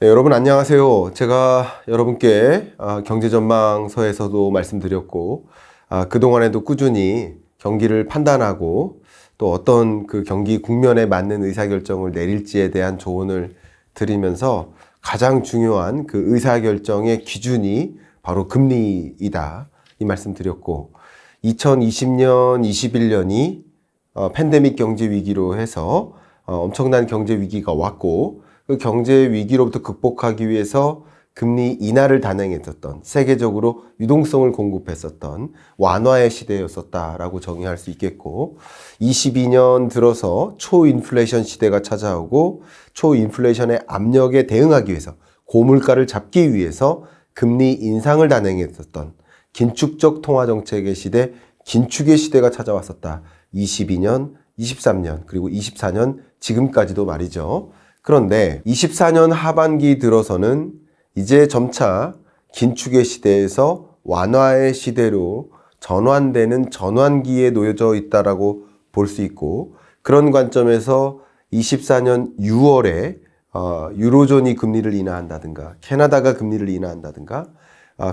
네, 여러분 안녕하세요. 제가 여러분께 경제전망서에서도 말씀드렸고 그동안에도 꾸준히 경기를 판단하고 또 어떤 그 경기 국면에 맞는 의사결정을 내릴지에 대한 조언을 드리면서 가장 중요한 그 의사결정의 기준이 바로 금리이다, 이 말씀 드렸고, 2020년, 21년이 팬데믹 경제 위기로 해서 엄청난 경제 위기가 왔고, 그 경제 위기로부터 극복하기 위해서 금리 인하를 단행했었던, 세계적으로 유동성을 공급했었던 완화의 시대였었다라고 정의할 수 있겠고, 22년 들어서 초인플레이션 시대가 찾아오고, 초인플레이션의 압력에 대응하기 위해서, 고물가를 잡기 위해서 금리 인상을 단행했었던 긴축적 통화정책의 시대, 긴축의 시대가 찾아왔었다. 22년, 23년, 그리고 24년 지금까지도 말이죠. 그런데 24년 하반기 들어서는 이제 점차 긴축의 시대에서 완화의 시대로 전환되는 전환기에 놓여져 있다라고 볼 수 있고, 그런 관점에서 24년 6월에 유로존이 금리를 인하한다든가 캐나다가 금리를 인하한다든가,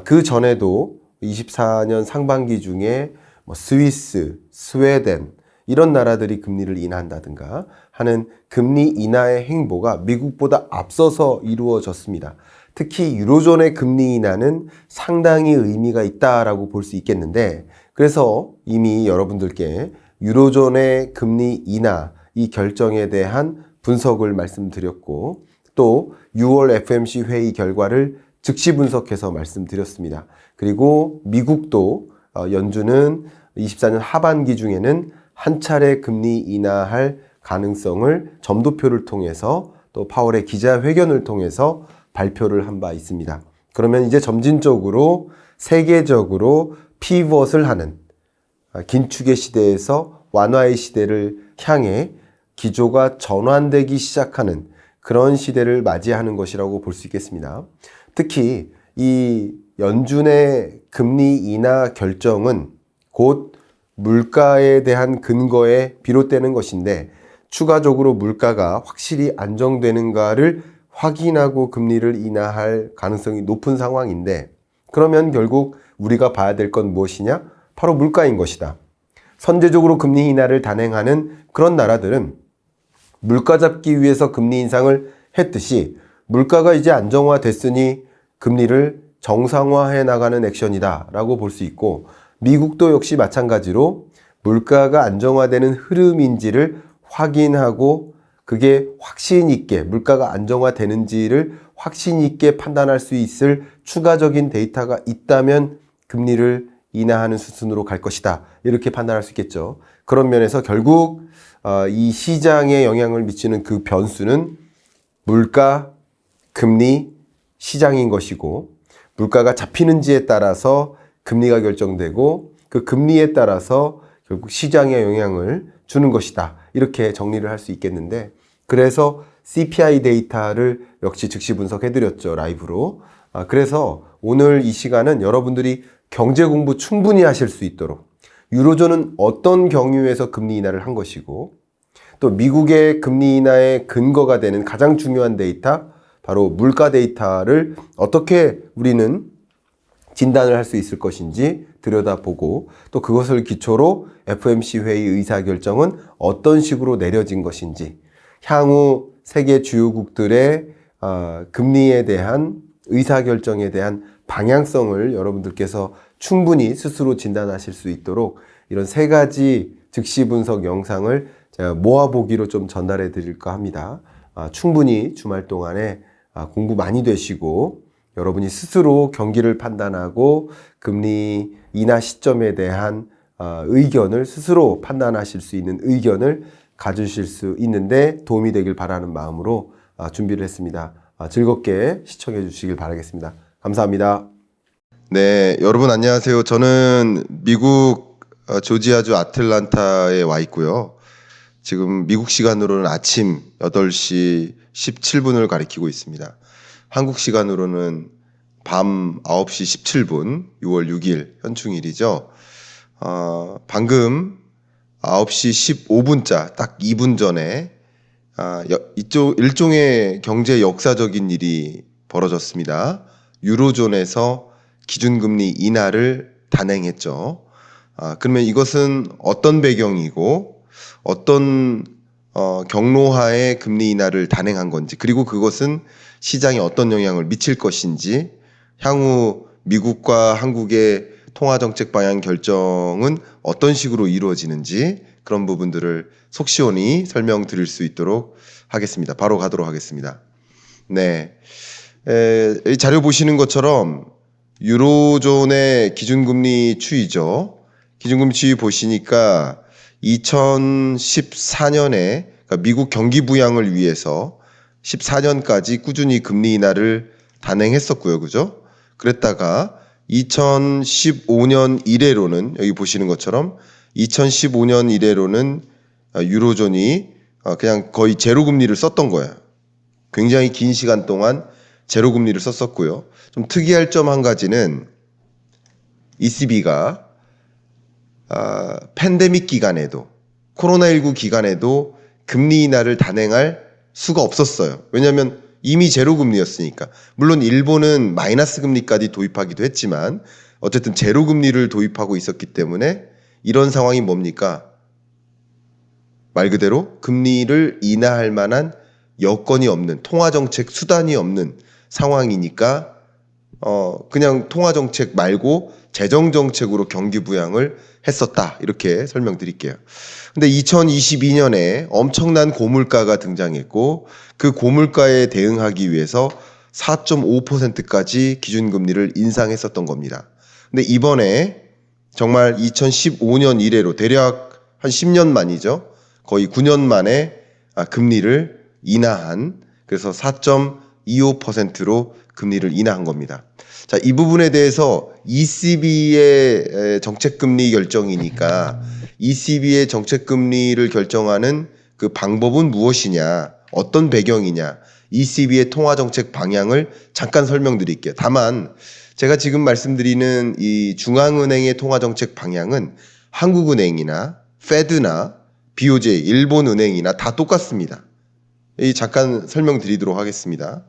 그 전에도 24년 상반기 중에 스위스, 스웨덴 이런 나라들이 금리를 인하한다든가 하는 금리 인하의 행보가 미국보다 앞서서 이루어졌습니다. 특히 유로존의 금리 인하는 상당히 의미가 있다라고 볼 수 있겠는데, 그래서 이미 여러분들께 유로존의 금리 인하 이 결정에 대한 분석을 말씀드렸고, 또 6월 FOMC 회의 결과를 즉시 분석해서 말씀드렸습니다. 그리고 미국도 연준은 24년 하반기 중에는 한 차례 금리 인하할 가능성을 점도표를 통해서 또 파월의 기자회견을 통해서 발표를 한 바 있습니다. 그러면 이제 점진적으로 세계적으로 피벗을 하는, 긴축의 시대에서 완화의 시대를 향해 기조가 전환되기 시작하는 그런 시대를 맞이하는 것이라고 볼 수 있겠습니다. 특히 이 연준의 금리 인하 결정은 곧 물가에 대한 근거에 비롯되는 것인데, 추가적으로 물가가 확실히 안정되는가를 확인하고 금리를 인하할 가능성이 높은 상황인데, 그러면 결국 우리가 봐야 될 건 무엇이냐? 바로 물가인 것이다. 선제적으로 금리 인하를 단행하는 그런 나라들은 물가 잡기 위해서 금리 인상을 했듯이 물가가 이제 안정화됐으니 금리를 정상화해 나가는 액션이다 라고 볼 수 있고, 미국도 역시 마찬가지로 물가가 안정화되는 흐름인지를 확인하고 그게 확신 있게 물가가 안정화되는지를 확신 있게 판단할 수 있을 추가적인 데이터가 있다면 금리를 인하하는 수순으로 갈 것이다, 이렇게 판단할 수 있겠죠. 그런 면에서 결국 이 시장에 영향을 미치는 그 변수는 물가, 금리, 시장인 것이고, 물가가 잡히는지에 따라서 금리가 결정되고 그 금리에 따라서 결국 시장에 영향을 주는 것이다, 이렇게 정리를 할 수 있겠는데, 그래서 CPI 데이터를 역시 즉시 분석해드렸죠, 라이브로. 그래서 오늘 이 시간은 여러분들이 경제 공부 충분히 하실 수 있도록 유로존은 어떤 경유에서 금리 인하를 한 것이고, 또 미국의 금리 인하의 근거가 되는 가장 중요한 데이터, 바로 물가 데이터를 어떻게 우리는 진단을 할 수 있을 것인지 들여다보고, 또 그것을 기초로 FOMC 회의 의사결정은 어떤 식으로 내려진 것인지, 향후 세계 주요국들의 금리에 대한 의사결정에 대한 방향성을 여러분들께서 충분히 스스로 진단하실 수 있도록 이런 세 가지 즉시 분석 영상을 제가 모아보기로 좀 전달해 드릴까 합니다. 충분히 주말 동안에 공부 많이 되시고, 여러분이 스스로 경기를 판단하고 금리 인하 시점에 대한 의견을 스스로 판단하실 수 있는 의견을 가지실 수 있는데 도움이 되길 바라는 마음으로 준비를 했습니다. 즐겁게 시청해 주시길 바라겠습니다. 감사합니다. 네, 여러분 안녕하세요. 저는 미국 조지아주 아틀란타에 와 있고요. 지금 미국 시간으로는 아침 8시 17분을 가리키고 있습니다. 한국 시간으로는 밤 9시 17분, 6월 6일 현충일이죠. 방금 9시 15분자 딱 2분 전에 일종의 경제 역사적인 일이 벌어졌습니다. 유로존에서 기준금리 인하를 단행했죠. 그러면 이것은 어떤 배경이고 어떤 경로하에 금리 인하를 단행한 건지, 그리고 그것은 시장에 어떤 영향을 미칠 것인지, 향후 미국과 한국의 통화정책 방향 결정은 어떤 식으로 이루어지는지, 그런 부분들을 속시원히 설명드릴 수 있도록 하겠습니다. 바로 가도록 하겠습니다. 네, 이 자료 보시는 것처럼 유로존의 기준금리 추이죠. 기준금리 추이 보시니까 2014년에 그러니까 미국 경기 부양을 위해서 14년까지 꾸준히 금리 인하를 단행했었고요. 그죠? 그랬다가 2015년 이래로는, 여기 보시는 것처럼 2015년 이래로는 유로존이 그냥 거의 제로 금리를 썼던 거예요. 굉장히 긴 시간 동안 제로 금리를 썼었고요. 좀 특이할 점 한 가지는 ECB가 팬데믹 기간에도, 코로나19 기간에도 금리 인하를 단행할 수가 없었어요. 왜냐하면 이미 제로 금리였으니까. 물론 일본은 마이너스 금리까지 도입하기도 했지만 어쨌든 제로 금리를 도입하고 있었기 때문에 이런 상황이 뭡니까? 말 그대로 금리를 인하할 만한 여건이 없는, 통화정책 수단이 없는 상황이니까 그냥 통화정책 말고 재정정책으로 경기 부양을 했었다, 이렇게 설명드릴게요. 근데 2022년에 엄청난 고물가가 등장했고, 그 고물가에 대응하기 위해서 4.5%까지 기준금리를 인상했었던 겁니다. 근데 이번에 정말 2015년 이래로 대략 한 10년 만이죠. 거의 9년 만에 금리를 인하한, 그래서 4.25%로 금리를 인하한 겁니다. 자, 이 부분에 대해서 ECB의 정책금리 결정이니까 ECB의 정책금리를 결정하는 그 방법은 무엇이냐, 어떤 배경이냐, ECB의 통화정책 방향을 잠깐 설명드릴게요. 다만 제가 지금 말씀드리는 이 중앙은행의 통화정책 방향은 한국은행이나 페드나 BOJ, 일본은행이나 다 똑같습니다. 잠깐 설명드리도록 하겠습니다.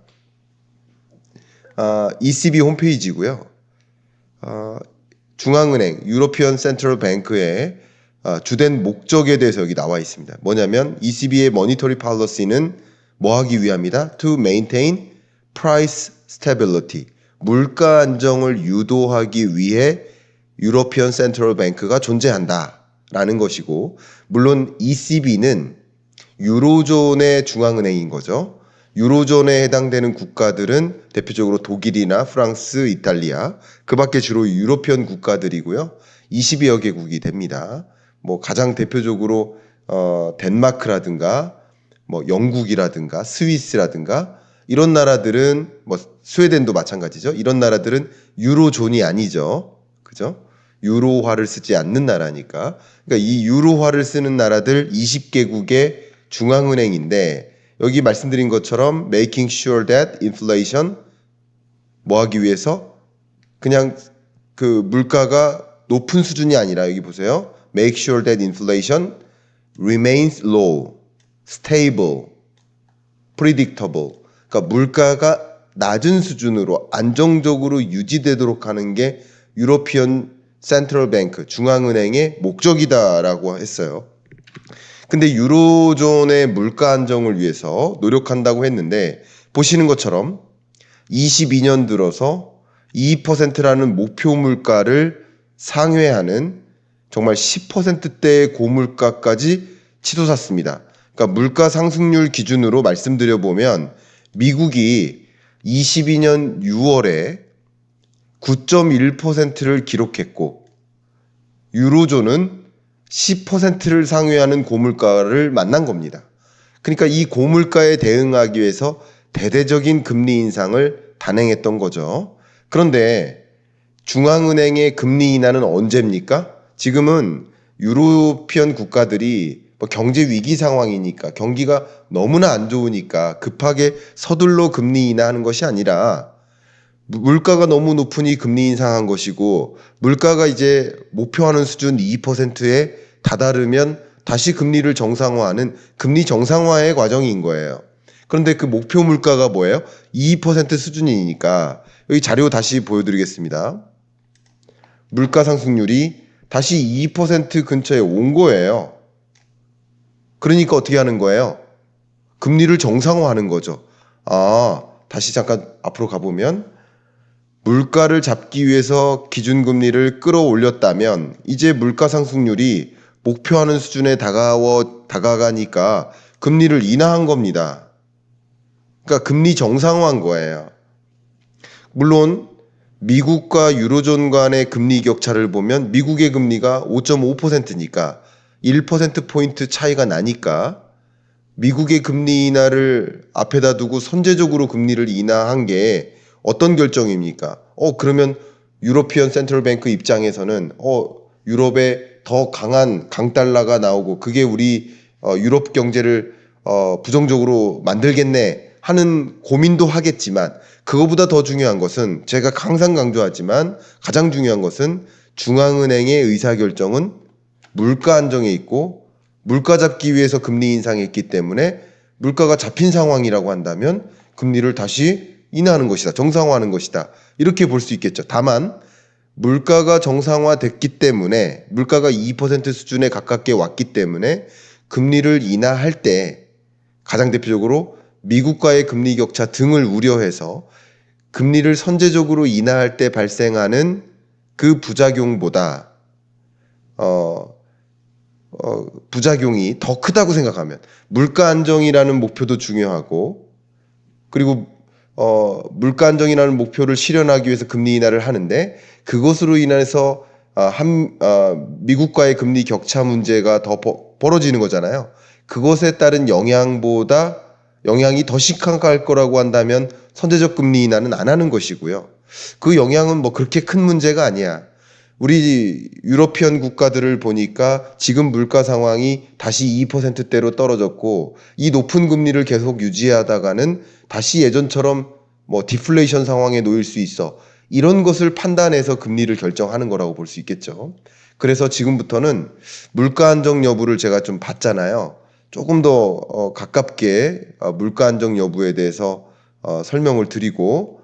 ECB 홈페이지고요. 중앙은행, 유로피언 센트럴 뱅크의 주된 목적에 대해서 여기 나와 있습니다. 뭐냐면 ECB의 머니터리 팔러시는 뭐 하기 위함이다? To maintain price stability. 물가 안정을 유도하기 위해 유로피언 센트럴 뱅크가 존재한다라는 것이고, 물론 ECB는 유로존의 중앙은행인 거죠. 유로존에 해당되는 국가들은 대표적으로 독일이나 프랑스, 이탈리아, 그 밖에 주로 유로피언 국가들이고요. 20여 개국이 됩니다. 뭐 가장 대표적으로 덴마크라든가 뭐 영국이라든가 스위스라든가 이런 나라들은, 뭐 스웨덴도 마찬가지죠. 이런 나라들은 유로존이 아니죠. 그죠? 유로화를 쓰지 않는 나라니까. 그러니까 이 유로화를 쓰는 나라들 20개국의 중앙은행인데, 여기 말씀드린 것처럼 making sure that inflation 뭐 하기 위해서, 그냥 그 물가가 높은 수준이 아니라, 여기 보세요. make sure that inflation remains low, stable, predictable. 그러니까 물가가 낮은 수준으로 안정적으로 유지되도록 하는 게 유로피언 센트럴 뱅크, 중앙은행의 목적이다라고 했어요. 근데 유로존의 물가 안정을 위해서 노력한다고 했는데, 보시는 것처럼 22년 들어서 2%라는 목표 물가를 상회하는 정말 10%대의 고물가까지 치솟았습니다. 그러니까 물가 상승률 기준으로 말씀드려 보면 미국이 22년 6월에 9.1%를 기록했고, 유로존은 10%를 상회하는 고물가를 만난 겁니다. 그러니까 이 고물가에 대응하기 위해서 대대적인 금리 인상을 단행했던 거죠. 그런데 중앙은행의 금리 인하는 언제입니까? 지금은 유로피언 국가들이 뭐 경제 위기 상황이니까, 경기가 너무나 안 좋으니까 급하게 서둘러 금리 인하하는 것이 아니라, 물가가 너무 높으니 금리 인상한 것이고, 물가가 이제 목표하는 수준 2%에 다다르면 다시 금리를 정상화하는 금리 정상화의 과정인 거예요. 그런데 그 목표 물가가 뭐예요? 2% 수준이니까 여기 자료 다시 보여드리겠습니다. 물가 상승률이 다시 2% 근처에 온 거예요. 그러니까 어떻게 하는 거예요? 금리를 정상화하는 거죠. 다시 잠깐 앞으로 가보면 물가를 잡기 위해서 기준금리를 끌어올렸다면 이제 물가 상승률이 목표하는 수준에 다가가니까 금리를 인하한 겁니다. 그러니까 금리 정상화한 거예요. 물론 미국과 유로존 간의 금리 격차를 보면 미국의 금리가 5.5%니까 1%포인트 차이가 나니까 미국의 금리 인하를 앞에다 두고 선제적으로 금리를 인하한 게 어떤 결정입니까? 그러면 유로피언 센트럴 뱅크 입장에서는 유럽에 더 강한 강달러가 나오고 그게 우리 유럽 경제를 부정적으로 만들겠네 하는 고민도 하겠지만 그거보다 더 중요한 것은 제가 항상 강조하지만 가장 중요한 것은 중앙은행의 의사결정은 물가 안정에 있고 물가 잡기 위해서 금리 인상했기 때문에 물가가 잡힌 상황이라고 한다면 금리를 다시 인하하는 것이다. 정상화하는 것이다. 이렇게 볼 수 있겠죠. 다만 물가가 정상화됐기 때문에 물가가 2% 수준에 가깝게 왔기 때문에 금리를 인하할 때 가장 대표적으로 미국과의 금리 격차 등을 우려해서 금리를 선제적으로 인하할 때 발생하는 그 부작용보다 부작용이 더 크다고 생각하면 물가 안정이라는 목표도 중요하고 그리고 물가 안정이라는 목표를 실현하기 위해서 금리 인하를 하는데 그것으로 인해서 미국과의 금리 격차 문제가 더 벌어지는 거잖아요. 그것에 따른 영향이 더 심각할 거라고 한다면 선제적 금리 인하는 안 하는 것이고요. 그 영향은 뭐 그렇게 큰 문제가 아니야. 우리 유러피언 국가들을 보니까 지금 물가 상황이 다시 2%대로 떨어졌고 이 높은 금리를 계속 유지하다가는 다시 예전처럼 뭐 디플레이션 상황에 놓일 수 있어. 이런 것을 판단해서 금리를 결정하는 거라고 볼 수 있겠죠. 그래서 지금부터는 물가 안정 여부를 제가 좀 봤잖아요. 조금 더 가깝게 물가 안정 여부에 대해서 설명을 드리고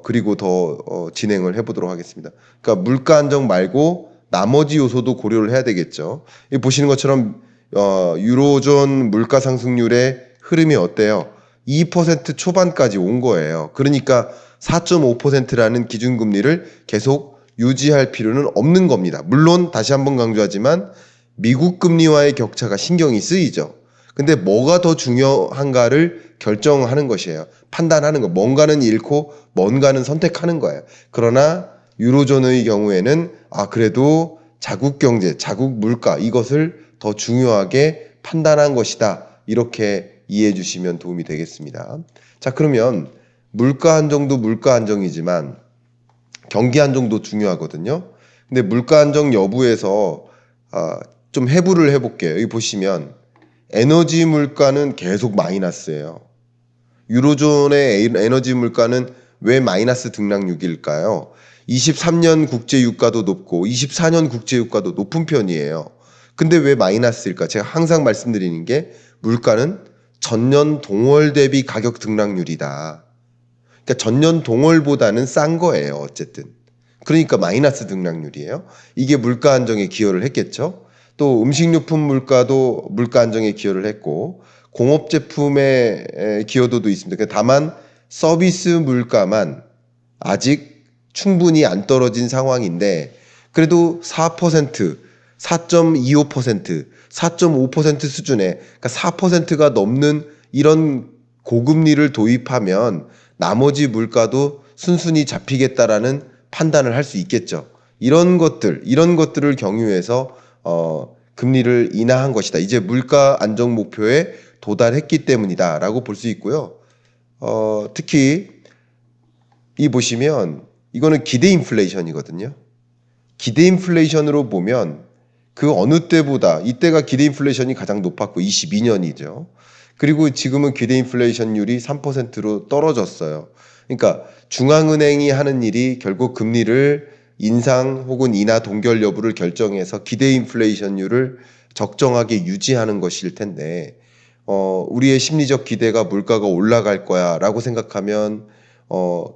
그리고 더 진행을 해보도록 하겠습니다. 그러니까 물가 안정 말고 나머지 요소도 고려를 해야 되겠죠. 이 보시는 것처럼 유로존 물가 상승률의 흐름이 어때요? 2% 초반까지 온 거예요. 그러니까 4.5%라는 기준금리를 계속 유지할 필요는 없는 겁니다. 물론 다시 한번 강조하지만 미국 금리와의 격차가 신경이 쓰이죠. 근데 뭐가 더 중요한가를 결정하는 것이에요. 판단하는 거. 뭔가는 잃고 뭔가는 선택하는 거예요. 그러나 유로존의 경우에는 그래도 자국 경제, 자국 물가 이것을 더 중요하게 판단한 것이다. 이렇게 이해해 주시면 도움이 되겠습니다. 자, 그러면 물가 안정도 물가 안정이지만 경기 안정도 중요하거든요. 근데 물가 안정 여부에서 좀 해부를 해볼게요. 여기 보시면 에너지 물가는 계속 마이너스예요. 유로존의 에너지 물가는 왜 마이너스 등락률일까요? 23년 국제 유가도 높고 24년 국제 유가도 높은 편이에요. 근데 왜 마이너스일까? 제가 항상 말씀드리는 게 물가는 전년 동월 대비 가격 등락률이다. 그러니까 전년 동월보다는 싼 거예요. 어쨌든. 그러니까 마이너스 등락률이에요. 이게 물가 안정에 기여를 했겠죠. 또 음식료품 물가도 물가 안정에 기여를 했고 공업 제품의 기여도도 있습니다. 다만 서비스 물가만 아직 충분히 안 떨어진 상황인데 그래도 4%, 4.25%, 4.5% 수준에 그러니까 4%가 넘는 이런 고금리를 도입하면 나머지 물가도 순순히 잡히겠다라는 판단을 할 수 있겠죠. 이런 것들을 경유해서 금리를 인하한 것이다. 이제 물가 안정 목표에 도달했기 때문이다라고 볼 수 있고요. 특히 이 보시면 이거는 기대 인플레이션이거든요. 기대 인플레이션으로 보면 그 어느 때보다 이때가 기대 인플레이션이 가장 높았고 22년이죠. 그리고 지금은 기대 인플레이션율이 3%로 떨어졌어요. 그러니까 중앙은행이 하는 일이 결국 금리를 인상 혹은 인하 동결 여부를 결정해서 기대 인플레이션율을 적정하게 유지하는 것일 텐데 우리의 심리적 기대가 물가가 올라갈 거야라고 생각하면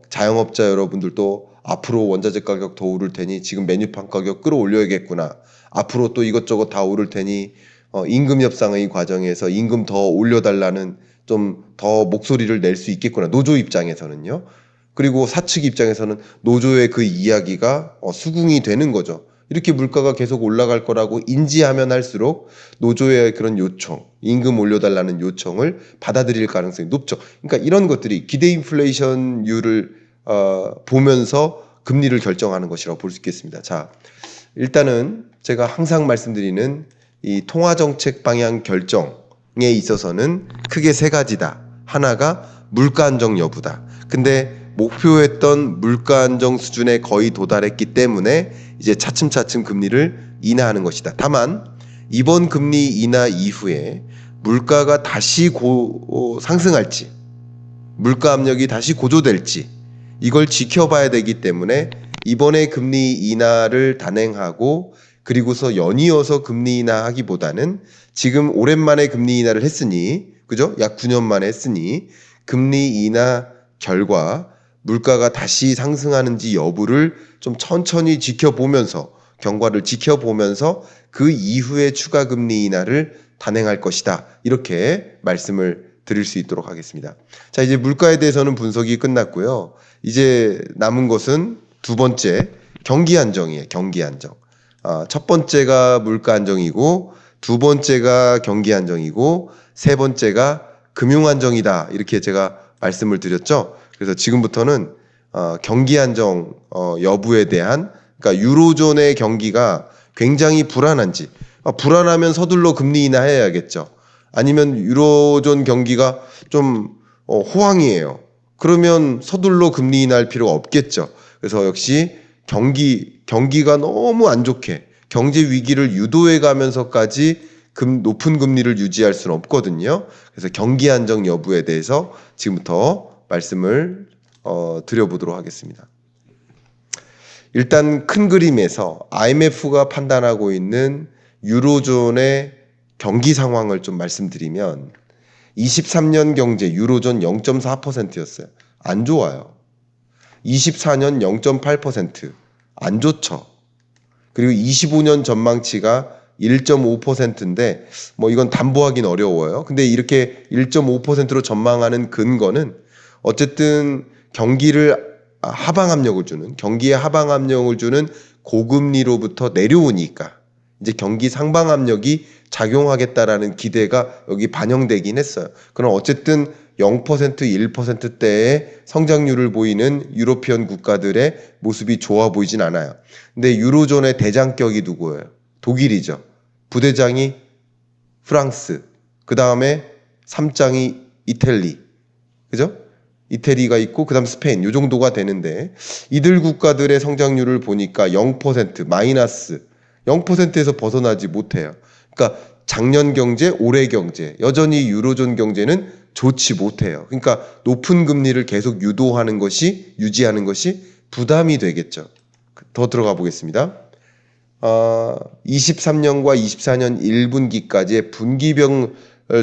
자영업자 여러분들도 앞으로 원자재 가격 더 오를 테니 지금 메뉴판 가격 끌어올려야겠구나. 앞으로 또 이것저것 다 오를 테니 임금 협상의 과정에서 임금 더 올려달라는 좀 더 목소리를 낼 수 있겠구나. 노조 입장에서는요. 그리고 사측 입장에서는 노조의 그 이야기가 수긍이 되는 거죠. 이렇게 물가가 계속 올라갈 거라고 인지하면 할수록 노조의 그런 요청, 임금 올려달라는 요청을 받아들일 가능성이 높죠. 그러니까 이런 것들이 기대 인플레이션율을 보면서 금리를 결정하는 것이라고 볼 수 있겠습니다. 자, 일단은 제가 항상 말씀드리는 이 통화정책 방향 결정에 있어서는 크게 세 가지다. 하나가 물가 안정 여부다. 근데 목표했던 물가 안정 수준에 거의 도달했기 때문에 이제 차츰차츰 금리를 인하하는 것이다. 다만 이번 금리 인하 이후에 물가가 다시 상승할지, 물가 압력이 다시 고조될지 이걸 지켜봐야 되기 때문에 이번에 금리 인하를 단행하고 그리고서 연이어서 금리 인하하기보다는 지금 오랜만에 금리 인하를 했으니, 그죠? 약 9년 만에 했으니 금리 인하 결과 물가가 다시 상승하는지 여부를 좀 천천히 지켜보면서, 경과를 지켜보면서 그 이후에 추가 금리 인하를 단행할 것이다. 이렇게 말씀을 드릴 수 있도록 하겠습니다. 자, 이제 물가에 대해서는 분석이 끝났고요. 이제 남은 것은 두 번째, 경기 안정이에요. 경기 안정. 첫 번째가 물가 안정이고 두 번째가 경기 안정이고 세 번째가 금융 안정이다. 이렇게 제가 말씀을 드렸죠. 그래서 지금부터는 경기 안정 여부에 대한, 그러니까 유로존의 경기가 굉장히 불안한지, 불안하면 서둘러 금리 인하해야겠죠. 아니면 유로존 경기가 좀 호황이에요. 그러면 서둘러 금리 인하할 필요가 없겠죠. 그래서 역시 경기가 너무 안 좋게 경제 위기를 유도해 가면서까지 높은 금리를 유지할 수는 없거든요. 그래서 경기 안정 여부에 대해서 지금부터 말씀을 드려보도록 하겠습니다. 일단 큰 그림에서 IMF가 판단하고 있는 유로존의 경기 상황을 좀 말씀드리면 23년 경제 유로존 0.4%였어요. 안 좋아요. 24년 0.8%. 안 좋죠. 그리고 25년 전망치가 1.5%인데 뭐 이건 담보하기는 어려워요. 근데 이렇게 1.5%로 전망하는 근거는 어쨌든 경기를 하방 압력을 주는, 경기에 하방 압력을 주는 고금리로부터 내려오니까 이제 경기 상방 압력이 작용하겠다라는 기대가 여기 반영되긴 했어요. 그럼 어쨌든 0%, 1%대의 성장률을 보이는 유로피언 국가들의 모습이 좋아 보이진 않아요. 근데 유로존의 대장격이 누구예요? 독일이죠. 부대장이 프랑스, 그 다음에 3장이 이탈리, 그죠? 이태리가 있고 그 다음 스페인, 요 정도가 되는데 이들 국가들의 성장률을 보니까 0%, 마이너스 0%에서 벗어나지 못해요. 그러니까 작년 경제, 올해 경제, 여전히 유로존 경제는 좋지 못해요. 그러니까 높은 금리를 계속 유지하는 것이 부담이 되겠죠. 더 들어가 보겠습니다. 23년과 24년 1분기까지의 분기별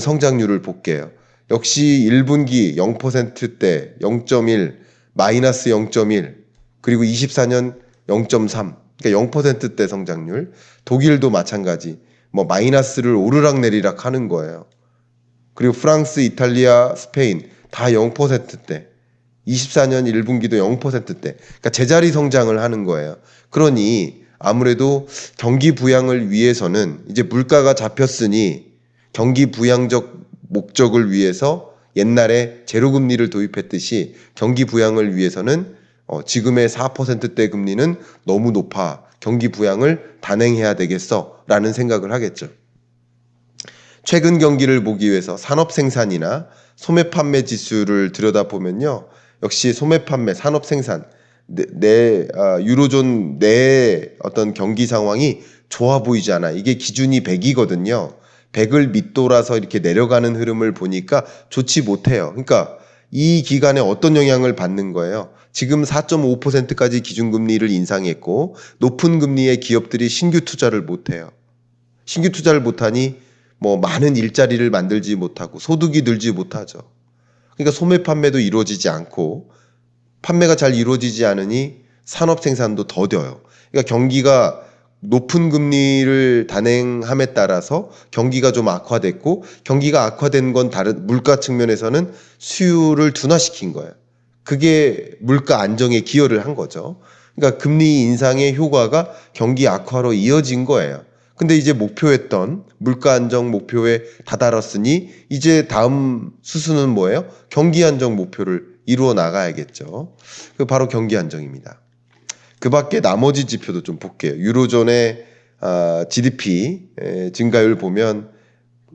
성장률을 볼게요. 역시 1분기 0%대 0.1, 마이너스 0.1, 그리고 24년 0.3, 그러니까 0%대 성장률. 독일도 마찬가지. 뭐 마이너스를 오르락내리락 하는 거예요. 그리고 프랑스, 이탈리아, 스페인 다 0%대. 24년 1분기도 0%대. 그러니까 제자리 성장을 하는 거예요. 그러니 아무래도 경기 부양을 위해서는 이제 물가가 잡혔으니 경기 부양적 목적을 위해서 옛날에 제로금리를 도입했듯이 경기 부양을 위해서는 지금의 4%대 금리는 너무 높아. 경기 부양을 단행해야 되겠어 라는 생각을 하겠죠. 최근 경기를 보기 위해서 산업 생산이나 소매 판매 지수를 들여다보면요. 역시 소매 판매, 산업 생산, 유로존 내 어떤 경기 상황이 좋아 보이지 않아. 이게 기준이 100이거든요. 100을 밑돌아서 이렇게 내려가는 흐름을 보니까 좋지 못해요. 그러니까 이 기간에 어떤 영향을 받는 거예요? 지금 4.5%까지 기준금리를 인상했고 높은 금리의 기업들이 신규 투자를 못해요. 신규 투자를 못하니 뭐 많은 일자리를 만들지 못하고 소득이 늘지 못하죠. 그러니까 소매 판매도 이루어지지 않고 판매가 잘 이루어지지 않으니 산업 생산도 더뎌요. 그러니까 경기가 높은 금리를 단행함에 따라서 경기가 좀 악화됐고, 경기가 악화된 건 다른 물가 측면에서는 수요를 둔화시킨 거예요. 그게 물가 안정에 기여를 한 거죠. 그러니까 금리 인상의 효과가 경기 악화로 이어진 거예요. 근데 이제 목표했던 물가 안정 목표에 다다랐으니 이제 다음 수순은 뭐예요? 경기 안정 목표를 이루어 나가야겠죠. 그 바로 경기 안정입니다. 그 밖에 나머지 지표도 좀 볼게요. 유로존의 GDP 증가율 보면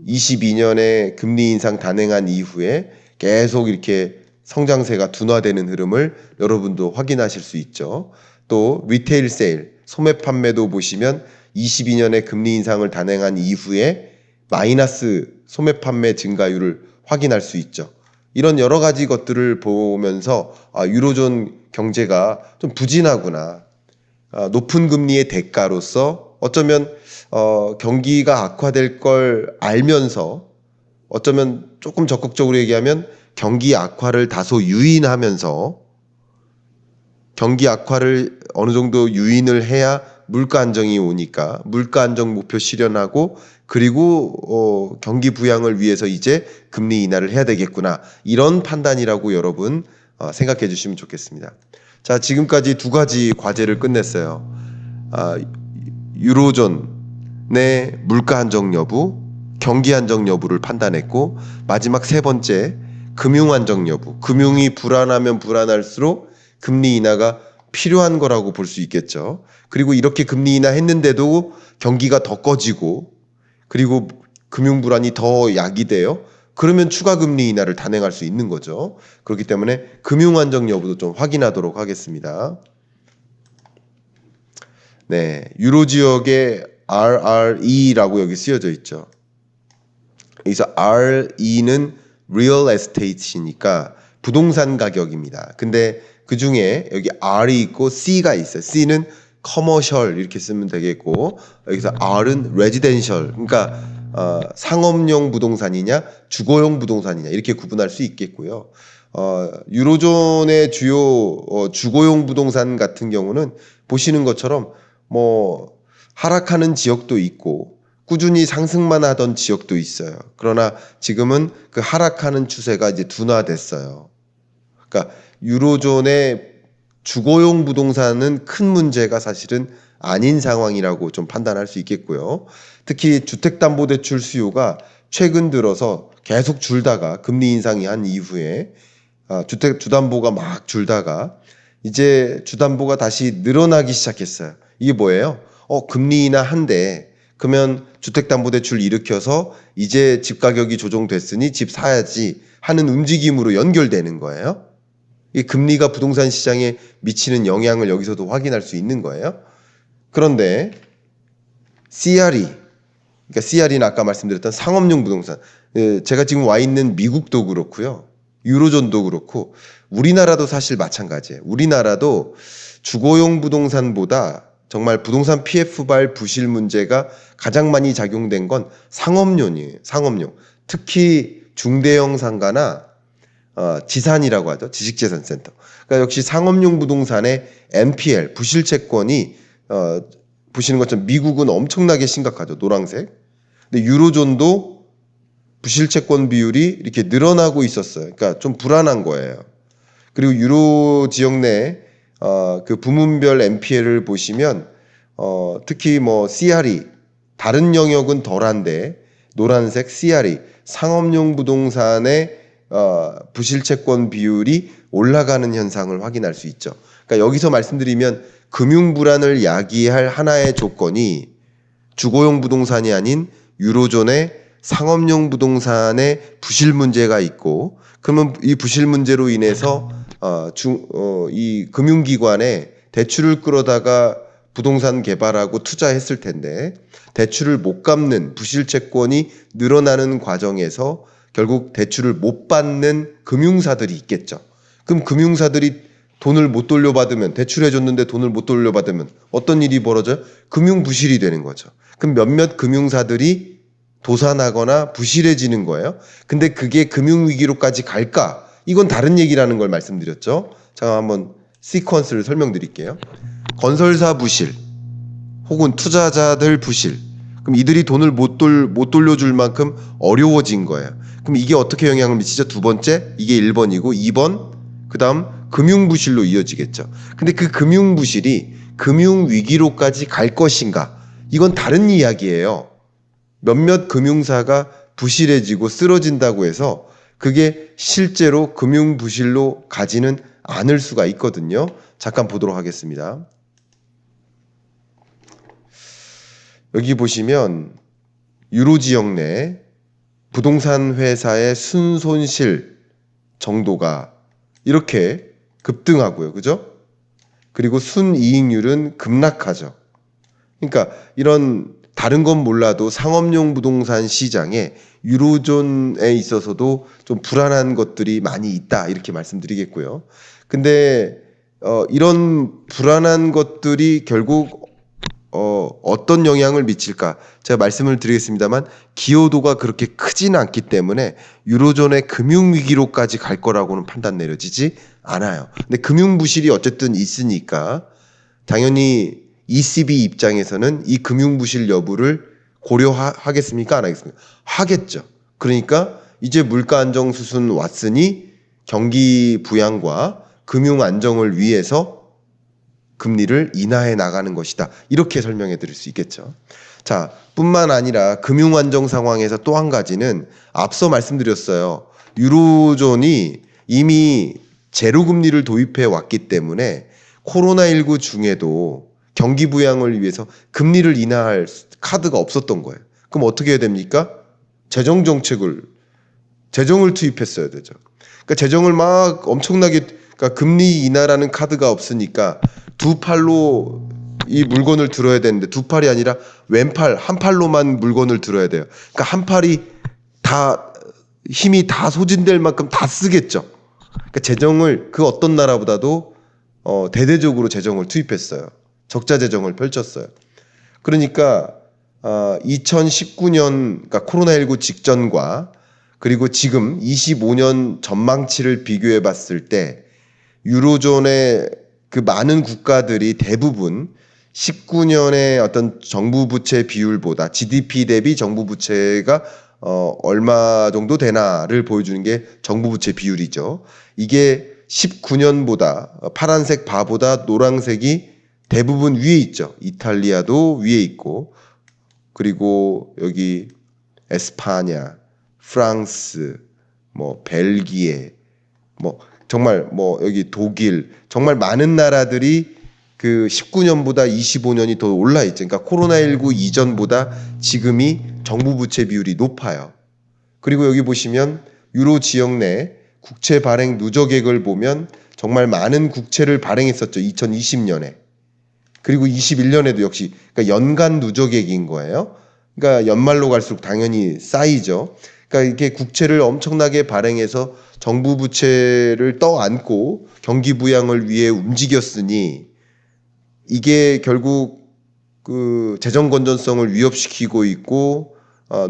22년에 금리 인상 단행한 이후에 계속 이렇게 성장세가 둔화되는 흐름을 여러분도 확인하실 수 있죠. 또 리테일 세일, 소매 판매도 보시면 22년에 금리 인상을 단행한 이후에 마이너스 소매 판매 증가율을 확인할 수 있죠. 이런 여러 가지 것들을 보면서 유로존 경제가 좀 부진하구나. 높은 금리의 대가로서 어쩌면 경기가 악화될 걸 알면서 어쩌면 조금 적극적으로 얘기하면 경기 악화를 다소 유인하면서 경기 악화를 어느 정도 유인을 해야 물가 안정이 오니까 물가 안정 목표 실현하고 그리고 경기 부양을 위해서 이제 금리 인하를 해야 되겠구나. 이런 판단이라고 여러분 생각해 주시면 좋겠습니다. 자, 지금까지 두 가지 과제를 끝냈어요. 유로존의 물가 안정 여부, 경기 안정 여부를 판단했고, 마지막 세 번째 금융 안정 여부. 금융이 불안하면 불안할수록 금리 인하가 필요한 거라고 볼 수 있겠죠. 그리고 이렇게 금리 인하 했는데도 경기가 더 꺼지고 그리고 금융 불안이 더 야기돼요. 그러면 추가 금리 인하를 단행할 수 있는 거죠. 그렇기 때문에 금융 안정 여부도 좀 확인하도록 하겠습니다. 네, 유로 지역의 RRE라고 여기 쓰여져 있죠. 여기서 RE는 Real Estate이니까 부동산 가격입니다. 근데 그 중에 여기 R이 있고 C가 있어요. C는 Commercial 이렇게 쓰면 되겠고, 여기서 R은 Residential, 그러니까 상업용 부동산이냐 주거용 부동산이냐 이렇게 구분할 수 있겠고요. 유로존의 주요 주거용 부동산 같은 경우는 보시는 것처럼 뭐 하락하는 지역도 있고 꾸준히 상승만 하던 지역도 있어요. 그러나 지금은 그 하락하는 추세가 이제 둔화됐어요. 그러니까 유로존의 주거용 부동산은 큰 문제가 사실은 아닌 상황이라고 좀 판단할 수 있겠고요. 특히 주택담보대출 수요가 최근 들어서 계속 줄다가 금리 인상이 한 이후에 주담보가 막 줄다가 이제 주담보가 다시 늘어나기 시작했어요. 이게 뭐예요? 금리 인하한데 그러면 주택담보대출 일으켜서 이제 집 가격이 조정됐으니 집 사야지 하는 움직임으로 연결되는 거예요. 이 금리가 부동산 시장에 미치는 영향을 여기서도 확인할 수 있는 거예요. 그런데 CRE, 그러니까 CRE는 아까 말씀드렸던 상업용 부동산, 제가 지금 와 있는 미국도 그렇고요, 유로존도 그렇고 우리나라도 사실 마찬가지예요. 우리나라도 주거용 부동산보다 정말 부동산 PF발 부실 문제가 가장 많이 작용된 건 상업용이에요. 상업용. 특히 중대형 상가나 지산이라고 하죠. 지식재산센터. 그러니까 역시 상업용 부동산의 NPL, 부실채권이 보시는 것처럼 미국은 엄청나게 심각하죠. 노란색. 근데 유로존도 부실채권 비율이 이렇게 늘어나고 있었어요. 그러니까 좀 불안한 거예요. 그리고 유로 지역 내 그 부문별 NPL을 보시면 특히 뭐 CRE, 다른 영역은 덜한데 노란색 CRE, 상업용 부동산의 부실채권 비율이 올라가는 현상을 확인할 수 있죠. 그러니까 여기서 말씀드리면 금융 불안을 야기할 하나의 조건이 주거용 부동산이 아닌 유로존의 상업용 부동산의 부실 문제가 있고, 그러면 이 부실 문제로 인해서 이 금융기관에 대출을 끌어다가 부동산 개발하고 투자했을 텐데 대출을 못 갚는 부실채권이 늘어나는 과정에서 결국 대출을 못 받는 금융사들이 있겠죠. 그럼 금융사들이 돈을 못 돌려받으면, 대출해줬는데 돈을 못 돌려받으면 어떤 일이 벌어져요? 금융부실이 되는 거죠. 그럼 몇몇 금융사들이 도산하거나 부실해지는 거예요. 근데 그게 금융위기로까지 갈까? 이건 다른 얘기라는 걸 말씀드렸죠. 자, 한번 시퀀스를 설명드릴게요. 건설사 부실, 혹은 투자자들 부실. 그럼 이들이 돈을 못 돌려줄 만큼 어려워진 거예요. 그럼 이게 어떻게 영향을 미치죠? 두 번째, 이게 1번이고 2번, 그 다음 금융부실로 이어지겠죠. 근데 그 금융부실이 금융위기로까지 갈 것인가? 이건 다른 이야기예요. 몇몇 금융사가 부실해지고 쓰러진다고 해서 그게 실제로 금융부실로 가지는 않을 수가 있거든요. 잠깐 보도록 하겠습니다. 여기 보시면 유로 지역 내 부동산 회사의 순손실 정도가 이렇게 급등하고요. 그죠? 그리고 순이익률은 급락하죠. 그러니까 이런 다른 건 몰라도 상업용 부동산 시장에 유로존에 있어서도 좀 불안한 것들이 많이 있다. 이렇게 말씀드리겠고요. 근데 이런 불안한 것들이 결국 어떤 영향을 미칠까? 제가 말씀을 드리겠습니다만 기여도가 그렇게 크지는 않기 때문에 유로존의 금융위기로까지 갈 거라고는 판단 내려지지 않아요. 근데 금융부실이 어쨌든 있으니까 당연히 ECB 입장에서는 이 금융부실 여부를 고려하겠습니까? 안 하겠습니까? 하겠죠. 그러니까 이제 물가 안정 수순 왔으니 경기 부양과 금융 안정을 위해서 금리를 인하해 나가는 것이다. 이렇게 설명해 드릴 수 있겠죠. 자, 뿐만 아니라 금융 안정 상황에서 또 한 가지는 앞서 말씀드렸어요. 유로존이 이미 제로 금리를 도입해 왔기 때문에 코로나19 중에도 경기 부양을 위해서 금리를 인하할 카드가 없었던 거예요. 그럼 어떻게 해야 됩니까? 재정을 투입했어야 되죠. 그러니까 재정을 막 엄청나게, 그러니까 금리 인하라는 카드가 없으니까 두 팔로 이 물건을 들어야 되는데 두 팔이 아니라 왼팔, 한 팔로만 물건을 들어야 돼요. 그러니까 한 팔이 다 힘이 다 소진될 만큼 다 쓰겠죠. 그러니까 재정을 그 어떤 나라보다도 대대적으로 재정을 투입했어요. 적자 재정을 펼쳤어요. 그러니까 2019년, 그러니까 코로나19 직전과 그리고 지금 25년 전망치를 비교해 봤을 때 유로존의 그 많은 국가들이 대부분 19년의 어떤 정부 부채 비율보다 GDP 대비 정부 부채가 얼마 정도 되나를 보여주는 게 정부 부채 비율이죠. 이게 19년보다 파란색 바보다 노란색이 대부분 위에 있죠. 이탈리아도 위에 있고, 그리고 여기 에스파냐, 프랑스, 뭐 벨기에, 뭐 정말 뭐 여기 독일, 정말 많은 나라들이 그 19년보다 25년이 더 올라 있죠. 그러니까 코로나19 이전보다 지금이 정부 부채 비율이 높아요. 그리고 여기 보시면 유로 지역 내 국채 발행 누적액을 보면 정말 많은 국채를 발행했었죠. 2020년에. 그리고 21년에도 역시, 그러니까 연간 누적액인 거예요. 그러니까 연말로 갈수록 당연히 쌓이죠. 그러니까 이렇게 국채를 엄청나게 발행해서 정부 부채를 떠안고 경기 부양을 위해 움직였으니 이게 결국 그 재정 건전성을 위협시키고 있고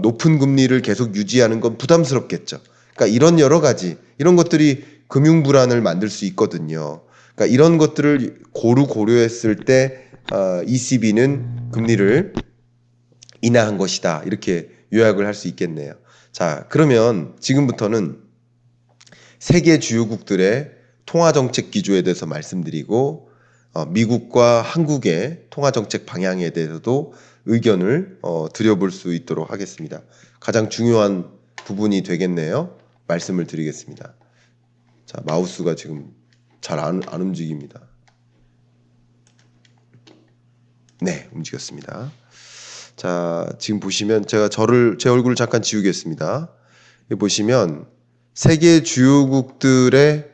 높은 금리를 계속 유지하는 건 부담스럽겠죠. 그러니까 이런 여러 가지 이런 것들이 금융 불안을 만들 수 있거든요. 그러니까 이런 것들을 고려했을 때 ECB는 금리를 인하한 것이다. 이렇게 요약을 할 수 있겠네요. 자, 그러면 지금부터는 세계 주요국들의 통화정책 기조에 대해서 말씀드리고 미국과 한국의 통화정책 방향에 대해서도 의견을 드려볼 수 있도록 하겠습니다. 가장 중요한 부분이 되겠네요. 말씀을 드리겠습니다. 자, 마우스가 지금 잘 안 움직입니다. 네, 움직였습니다. 자, 지금 보시면 제가 제 얼굴을 잠깐 지우겠습니다. 여기 보시면 세계 주요국들의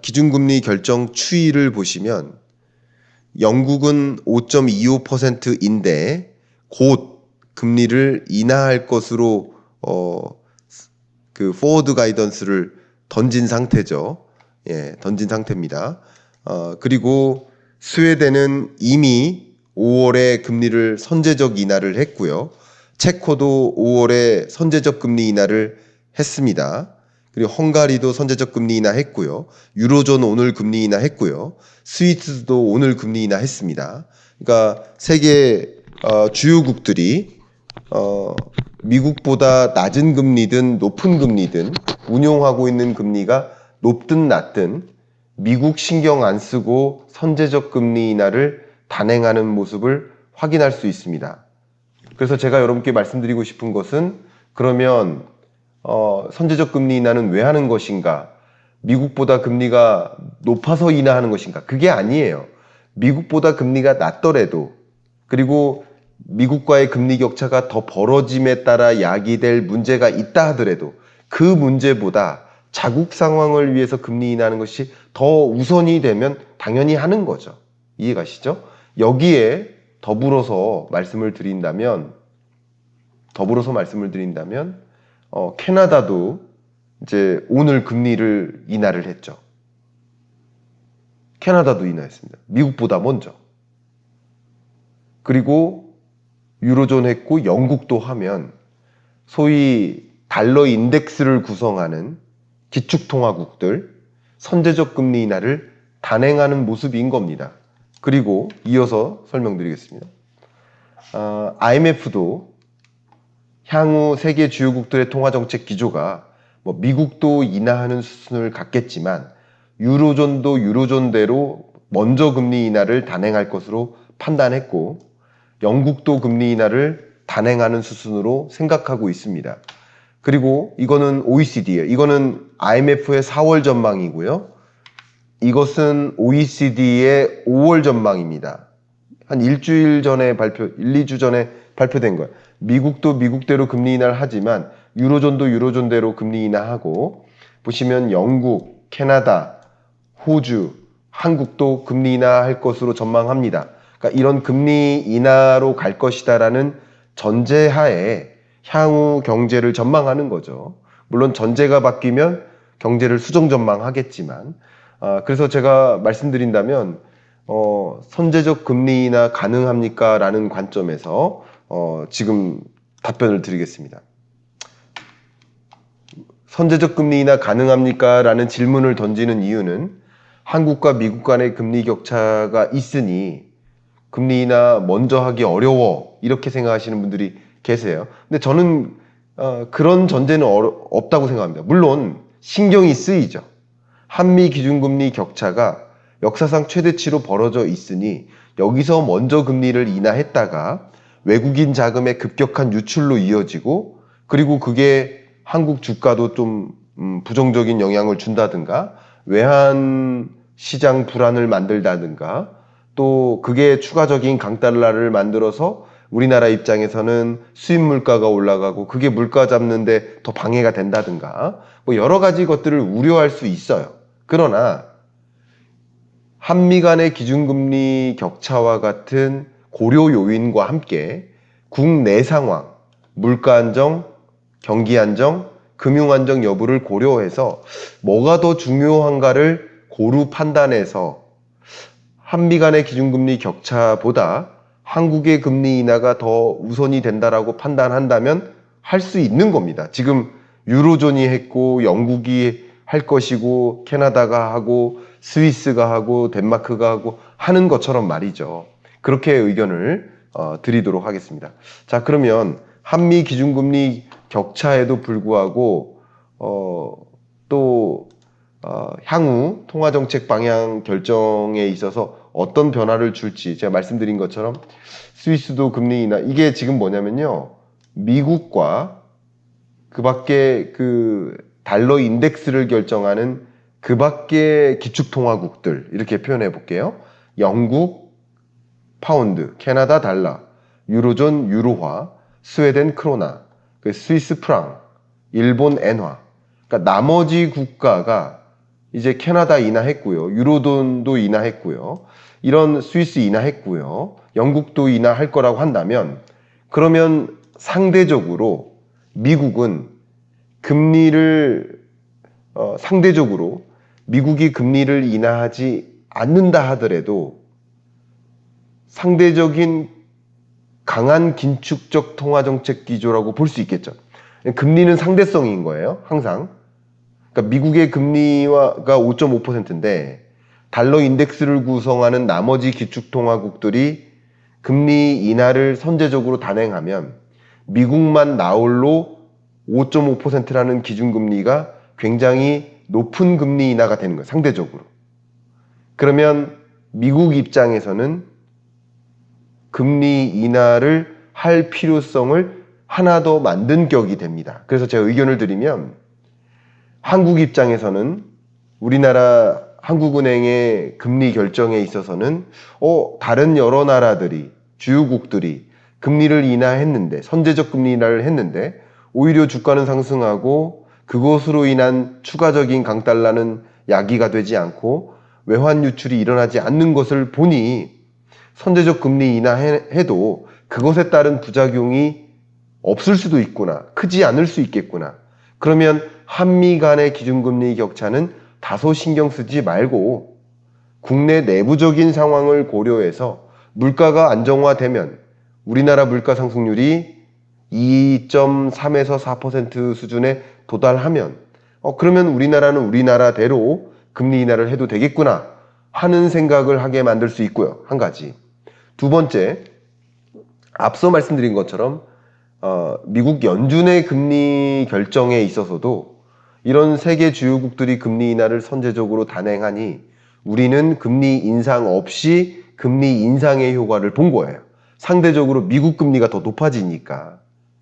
기준금리 결정 추이를 보시면 영국은 5.25%인데 곧 금리를 인하할 것으로 그 포워드 가이던스를 던진 상태죠. 던진 상태입니다. 그리고 스웨덴은 이미 5월에 금리를 선제적 인하를 했고요. 체코도 5월에 선제적 금리 인하를 했습니다. 그리고 헝가리도 선제적 금리 인하 했고요. 유로존 오늘 금리 인하 했고요. 스위스도 오늘 금리 인하 했습니다. 그러니까 세계 주요국들이 미국보다 낮은 금리든 높은 금리든 운용하고 있는 금리가 높든 낮든 미국 신경 안 쓰고 선제적 금리 인하를 단행하는 모습을 확인할 수 있습니다. 그래서 제가 여러분께 말씀드리고 싶은 것은 그러면 선제적 금리 인하는 왜 하는 것인가? 미국보다 금리가 높아서 인하하는 것인가? 그게 아니에요. 미국보다 금리가 낮더라도 그리고 미국과의 금리 격차가 더 벌어짐에 따라 야기될 문제가 있다 하더라도 그 문제보다 자국 상황을 위해서 금리 인하하는 것이 더 우선이 되면 당연히 하는 거죠. 이해가시죠? 여기에 더불어서 말씀을 드린다면 캐나다도 이제 오늘 금리를 인하를 했죠. 캐나다도 인하했습니다. 미국보다 먼저. 그리고 유로존 했고 영국도 하면 소위 달러 인덱스를 구성하는 기축통화국들 선제적 금리 인하를 단행하는 모습인 겁니다. 그리고 이어서 설명드리겠습니다. IMF도 향후 세계 주요국들의 통화정책 기조가 미국도 인하하는 수순을 갖겠지만 유로존도 유로존대로 먼저 금리 인하를 단행할 것으로 판단했고 영국도 금리 인하를 단행하는 수순으로 생각하고 있습니다. 그리고 이거는 OECD예요. 이거는 IMF의 4월 전망이고요. 이것은 OECD의 5월 전망입니다. 한 일주일 전에 1, 2주 전에 발표된 거예요. 미국도 미국대로 금리 인하를 하지만 유로존도 유로존대로 금리 인하하고 보시면 영국, 캐나다, 호주, 한국도 금리 인하할 것으로 전망합니다. 그러니까 이런 금리 인하로 갈 것이다라는 전제하에 향후 경제를 전망하는 거죠. 물론 전제가 바뀌면 경제를 수정 전망하겠지만 그래서 제가 말씀드린다면 선제적 금리 인하 가능합니까? 라는 관점에서 지금 답변을 드리겠습니다. 선제적 금리 인하 가능합니까? 라는 질문을 던지는 이유는 한국과 미국 간의 금리 격차가 있으니 금리 인하 먼저 하기 어려워 이렇게 생각하시는 분들이 계세요. 근데 저는 그런 전제는 없다고 생각합니다. 물론 신경이 쓰이죠. 한미 기준금리 격차가 역사상 최대치로 벌어져 있으니 여기서 먼저 금리를 인하했다가 외국인 자금의 급격한 유출로 이어지고 그리고 그게 한국 주가도 좀 부정적인 영향을 준다든가 외환 시장 불안을 만들다든가 또 그게 추가적인 강달러를 만들어서 우리나라 입장에서는 수입 물가가 올라가고 그게 물가 잡는데 더 방해가 된다든가 여러 가지 것들을 우려할 수 있어요. 그러나 한미 간의 기준금리 격차와 같은 고려 요인과 함께 국내 상황, 물가 안정, 경기 안정, 금융 안정 여부를 고려해서 뭐가 더 중요한가를 고루 판단해서 한미 간의 기준금리 격차보다 한국의 금리 인하가 더 우선이 된다라고 판단한다면 할 수 있는 겁니다. 지금 유로존이 했고 영국이 할 것이고 캐나다가 하고 스위스가 하고 덴마크가 하고 하는 것처럼 말이죠. 그렇게 의견을 드리도록 하겠습니다. 자, 그러면 한미 기준금리 격차에도 불구하고 향후 통화정책 방향 결정에 있어서 어떤 변화를 줄지 제가 말씀드린 것처럼 스위스도 금리 인하 이게 지금 뭐냐면요. 미국과 그 밖에 그 달러 인덱스를 결정하는 그 밖의 기축통화국들 이렇게 표현해 볼게요. 영국 파운드, 캐나다 달러, 유로존 유로화, 스웨덴 크로나, 그 스위스 프랑, 일본 엔화. 그러니까 나머지 국가가 이제 캐나다 인하했고요. 유로존도 인하했고요. 이런 스위스 인하했고요. 영국도 인하할 거라고 한다면 그러면 상대적으로 미국은 금리를 상대적으로 미국이 금리를 인하하지 않는다 하더라도 상대적인 강한 긴축적 통화정책 기조라고 볼 수 있겠죠. 금리는 상대성인 거예요, 항상. 그러니까 미국의 금리가 5.5%인데 달러 인덱스를 구성하는 나머지 기축통화국들이 금리 인하를 선제적으로 단행하면 미국만 나홀로 5.5%라는 기준금리가 굉장히 높은 금리 인하가 되는 거예요, 상대적으로. 그러면 미국 입장에서는 금리 인하를 할 필요성을 하나 더 만든 격이 됩니다. 그래서 제가 의견을 드리면 한국 입장에서는 우리나라 한국은행의 금리 결정에 있어서는 다른 여러 나라들이 주요국들이 금리를 인하했는데 선제적 금리 인하를 했는데 오히려 주가는 상승하고 그것으로 인한 추가적인 강달러는 야기가 되지 않고 외환 유출이 일어나지 않는 것을 보니 선제적 금리 인하해도 그것에 따른 부작용이 없을 수도 있구나. 크지 않을 수 있겠구나. 그러면 한미 간의 기준금리 격차는 다소 신경 쓰지 말고 국내 내부적인 상황을 고려해서 물가가 안정화되면 우리나라 물가 상승률이 2.3에서 4% 수준에 도달하면 그러면 우리나라는 우리나라대로 금리 인하를 해도 되겠구나 하는 생각을 하게 만들 수 있고요. 한 가지. 두 번째, 앞서 말씀드린 것처럼 미국 연준의 금리 결정에 있어서도 이런 세계 주요국들이 금리 인하를 선제적으로 단행하니 우리는 금리 인상 없이 금리 인상의 효과를 본 거예요. 상대적으로 미국 금리가 더 높아지니까.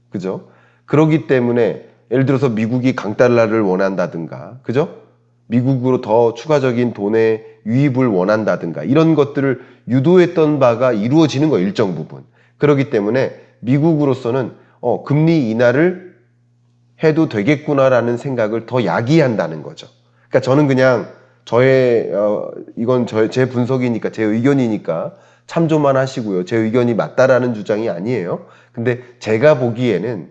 그죠? 그렇기 때문에 예를 들어서 미국이 강달러를 원한다든가, 그죠? 미국으로 더 추가적인 돈의 유입을 원한다든가 이런 것들을 유도했던 바가 이루어지는 거예요. 일정 부분. 그렇기 때문에 미국으로서는 금리 인하를 해도 되겠구나라는 생각을 더 야기한다는 거죠. 그러니까 저는 그냥 이건 제 분석이니까 제 의견이니까 참조만 하시고요. 제 의견이 맞다라는 주장이 아니에요. 근데 제가 보기에는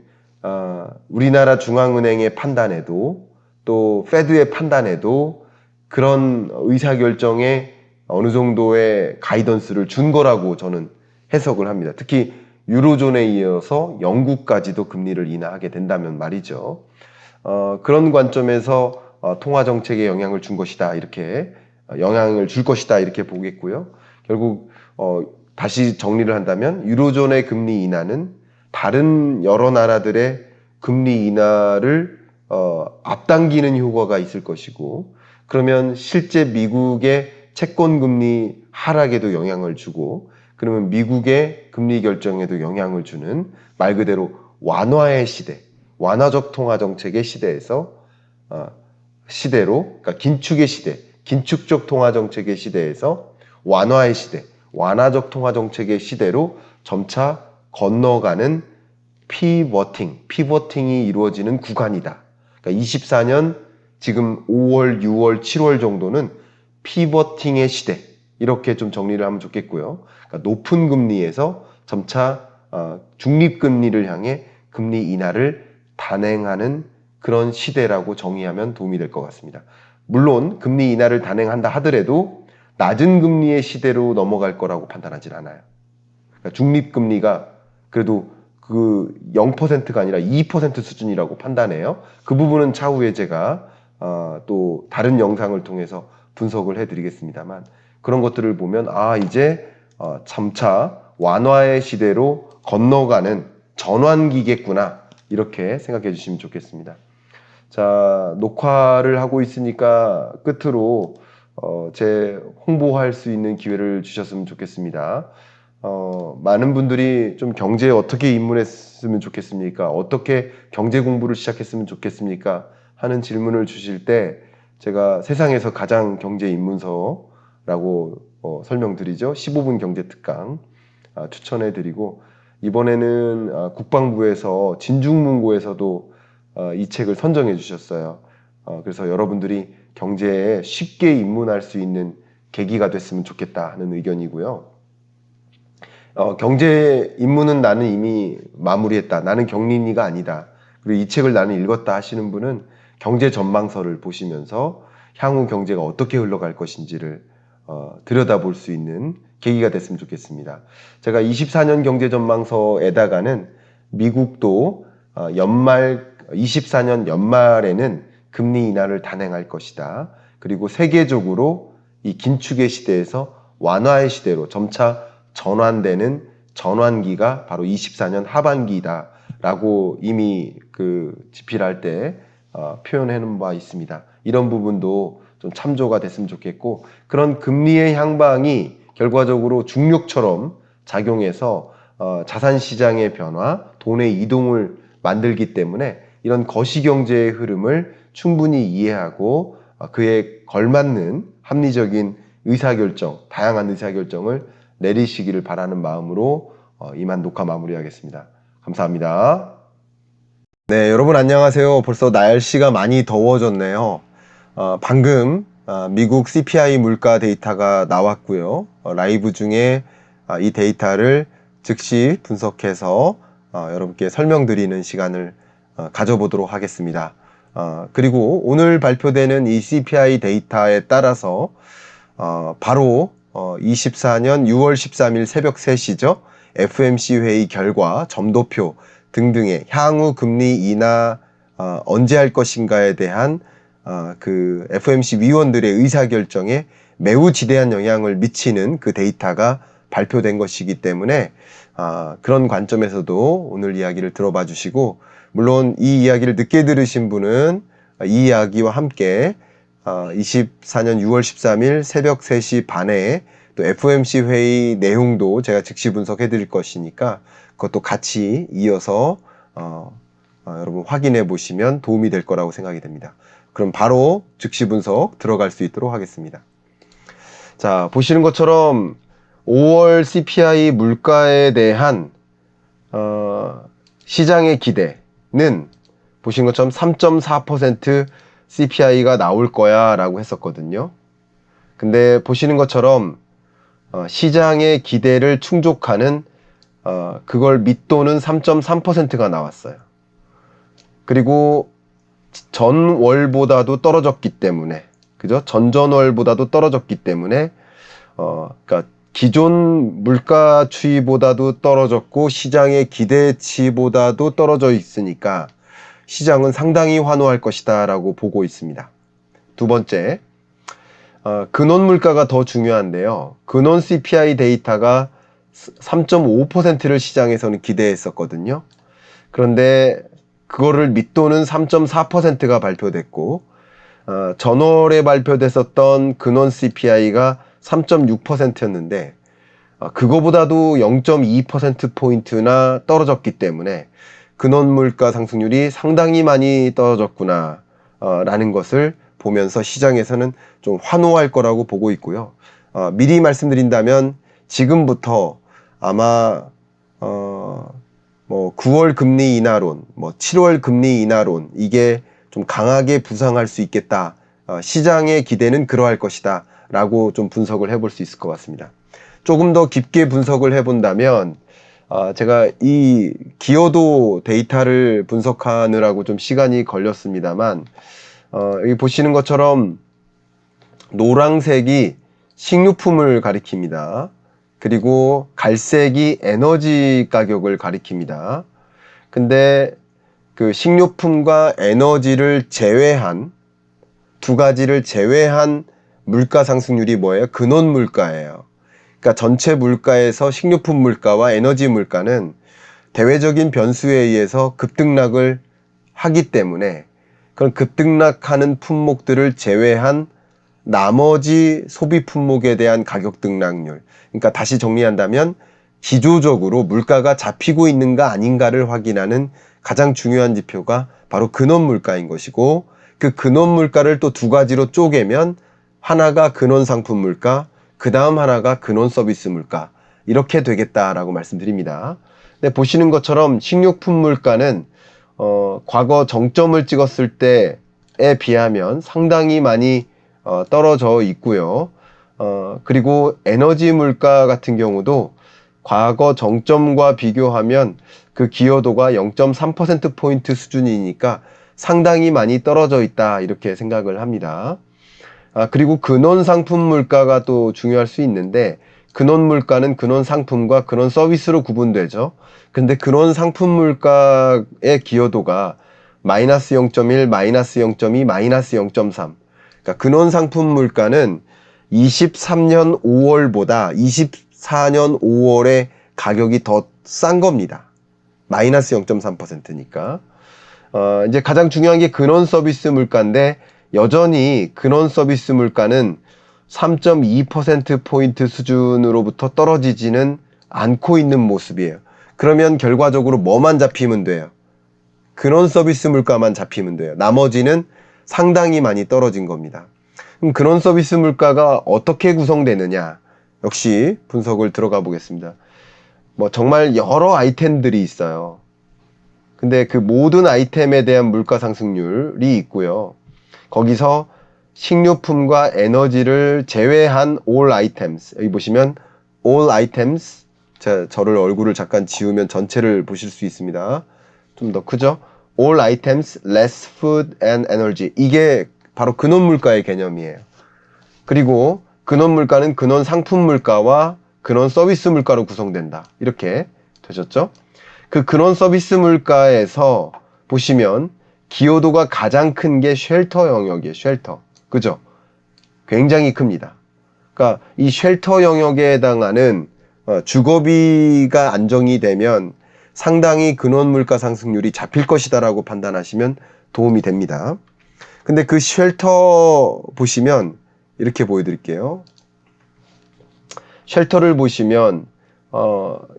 우리나라 중앙은행의 판단에도 또 페드의 판단에도 그런 의사결정에 어느 정도의 가이던스를 준 거라고 저는 해석을 합니다. 특히 유로존에 이어서 영국까지도 금리를 인하하게 된다면 말이죠. 그런 관점에서 통화정책에 영향을 준 것이다 이렇게 영향을 줄 것이다 이렇게 보겠고요. 결국 다시 정리를 한다면 유로존의 금리 인하는 다른 여러 나라들의 금리 인하를 앞당기는 효과가 있을 것이고 그러면 실제 미국의 채권금리 하락에도 영향을 주고 그러면 미국의 금리 결정에도 영향을 주는 말 그대로 완화의 시대, 완화적 통화정책의 시대에서 시대로 그러니까 긴축의 시대, 긴축적 통화정책의 시대에서 완화의 시대, 완화적 통화정책의 시대로 점차 건너가는 피버팅이 이루어지는 구간이다. 그러니까 24년 지금 5월, 6월, 7월 정도는 피버팅의 시대 이렇게 좀 정리를 하면 좋겠고요. 그러니까 높은 금리에서 점차 중립금리를 향해 금리 인하를 단행하는 그런 시대라고 정의하면 도움이 될 것 같습니다. 물론 금리 인하를 단행한다 하더라도 낮은 금리의 시대로 넘어갈 거라고 판단하진 않아요. 그러니까 중립금리가 그래도 그 0%가 아니라 2% 수준이라고 판단해요. 그 부분은 차후에 제가 또 다른 영상을 통해서 분석을 해드리겠습니다만 그런 것들을 보면 이제 점차 완화의 시대로 건너가는 전환기겠구나 이렇게 생각해 주시면 좋겠습니다. 자, 녹화를 하고 있으니까 끝으로 제 홍보할 수 있는 기회를 주셨으면 좋겠습니다. 많은 분들이 좀 경제에 어떻게 입문했으면 좋겠습니까? 어떻게 경제 공부를 시작했으면 좋겠습니까? 하는 질문을 주실 때 제가 세상에서 가장 경제 입문서라고 설명드리죠. 15분 경제 특강 추천해 드리고 이번에는 국방부에서 진중문고에서도 이 책을 선정해 주셨어요. 그래서 여러분들이 경제에 쉽게 입문할 수 있는 계기가 됐으면 좋겠다 하는 의견이고요. 경제 입문은 나는 이미 마무리했다. 나는 경린이가 아니다. 그리고 이 책을 나는 읽었다 하시는 분은 경제 전망서를 보시면서 향후 경제가 어떻게 흘러갈 것인지를 들여다볼 수 있는 계기가 됐으면 좋겠습니다. 제가 24년 경제전망서에다가는 미국도 24년 연말에는 금리 인하를 단행할 것이다. 그리고 세계적으로 이 긴축의 시대에서 완화의 시대로 점차 전환되는 전환기가 바로 24년 하반기다 라고 이미 집필할 때 표현해 놓은 바 있습니다. 이런 부분도 좀 참조가 됐으면 좋겠고, 그런 금리의 향방이 결과적으로 중력처럼 작용해서 자산시장의 변화, 돈의 이동을 만들기 때문에 이런 거시경제의 흐름을 충분히 이해하고 그에 걸맞는 합리적인 의사결정, 다양한 의사결정을 내리시기를 바라는 마음으로 이만 녹화 마무리하겠습니다. 감사합니다. 네, 여러분 안녕하세요. 벌써 날씨가 많이 더워졌네요. 방금 미국 CPI 물가 데이터가 나왔고요. 라이브 중에 이 데이터를 즉시 분석해서 여러분께 설명드리는 시간을 가져보도록 하겠습니다. 그리고 오늘 발표되는 이 CPI 데이터에 따라서 바로 24년 6월 13일 새벽 3시죠. FOMC 회의 결과, 점도표 등등의 향후 금리 인하 언제 할 것인가에 대한 그 FOMC 위원들의 의사결정에 매우 지대한 영향을 미치는 그 데이터가 발표된 것이기 때문에 그런 관점에서도 오늘 이야기를 들어봐 주시고, 물론 이 이야기를 늦게 들으신 분은 이 이야기와 함께 24년 6월 13일 새벽 3시 반에 또 FOMC 회의 내용도 제가 즉시 분석해 드릴 것이니까 그것도 같이 이어서 여러분 확인해 보시면 도움이 될 거라고 생각이 됩니다. 그럼 바로 즉시 분석 들어갈 수 있도록 하겠습니다. 자, 보시는 것처럼 5월 CPI 물가에 대한 시장의 기대는 보시는 것처럼 3.4% CPI가 나올 거야 라고 했었거든요. 근데 보시는 것처럼 시장의 기대를 충족하는 그걸 밑도는 3.3%가 나왔어요. 그리고 전월보다도 떨어졌기 때문에, 그죠? 전전월보다도 떨어졌기 때문에 그러니까 기존 물가 추이보다도 떨어졌고 시장의 기대치보다도 떨어져 있으니까 시장은 상당히 환호할 것이다 라고 보고 있습니다. 두 번째, 근원 물가가 더 중요한데요. 근원 CPI 데이터가 3.5%를 시장에서는 기대했었거든요. 그런데 그거를 밑도는 3.4%가 발표됐고, 전월에 발표됐었던 근원 CPI가 3.6%였는데 그거보다도 0.2%포인트나 떨어졌기 때문에 근원 물가 상승률이 상당히 많이 떨어졌구나 라는 것을 보면서 시장에서는 좀 환호할 거라고 보고 있고요. 미리 말씀드린다면 지금부터 아마 뭐 9월 금리 인하론, 뭐 7월 금리 인하론, 이게 좀 강하게 부상할 수 있겠다. 시장의 기대는 그러할 것이다 라고 좀 분석을 해볼 수 있을 것 같습니다. 조금 더 깊게 분석을 해본다면 제가 이 기여도 데이터를 분석하느라고 좀 시간이 걸렸습니다만 여기 보시는 것처럼 노란색이 식료품을 가리킵니다. 그리고 갈색이 에너지 가격을 가리킵니다. 근데 그 식료품과 에너지를 제외한, 두 가지를 제외한 물가 상승률이 뭐예요? 근원 물가예요. 그러니까 전체 물가에서 식료품 물가와 에너지 물가는 대외적인 변수에 의해서 급등락을 하기 때문에 그런 급등락하는 품목들을 제외한 나머지 소비 품목에 대한 가격 등락률, 그러니까 다시 정리한다면 기조적으로 물가가 잡히고 있는가 아닌가를 확인하는 가장 중요한 지표가 바로 근원 물가인 것이고, 그 근원 물가를 또 두 가지로 쪼개면 하나가 근원 상품 물가, 그 다음 하나가 근원 서비스 물가, 이렇게 되겠다라고 말씀드립니다. 근데 보시는 것처럼 식료품 물가는 과거 정점을 찍었을 때에 비하면 상당히 많이 떨어져 있고요. 그리고 에너지 물가 같은 경우도 과거 정점과 비교하면 그 기여도가 0.3%포인트 수준이니까 상당히 많이 떨어져 있다, 이렇게 생각을 합니다. 그리고 근원 상품 물가가 또 중요할 수 있는데, 근원 물가는 근원 상품과 근원 서비스로 구분되죠. 근데 근원 상품 물가의 기여도가 마이너스 0.1, 마이너스 0.2, 마이너스 0.3. 그러니까 근원 상품 물가는 23년 5월보다 24년 5월에 가격이 더 싼 겁니다. 마이너스 0.3%니까. 이제 가장 중요한 게 근원 서비스 물가인데, 여전히 근원 서비스 물가는 3.2%포인트 수준으로부터 떨어지지는 않고 있는 모습이에요. 그러면 결과적으로 뭐만 잡히면 돼요? 근원 서비스 물가만 잡히면 돼요. 나머지는 상당히 많이 떨어진 겁니다. 그럼 근원 서비스 물가가 어떻게 구성되느냐? 역시 분석을 들어가 보겠습니다. 정말 여러 아이템들이 있어요. 근데 그 모든 아이템에 대한 물가 상승률이 있고요. 거기서 식료품과 에너지를 제외한 all items, 여기 보시면 all items, 저를 얼굴을 잠깐 지우면 전체를 보실 수 있습니다. 좀 더 크죠? all items less food and energy, 이게 바로 근원 물가의 개념이에요. 그리고 근원 물가는 근원 상품 물가와 근원 서비스 물가로 구성된다, 이렇게 되셨죠? 그 근원 서비스 물가에서 보시면 기여도가 가장 큰 게 쉘터 영역이에요. 쉘터. 그죠? 굉장히 큽니다. 그러니까 이 쉘터 영역에 해당하는 주거비가 안정이 되면 상당히 근원 물가 상승률이 잡힐 것이다라고 판단하시면 도움이 됩니다. 근데 그 쉘터 보시면 이렇게 보여드릴게요. 쉘터를 보시면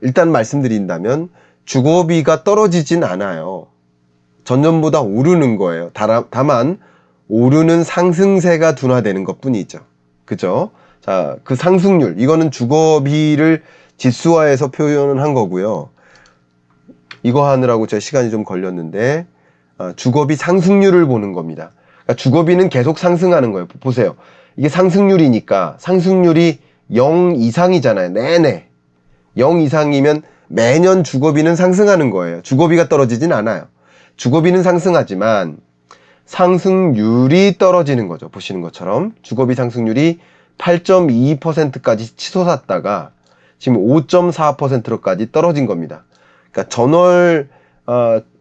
일단 말씀드린다면 주거비가 떨어지진 않아요. 전년보다 오르는 거예요. 다만 오르는 상승세가 둔화되는 것 뿐이죠. 그죠? 자, 그 상승률, 이거는 주거비를 지수화해서 표현을 한 거고요. 이거 하느라고 제가 시간이 좀 걸렸는데, 주거비 상승률을 보는 겁니다. 그러니까 주거비는 계속 상승하는 거예요. 보세요. 이게 상승률이니까 상승률이 0 이상이잖아요. 내내 0 이상이면 매년 주거비는 상승하는 거예요. 주거비가 떨어지진 않아요. 주거비는 상승하지만 상승률이 떨어지는 거죠. 보시는 것처럼 주거비 상승률이 8.2%까지 치솟았다가 지금 5.4%로까지 떨어진 겁니다. 그러니까 전월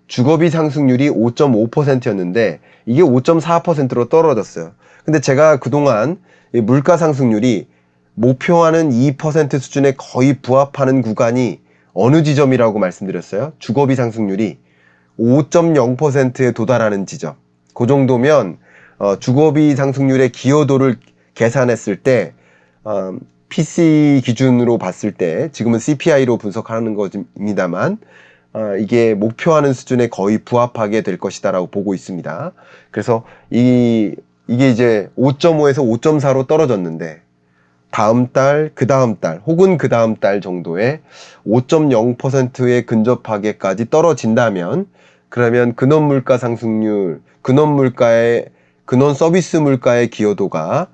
주거비 상승률이 5.5%였는데 이게 5.4%로 떨어졌어요. 근데 제가 그동안 물가 상승률이 목표하는 2% 수준에 거의 부합하는 구간이 어느 지점이라고 말씀드렸어요? 주거비 상승률이 5.0%에 도달하는 지점. 그 정도면 주거비 상승률의 기여도를 계산했을 때 PC 기준으로 봤을 때, 지금은 CPI로 분석하는 겁니다만 이게 목표하는 수준에 거의 부합하게 될 것이다 라고 보고 있습니다. 그래서 이게 이제 5.5에서 5.4로 떨어졌는데 다음 달, 그 다음 달 혹은 그 다음 달 정도에 5.0%에 근접하게까지 떨어진다면, 그러면 근원 물가 상승률, 근원 서비스 물가의 기여도가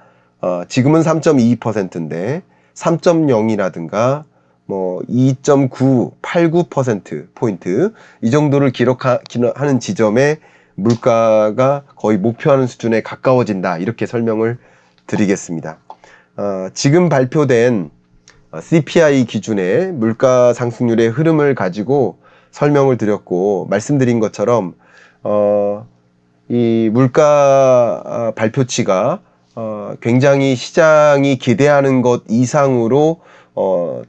지금은 3.22%인데 3.0이라든가 2.989% 포인트 이 정도를 기록하는 지점에 물가가 거의 목표하는 수준에 가까워진다, 이렇게 설명을 드리겠습니다. 지금 발표된 CPI 기준의 물가 상승률의 흐름을 가지고 설명을 드렸고, 말씀드린 것처럼 이 물가 발표치가 굉장히 시장이 기대하는 것 이상으로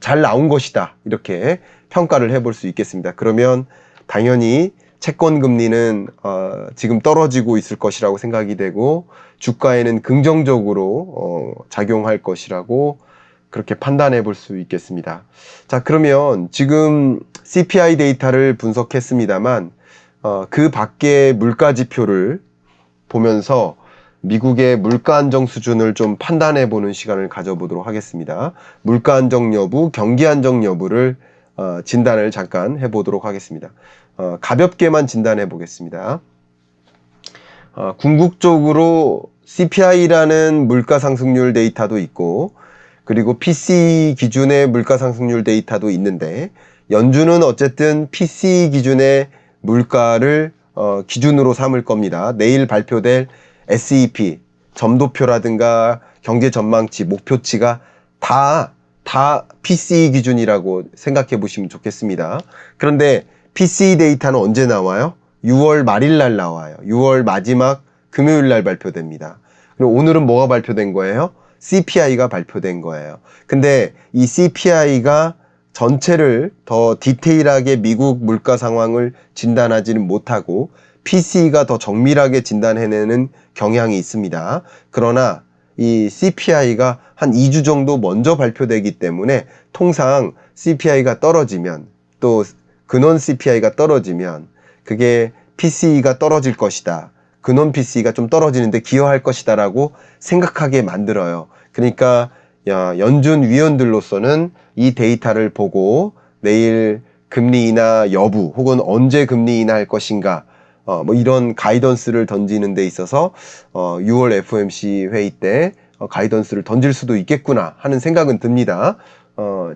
잘 나온 것이다, 이렇게 평가를 해볼 수 있겠습니다. 그러면 당연히 채권 금리는 지금 떨어지고 있을 것이라고 생각이 되고 주가에는 긍정적으로 작용할 것이라고 그렇게 판단해 볼 수 있겠습니다. 자, 그러면 지금 CPI 데이터를 분석했습니다만 그 밖의 물가 지표를 보면서 미국의 물가 안정 수준을 좀 판단해 보는 시간을 가져보도록 하겠습니다. 물가 안정 여부, 경기 안정 여부를 진단을 잠깐 해보도록 하겠습니다. 가볍게만 진단해 보겠습니다. 궁극적으로 CPI라는 물가 상승률 데이터도 있고, 그리고 PC 기준의 물가 상승률 데이터도 있는데, 연준은 어쨌든 PC 기준의 물가를 기준으로 삼을 겁니다. 내일 발표될 SEP, 점도표라든가 경제 전망치, 목표치가 다 PCE 기준이라고 생각해 보시면 좋겠습니다. 그런데 PCE 데이터는 언제 나와요? 6월 말일 날 나와요. 6월 마지막 금요일 날 발표됩니다. 그리고 오늘은 뭐가 발표된 거예요? CPI가 발표된 거예요. 근데 이 CPI가 전체를 더 디테일하게 미국 물가 상황을 진단하지는 못하고 PCE가 더 정밀하게 진단해내는 경향이 있습니다. 그러나 이 CPI가 한 2주 정도 먼저 발표되기 때문에 통상 CPI가 떨어지면 또 근원 CPI가 떨어지면 그게 PCE가 떨어질 것이다. 근원 PCE가 좀 떨어지는데 기여할 것이다 라고 생각하게 만들어요. 그러니까 연준 위원들로서는 이 데이터를 보고 내일 금리 인하 여부 혹은 언제 금리 인하할 것인가 뭐 이런 가이던스를 던지는 데 있어서 6월 FOMC 회의 때 가이던스를 던질 수도 있겠구나 하는 생각은 듭니다.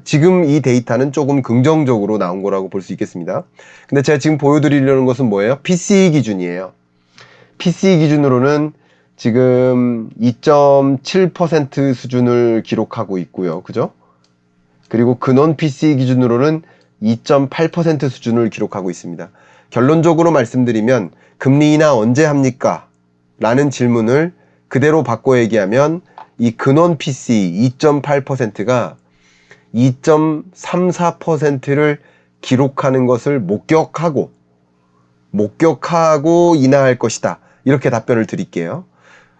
지금 이 데이터는 조금 긍정적으로 나온 거라고 볼 수 있겠습니다. 근데 제가 지금 보여드리려는 것은 뭐예요? PCE 기준이에요. PCE 기준으로는 지금 2.7% 수준을 기록하고 있고요. 그죠? 그리고 근원 PCE 기준으로는 2.8% 수준을 기록하고 있습니다. 결론적으로 말씀드리면 금리 인하 언제 합니까? 라는 질문을 그대로 바꿔 얘기하면 이 근원 PCE 2.8%가 2.34%를 기록하는 것을 목격하고 인하할 것이다. 이렇게 답변을 드릴게요.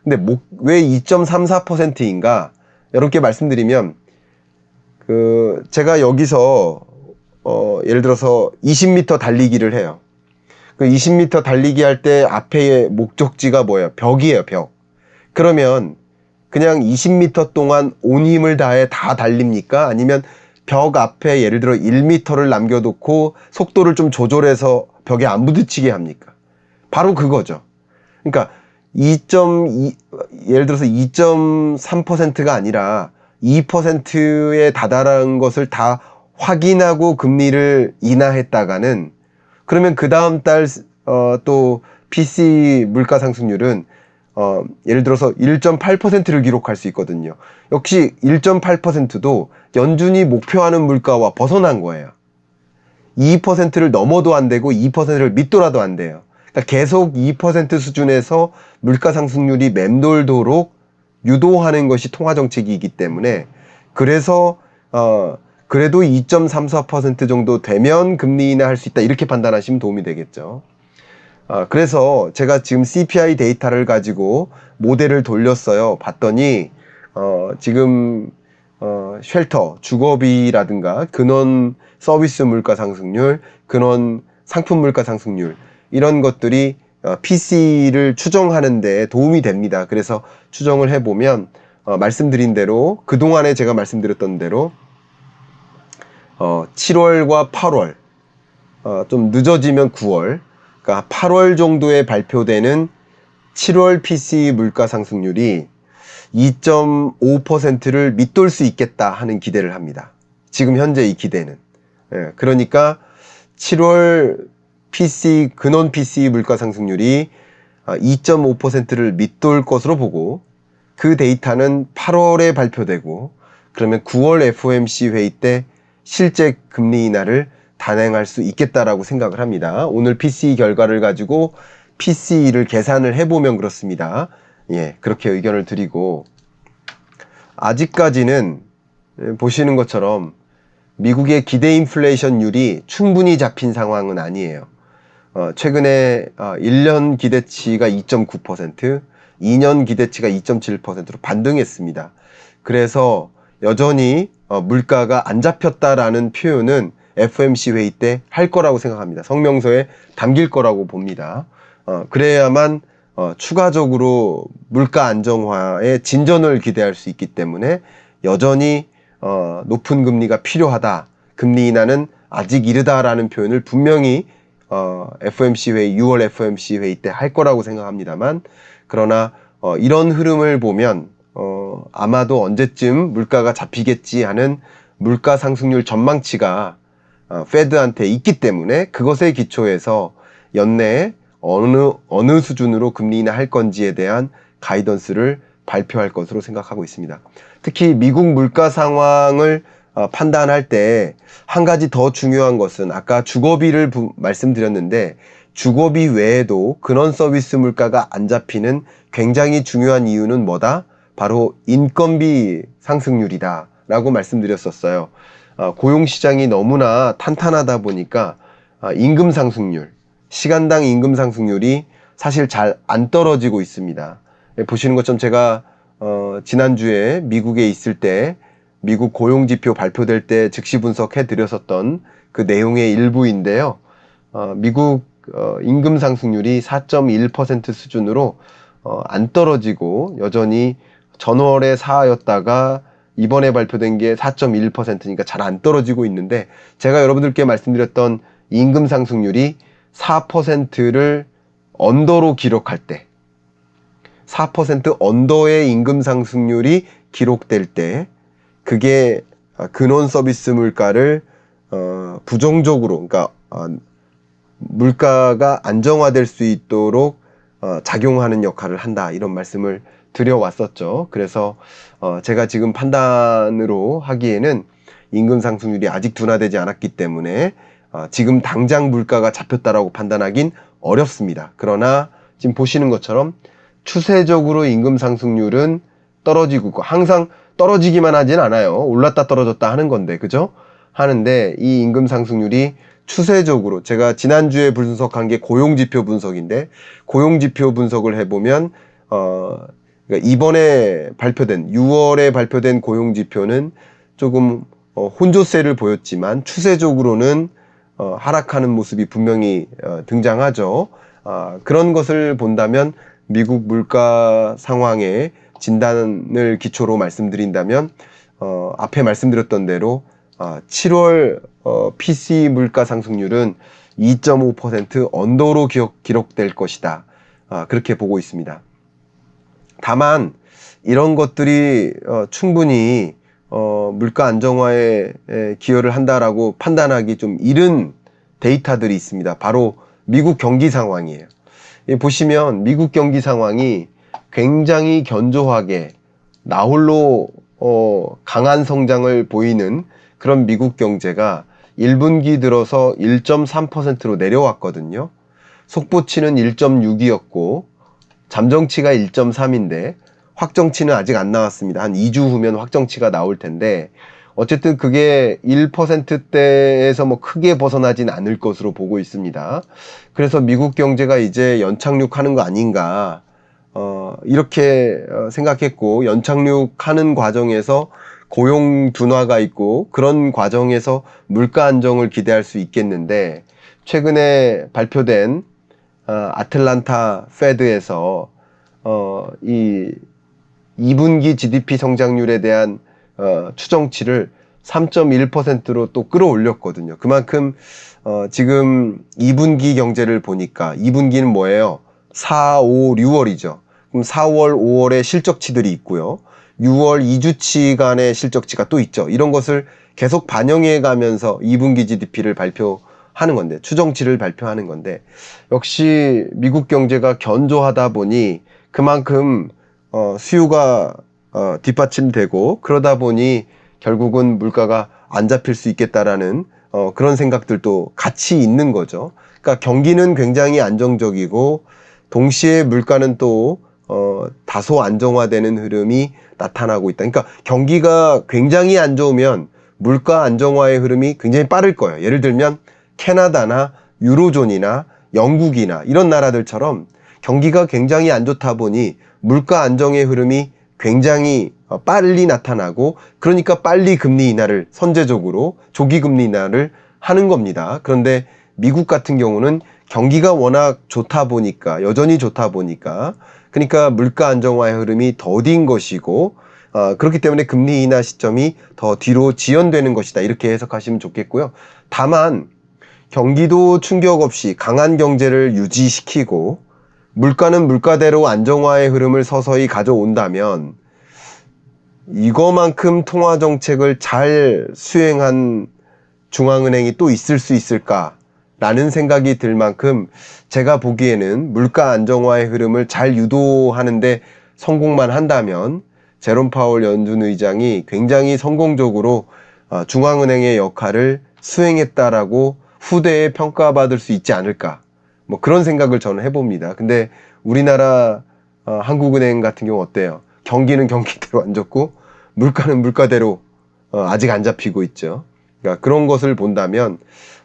근데 왜 2.34%인가? 여러분께 말씀드리면 제가 여기서 예를 들어서 20m 달리기를 해요. 그 20m 달리기 할 때 앞에 목적지가 뭐예요? 벽이에요, 벽. 그러면 그냥 20m 동안 온 힘을 다해 다 달립니까? 아니면 벽 앞에 예를 들어 1m를 남겨놓고 속도를 좀 조절해서 벽에 안 부딪히게 합니까? 바로 그거죠. 그러니까 예를 들어서 2.3%가 아니라 2%에 다다른 것을 다 확인하고 금리를 인하했다가는 그러면 그 다음 달 또 PC 물가 상승률은 예를 들어서 1.8%를 기록할 수 있거든요. 역시 1.8%도 연준이 목표하는 물가와 벗어난 거예요. 2%를 넘어도 안 되고 2%를 밑돌아도 안 돼요. 그러니까 계속 2% 수준에서 물가 상승률이 맴돌도록 유도하는 것이 통화 정책이기 때문에 그래서 그래도 2.34% 정도 되면 금리 인하할 수 있다 이렇게 판단하시면 도움이 되겠죠. 그래서 제가 지금 CPI 데이터를 가지고 모델을 돌렸어요. 봤더니 지금 쉘터, 주거비라든가 근원 서비스 물가 상승률, 근원 상품 물가 상승률 이런 것들이 PC를 추정하는 데 도움이 됩니다. 그래서 추정을 해보면 말씀드린 대로 그동안에 제가 말씀드렸던 대로 7월과 8월 좀 늦어지면 9월 그러니까 8월 정도에 발표되는 7월 PCE 물가 상승률이 2.5%를 밑돌 수 있겠다 하는 기대를 합니다. 지금 현재 이 기대는. 그러니까 7월 근원 PCE 물가 상승률이 2.5%를 밑돌 것으로 보고 그 데이터는 8월에 발표되고 그러면 9월 FOMC 회의 때 실제 금리 인하를 단행할 수 있겠다라고 생각을 합니다. 오늘 PCE 결과를 가지고 PCE를 계산을 해보면 그렇습니다. 예, 그렇게 의견을 드리고 아직까지는 보시는 것처럼 미국의 기대 인플레이션율이 충분히 잡힌 상황은 아니에요. 최근에 1년 기대치가 2.9%, 2년 기대치가 2.7%로 반등했습니다. 그래서 여전히 물가가 안 잡혔다라는 표현은 FOMC 회의 때 할 거라고 생각합니다. 성명서에 담길 거라고 봅니다. 그래야만 추가적으로 물가 안정화의 진전을 기대할 수 있기 때문에 여전히 높은 금리가 필요하다. 금리 인하는 아직 이르다라는 표현을 분명히 FOMC 회의, 6월 FOMC 회의 때 할 거라고 생각합니다만 그러나 이런 흐름을 보면 아마도 언제쯤 물가가 잡히겠지 하는 물가 상승률 전망치가 페드한테 있기 때문에 그것에 기초해서 연내에 어느 수준으로 금리 인하할 건지에 대한 가이던스를 발표할 것으로 생각하고 있습니다. 특히 미국 물가 상황을 판단할 때 한 가지 더 중요한 것은 아까 주거비를 말씀드렸는데 주거비 외에도 근원 서비스 물가가 안 잡히는 굉장히 중요한 이유는 뭐다? 바로 인건비 상승률이다 라고 말씀드렸었어요. 고용시장이 너무나 탄탄하다 보니까 임금 상승률, 시간당 임금 상승률이 사실 잘 안 떨어지고 있습니다. 보시는 것처럼 제가 지난주에 미국에 있을 때 미국 고용지표 발표될 때 즉시 분석해 드렸었던 그 내용의 일부인데요. 미국 임금 상승률이 4.1% 수준으로 안 떨어지고 여전히 전월에 4였다가 이번에 발표된 게 4.1%니까 잘 안 떨어지고 있는데 제가 여러분들께 말씀드렸던 임금 상승률이 4%를 언더로 기록할 때 4% 언더의 임금 상승률이 기록될 때 그게 근원 서비스 물가를 부정적으로 그러니까 물가가 안정화될 수 있도록 작용하는 역할을 한다 이런 말씀을 드려왔었죠. 그래서 제가 지금 판단으로 하기에는 임금 상승률이 아직 둔화되지 않았기 때문에 지금 당장 물가가 잡혔다라고 판단하긴 어렵습니다. 그러나 지금 보시는 것처럼 추세적으로 임금 상승률은 떨어지고 있고 항상 떨어지기만 하진 않아요. 올랐다 떨어졌다 하는 건데 그죠? 하는데 이 임금 상승률이 추세적으로 제가 지난주에 분석한 게 고용지표 분석인데 고용지표 분석을 해보면 그러니까 이번에 발표된 6월에 발표된 고용지표는 조금 혼조세를 보였지만 추세적으로는 하락하는 모습이 분명히 등장하죠. 그런 것을 본다면 미국 물가 상황의 진단을 기초로 말씀드린다면 앞에 말씀드렸던 대로 7월 PC 물가 상승률은 2.5% 언더로 기록될 것이다. 그렇게 보고 있습니다. 다만 이런 것들이 충분히 물가 안정화에 기여를 한다라고 판단하기 좀 이른 데이터들이 있습니다. 바로 미국 경기 상황이에요. 보시면 미국 경기 상황이 굉장히 견조하게 나홀로 강한 성장을 보이는 그런 미국 경제가 1분기 들어서 1.3%로 내려왔거든요. 속보치는 1.6이었고 잠정치가 1.3인데 확정치는 아직 안 나왔습니다. 한 2주 후면 확정치가 나올 텐데 어쨌든 그게 1%대에서 뭐 크게 벗어나진 않을 것으로 보고 있습니다. 그래서 미국 경제가 이제 연착륙하는 거 아닌가 이렇게 생각했고 연착륙하는 과정에서 고용 둔화가 있고 그런 과정에서 물가 안정을 기대할 수 있겠는데 최근에 발표된 아틀란타 페드에서 이 2분기 GDP 성장률에 대한 추정치를 3.1%로 또 끌어올렸거든요. 그만큼 지금 2분기 경제를 보니까 2분기는 뭐예요? 4, 5, 6월이죠. 그럼 4월, 5월에 실적치들이 있고요. 6월 2주치간의 실적치가 또 있죠. 이런 것을 계속 반영해 가면서 2분기 GDP를 발표하는 건데 추정치를 발표하는 건데 역시 미국 경제가 견조하다 보니 그만큼 수요가 뒷받침되고 그러다 보니 결국은 물가가 안 잡힐 수 있겠다라는 그런 생각들도 같이 있는 거죠. 그러니까 경기는 굉장히 안정적이고 동시에 물가는 또 다소 안정화되는 흐름이 나타나고 있다. 그러니까 경기가 굉장히 안 좋으면 물가 안정화의 흐름이 굉장히 빠를 거예요. 예를 들면 캐나다나 유로존이나 영국이나 이런 나라들처럼 경기가 굉장히 안 좋다 보니 물가 안정의 흐름이 굉장히 빨리 나타나고 그러니까 빨리 금리 인하를 선제적으로 조기 금리 인하를 하는 겁니다. 그런데 미국 같은 경우는 경기가 워낙 좋다 보니까 여전히 좋다 보니까 그러니까 물가 안정화의 흐름이 더딘 것이고 그렇기 때문에 금리 인하 시점이 더 뒤로 지연되는 것이다. 이렇게 해석하시면 좋겠고요. 다만 경기도 충격 없이 강한 경제를 유지시키고 물가는 물가대로 안정화의 흐름을 서서히 가져온다면 이거만큼 통화정책을 잘 수행한 중앙은행이 또 있을 수 있을까라는 생각이 들 만큼 제가 보기에는 물가 안정화의 흐름을 잘 유도하는데 성공만 한다면 제롬 파월 연준 의장이 굉장히 성공적으로 중앙은행의 역할을 수행했다라고 후대에 평가받을 수 있지 않을까, 뭐 그런 생각을 저는 해봅니다. 근데 우리나라 한국은행 같은 경우 어때요? 경기는 경기대로 안 좋고 물가는 물가대로 아직 안 잡히고 있죠. 그러니까 그런 것을 본다면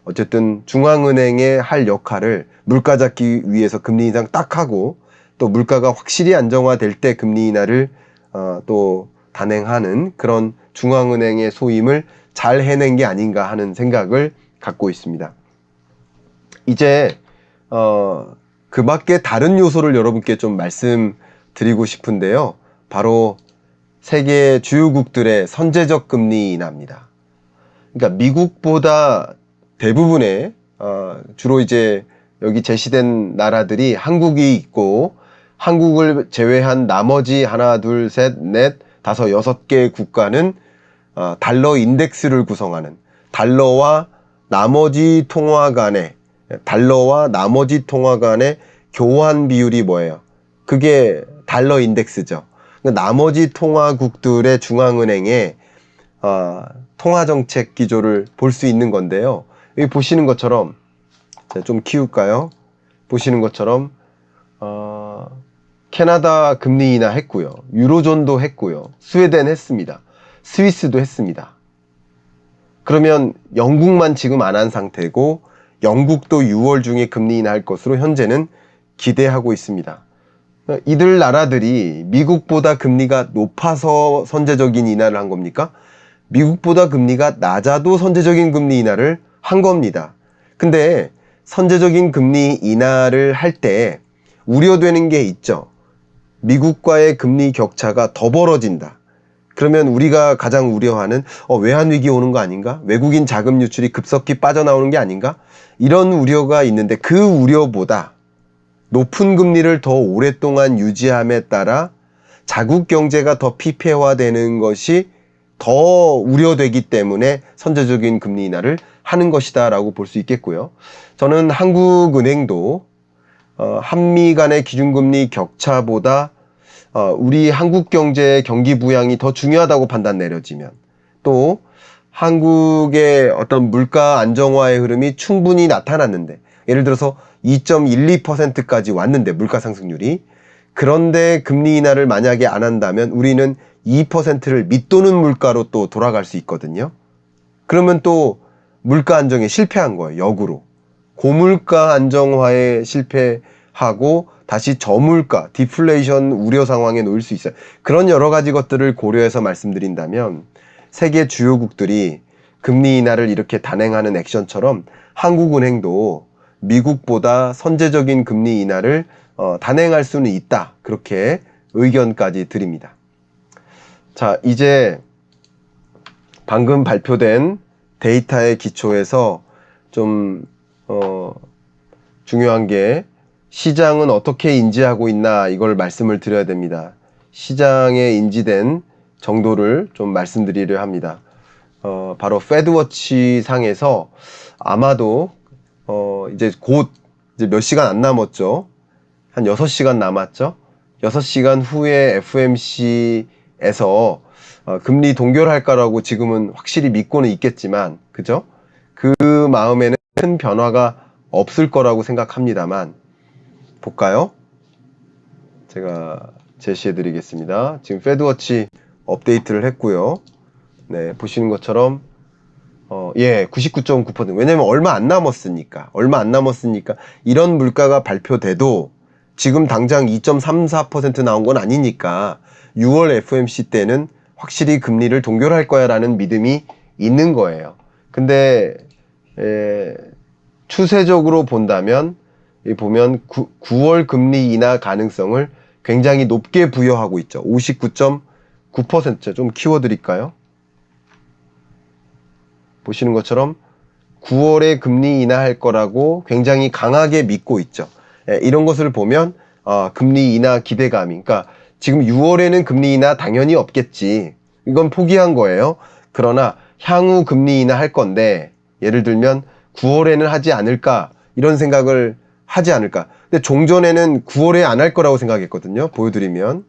어쨌든 중앙은행의 할 역할을 물가 잡기 위해서 금리 인상 딱 하고, 또 물가가 확실히 안정화될 때 금리 인하를 또 단행하는 그런 중앙은행의 소임을 잘 해낸 게 아닌가 하는 생각을 갖고 있습니다. 이제 그 밖에 다른 요소를 여러분께 좀 말씀드리고 싶은데요. 바로 세계 주요국들의 선제적 금리 인하입니다. 그러니까 미국보다 대부분의 주로 이제 여기 제시된 나라들이 한국이 있고, 한국을 제외한 나머지 하나, 둘, 셋, 넷, 다섯, 6개 국가는 달러 인덱스를 구성하는 달러와 나머지 통화 간의 교환 비율이 뭐예요? 그게 달러 인덱스죠. 나머지 통화국들의 중앙은행의 통화정책 기조를 볼 수 있는 건데요. 여기 보시는 것처럼, 좀 키울까요? 보시는 것처럼 캐나다 금리 인하 했고요. 유로존도 했고요. 스웨덴 했습니다. 스위스도 했습니다. 그러면 영국만 지금 안 한 상태고, 영국도 6월 중에 금리 인하할 것으로 현재는 기대하고 있습니다. 이들 나라들이 미국보다 금리가 높아서 선제적인 인하를 한 겁니까? 미국보다 금리가 낮아도 선제적인 금리 인하를 한 겁니다. 근데 선제적인 금리 인하를 할 때 우려되는 게 있죠. 미국과의 금리 격차가 더 벌어진다. 그러면 우리가 가장 우려하는 외환위기 오는 거 아닌가? 외국인 자금 유출이 급속히 빠져나오는 게 아닌가? 이런 우려가 있는데, 그 우려보다 높은 금리를 더 오랫동안 유지함에 따라 자국 경제가 더 피폐화되는 것이 더 우려되기 때문에 선제적인 금리 인하를 하는 것이다 라고 볼 수 있겠고요. 저는 한국은행도 한미 간의 기준금리 격차보다 우리 한국 경제의 경기 부양이 더 중요하다고 판단 내려지면, 또 한국의 어떤 물가 안정화의 흐름이 충분히 나타났는데, 예를 들어서 2.12%까지 왔는데 물가 상승률이, 그런데 금리 인하를 만약에 안 한다면 우리는 2%를 밑도는 물가로 또 돌아갈 수 있거든요. 그러면 또 물가 안정에 실패한 거예요. 역으로 고물가 안정화에 실패하고 다시 저물가, 디플레이션 우려 상황에 놓일 수 있어요. 그런 여러 가지 것들을 고려해서 말씀드린다면, 세계 주요국들이 금리 인하를 이렇게 단행하는 액션처럼 한국은행도 미국보다 선제적인 금리 인하를 단행할 수는 있다, 그렇게 의견까지 드립니다. 자, 이제 방금 발표된 데이터의 기초에서 좀 중요한 게, 시장은 어떻게 인지하고 있나, 이걸 말씀을 드려야 됩니다. 시장에 인지된 정도를 좀 말씀드리려 합니다. 바로 패드워치 상에서 아마도 이제 곧 이제 몇 시간 안 남았죠. 한 6시간 남았죠. 6시간 후에 FMC에서 금리 동결할까라고 지금은 확실히 믿고는 있겠지만, 그죠? 그 마음에는 큰 변화가 없을 거라고 생각합니다만, 볼까요? 제가 제시해 드리겠습니다. 지금 패드워치 업데이트를 했고요. 네, 보시는 것처럼 99.9%. 왜냐면 얼마 안 남았으니까 이런 물가가 발표돼도 지금 당장 2.34% 나온 건 아니니까 6월 FMC 때는 확실히 금리를 동결할 거야 라는 믿음이 있는 거예요. 근데 추세적으로 본다면, 보면 9월 금리 인하 가능성을 굉장히 높게 부여하고 있죠. 59.9%. 좀 키워드릴까요? 보시는 것처럼 9월에 금리 인하할 거라고 굉장히 강하게 믿고 있죠. 이런 것을 보면 금리 인하 기대감이, 그러니까 지금 6월에는 금리 인하 당연히 없겠지, 이건 포기한 거예요. 그러나 향후 금리 인하 할 건데, 예를 들면 9월에는 하지 않을까, 이런 생각을 하지 않을까. 근데 종전에는 9월에 안 할 거라고 생각했거든요. 보여드리면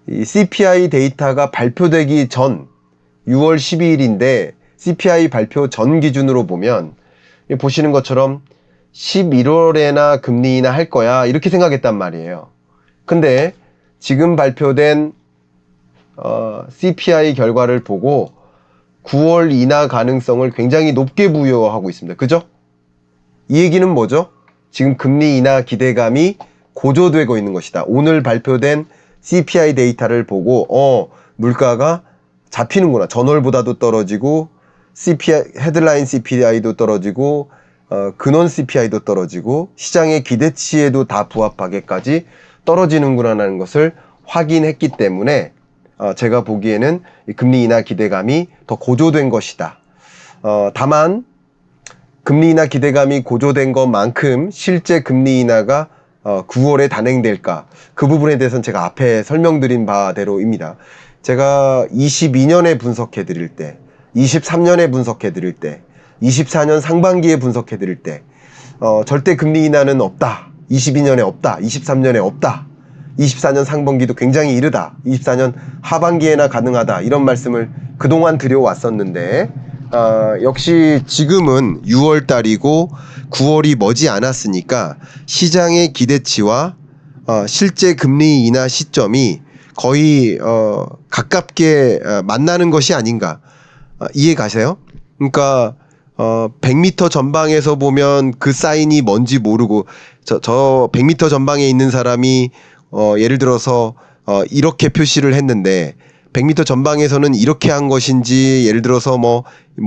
이 CPI 데이터가 발표되기 전 6월 12일인데 CPI 발표 전 기준으로 보면 보시는 것처럼 11월에나 금리 인하 할 거야 이렇게 생각했단 말이에요. 근데 지금 발표된 CPI 결과를 보고 9월 인하 가능성을 굉장히 높게 부여하고 있습니다. 그죠? 이 얘기는 뭐죠? 지금 금리 인하 기대감이 고조되고 있는 것이다. 오늘 발표된 CPI 데이터를 보고 물가가 잡히는구나. 전월보다도 떨어지고 헤드라인 CPI도 떨어지고 근원 CPI도 떨어지고 시장의 기대치에도 다 부합하게까지 떨어지는구나라는 것을 확인했기 때문에 제가 보기에는 금리 인하 기대감이 더 고조된 것이다. 다만 금리 인하 기대감이 고조된 것만큼 실제 금리 인하가 9월에 단행될까? 그 부분에 대해서는 제가 앞에 설명드린 바대로입니다. 제가 22년에 분석해 드릴 때, 23년에 분석해 드릴 때, 24년 상반기에 분석해 드릴 때 절대 금리 인하는 없다. 22년에 없다. 23년에 없다. 24년 상반기도 굉장히 이르다. 24년 하반기에나 가능하다. 이런 말씀을 그동안 드려왔었는데 역시 지금은 6월 달이고 9월이 머지 않았으니까 시장의 기대치와 실제 금리 인하 시점이 거의 가깝게 만나는 것이 아닌가. 이해 가세요? 그러니까 100m 전방에서 보면 그 사인이 뭔지 모르고 저 100m 전방에 있는 사람이 예를 들어서 이렇게 표시를 했는데 100m 전방에서는 이렇게 한 것인지 예를 들어서 뭐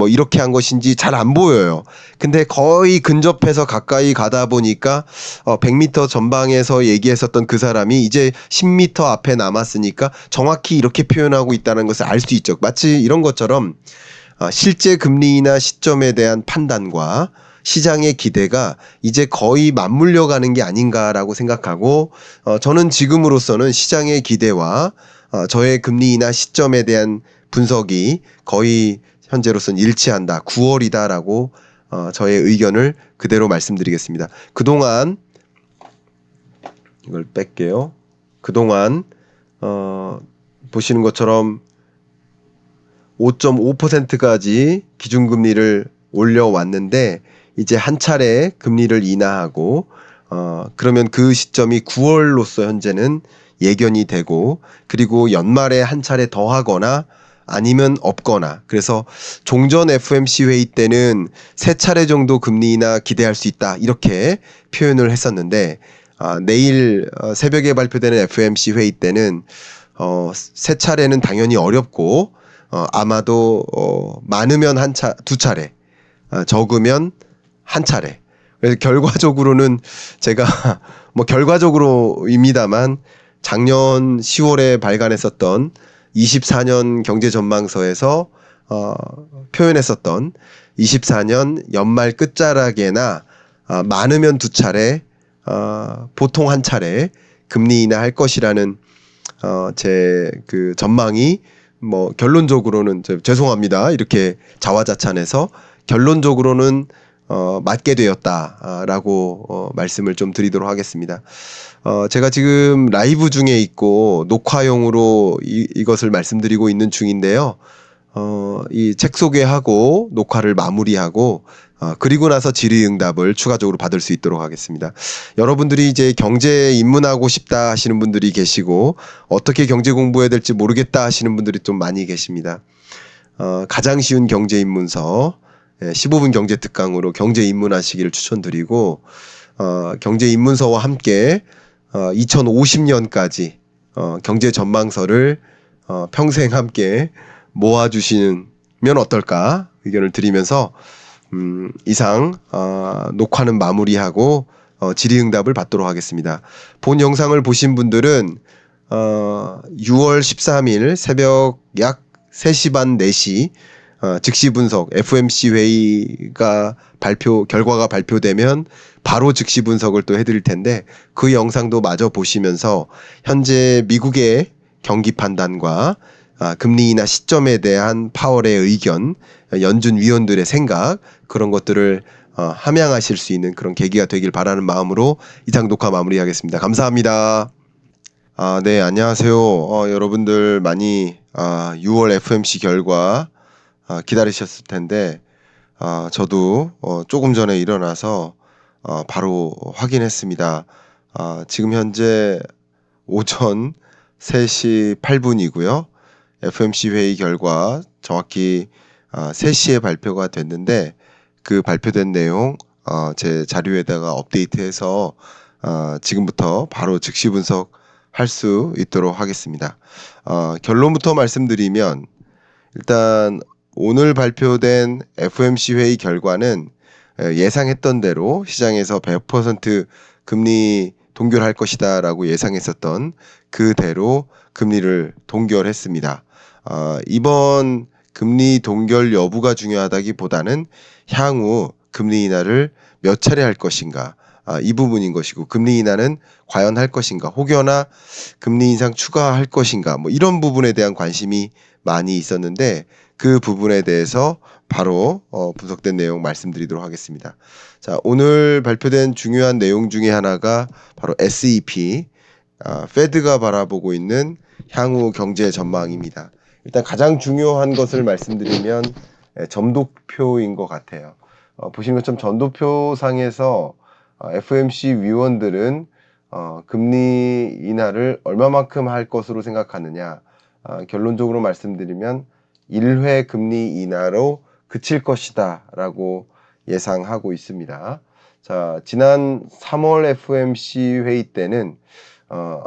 이렇게 한 것인지 잘 안 보여요. 근데 거의 근접해서 가까이 가다 보니까 100m 전방에서 얘기했었던 그 사람이 이제 10m 앞에 남았으니까 정확히 이렇게 표현하고 있다는 것을 알 수 있죠. 마치 이런 것처럼 실제 금리 인하 시점에 대한 판단과 시장의 기대가 이제 거의 맞물려 가는 게 아닌가라고 생각하고 저는 지금으로서는 시장의 기대와 저의 금리 인하 시점에 대한 분석이 거의 현재로서는 일치한다. 9월이다라고 저의 의견을 그대로 말씀드리겠습니다. 그동안 이걸 뺄게요. 그동안 보시는 것처럼 5.5%까지 기준금리를 올려왔는데 이제 한 차례 금리를 인하하고 그러면 그 시점이 9월로서 현재는 예견이 되고 그리고 연말에 한 차례 더 하거나 아니면 없거나 그래서 종전 FOMC 회의 때는 3차례 정도 금리 인하 기대할 수 있다 이렇게 표현을 했었는데 내일 새벽에 발표되는 FOMC 회의 때는 3차례는 당연히 어렵고 아마도 많으면 두 차례 적으면 한 차례. 그래서 결과적으로는 제가 뭐 결과적으로입니다만 작년 10월에 발간했었던 24년 경제 전망서에서 표현했었던 24년 연말 끝자락에나 많으면 두 차례 보통 한 차례 금리 인하할 것이라는 제 그 전망이 뭐 결론적으로는 죄송합니다. 이렇게 자화자찬해서 결론적으로는 맞게 되었다라고 말씀을 좀 드리도록 하겠습니다. 제가 지금 라이브 중에 있고 녹화용으로 이것을 말씀드리고 있는 중인데요. 이 책 소개하고 녹화를 마무리하고 그리고 나서 질의응답을 추가적으로 받을 수 있도록 하겠습니다. 여러분들이 이제 경제에 입문하고 싶다 하시는 분들이 계시고 어떻게 경제 공부해야 될지 모르겠다 하시는 분들이 좀 많이 계십니다. 가장 쉬운 경제 입문서 15분 경제 특강으로 경제 입문하시기를 추천드리고 경제 입문서와 함께 2050년까지 경제 전망서를 평생 함께 모아주시면 어떨까 의견을 드리면서 이상 녹화는 마무리하고 질의응답을 받도록 하겠습니다. 본 영상을 보신 분들은 6월 13일 새벽 약 3시 반 4시 즉시 분석 FOMC 회의가 결과가 발표되면 바로 즉시 분석을 또 해드릴 텐데 그 영상도 마저 보시면서 현재 미국의 경기 판단과 금리 인하 시점에 대한 파월의 의견, 연준 위원들의 생각 그런 것들을 함양하실 수 있는 그런 계기가 되길 바라는 마음으로 이상 녹화 마무리하겠습니다. 감사합니다. 네, 안녕하세요. 여러분들 많이 6월 FMC 결과 기다리셨을 텐데, 저도 조금 전에 일어나서 바로 확인했습니다. 지금 현재 오전 3시 8분이고요. FMC 회의 결과 정확히 3시에 발표가 됐는데, 그 발표된 내용 제 자료에다가 업데이트해서 지금부터 바로 즉시 분석할 수 있도록 하겠습니다. 결론부터 말씀드리면 일단 오늘 발표된 FOMC 회의 결과는 예상했던 대로 시장에서 100% 금리 동결할 것이다라고 예상했었던 그대로 금리를 동결했습니다. 이번 금리 동결 여부가 중요하다기보다는 향후 금리 인하를 몇 차례 할 것인가, 이 부분인 것이고, 금리 인하는 과연 할 것인가, 혹여나 금리 인상 추가할 것인가, 뭐 이런 부분에 대한 관심이 많이 있었는데, 그 부분에 대해서 바로 분석된 내용 말씀드리도록 하겠습니다. 자, 오늘 발표된 중요한 내용 중에 하나가 바로 SEP, 페드가 바라보고 있는 향후 경제 전망입니다. 일단 가장 중요한 것을 말씀드리면 점도표인 것 같아요. 보시는 것처럼 점도표상에서 FOMC 위원들은 금리 인하를 얼마만큼 할 것으로 생각하느냐, 결론적으로 말씀드리면 1회 금리 인하로 그칠 것이다 라고 예상하고 있습니다. 자, 지난 3월 FOMC 회의 때는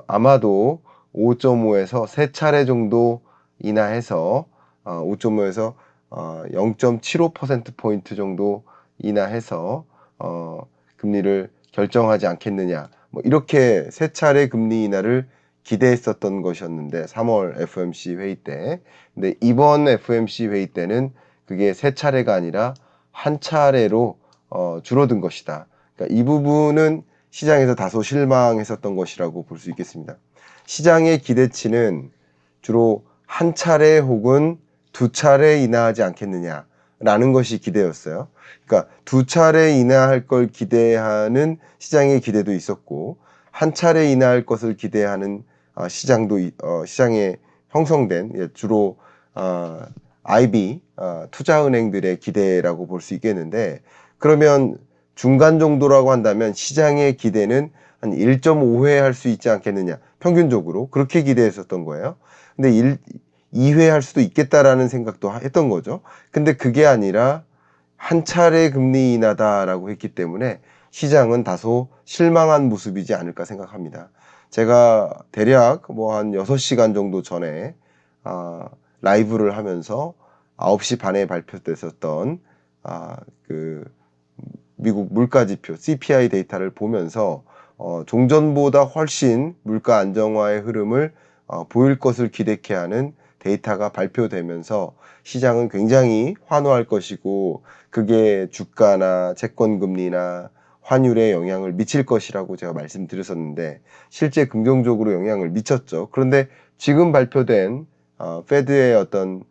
아마도 5.5에서 3차례 정도 인하해서 5.5에서 0.75%포인트 정도 인하해서 금리를 결정하지 않겠느냐, 뭐 이렇게 3차례 금리 인하를 기대했었던 것이었는데 3월 FOMC 회의 때. 근데 이번 FOMC 회의 때는 그게 3차례가 아니라 한 차례로 줄어든 것이다. 그러니까 이 부분은 시장에서 다소 실망했었던 것이라고 볼 수 있겠습니다. 시장의 기대치는 주로 한 차례 혹은 두 차례 인하하지 않겠느냐라는 것이 기대였어요. 그러니까 두 차례 인하할 걸 기대하는 시장의 기대도 있었고, 한 차례 인하할 것을 기대하는 시장도 시장에 형성된 주로 IB 투자은행들의 기대라고 볼 수 있겠는데, 그러면 중간 정도라고 한다면 시장의 기대는 한 1.5회 할 수 있지 않겠느냐, 평균적으로 그렇게 기대했었던 거예요. 근데 2회 할 수도 있겠다라는 생각도 했던 거죠. 근데 그게 아니라 한 차례 금리 인하다라고 했기 때문에 시장은 다소 실망한 모습이지 않을까 생각합니다. 제가 대략 뭐 한 6시간 정도 전에 라이브를 하면서 9시 반에 발표됐었던 그 미국 물가지표 CPI 데이터를 보면서 종전보다 훨씬 물가 안정화의 흐름을 보일 것을 기대케 하는 데이터가 발표되면서 시장은 굉장히 환호할 것이고, 그게 주가나 채권금리나 환율에 영향을 미칠 것이라고 제가 말씀드렸었는데, 실제 긍정적으로 영향을 미쳤죠. 그런데 지금 발표된 페드의 어떤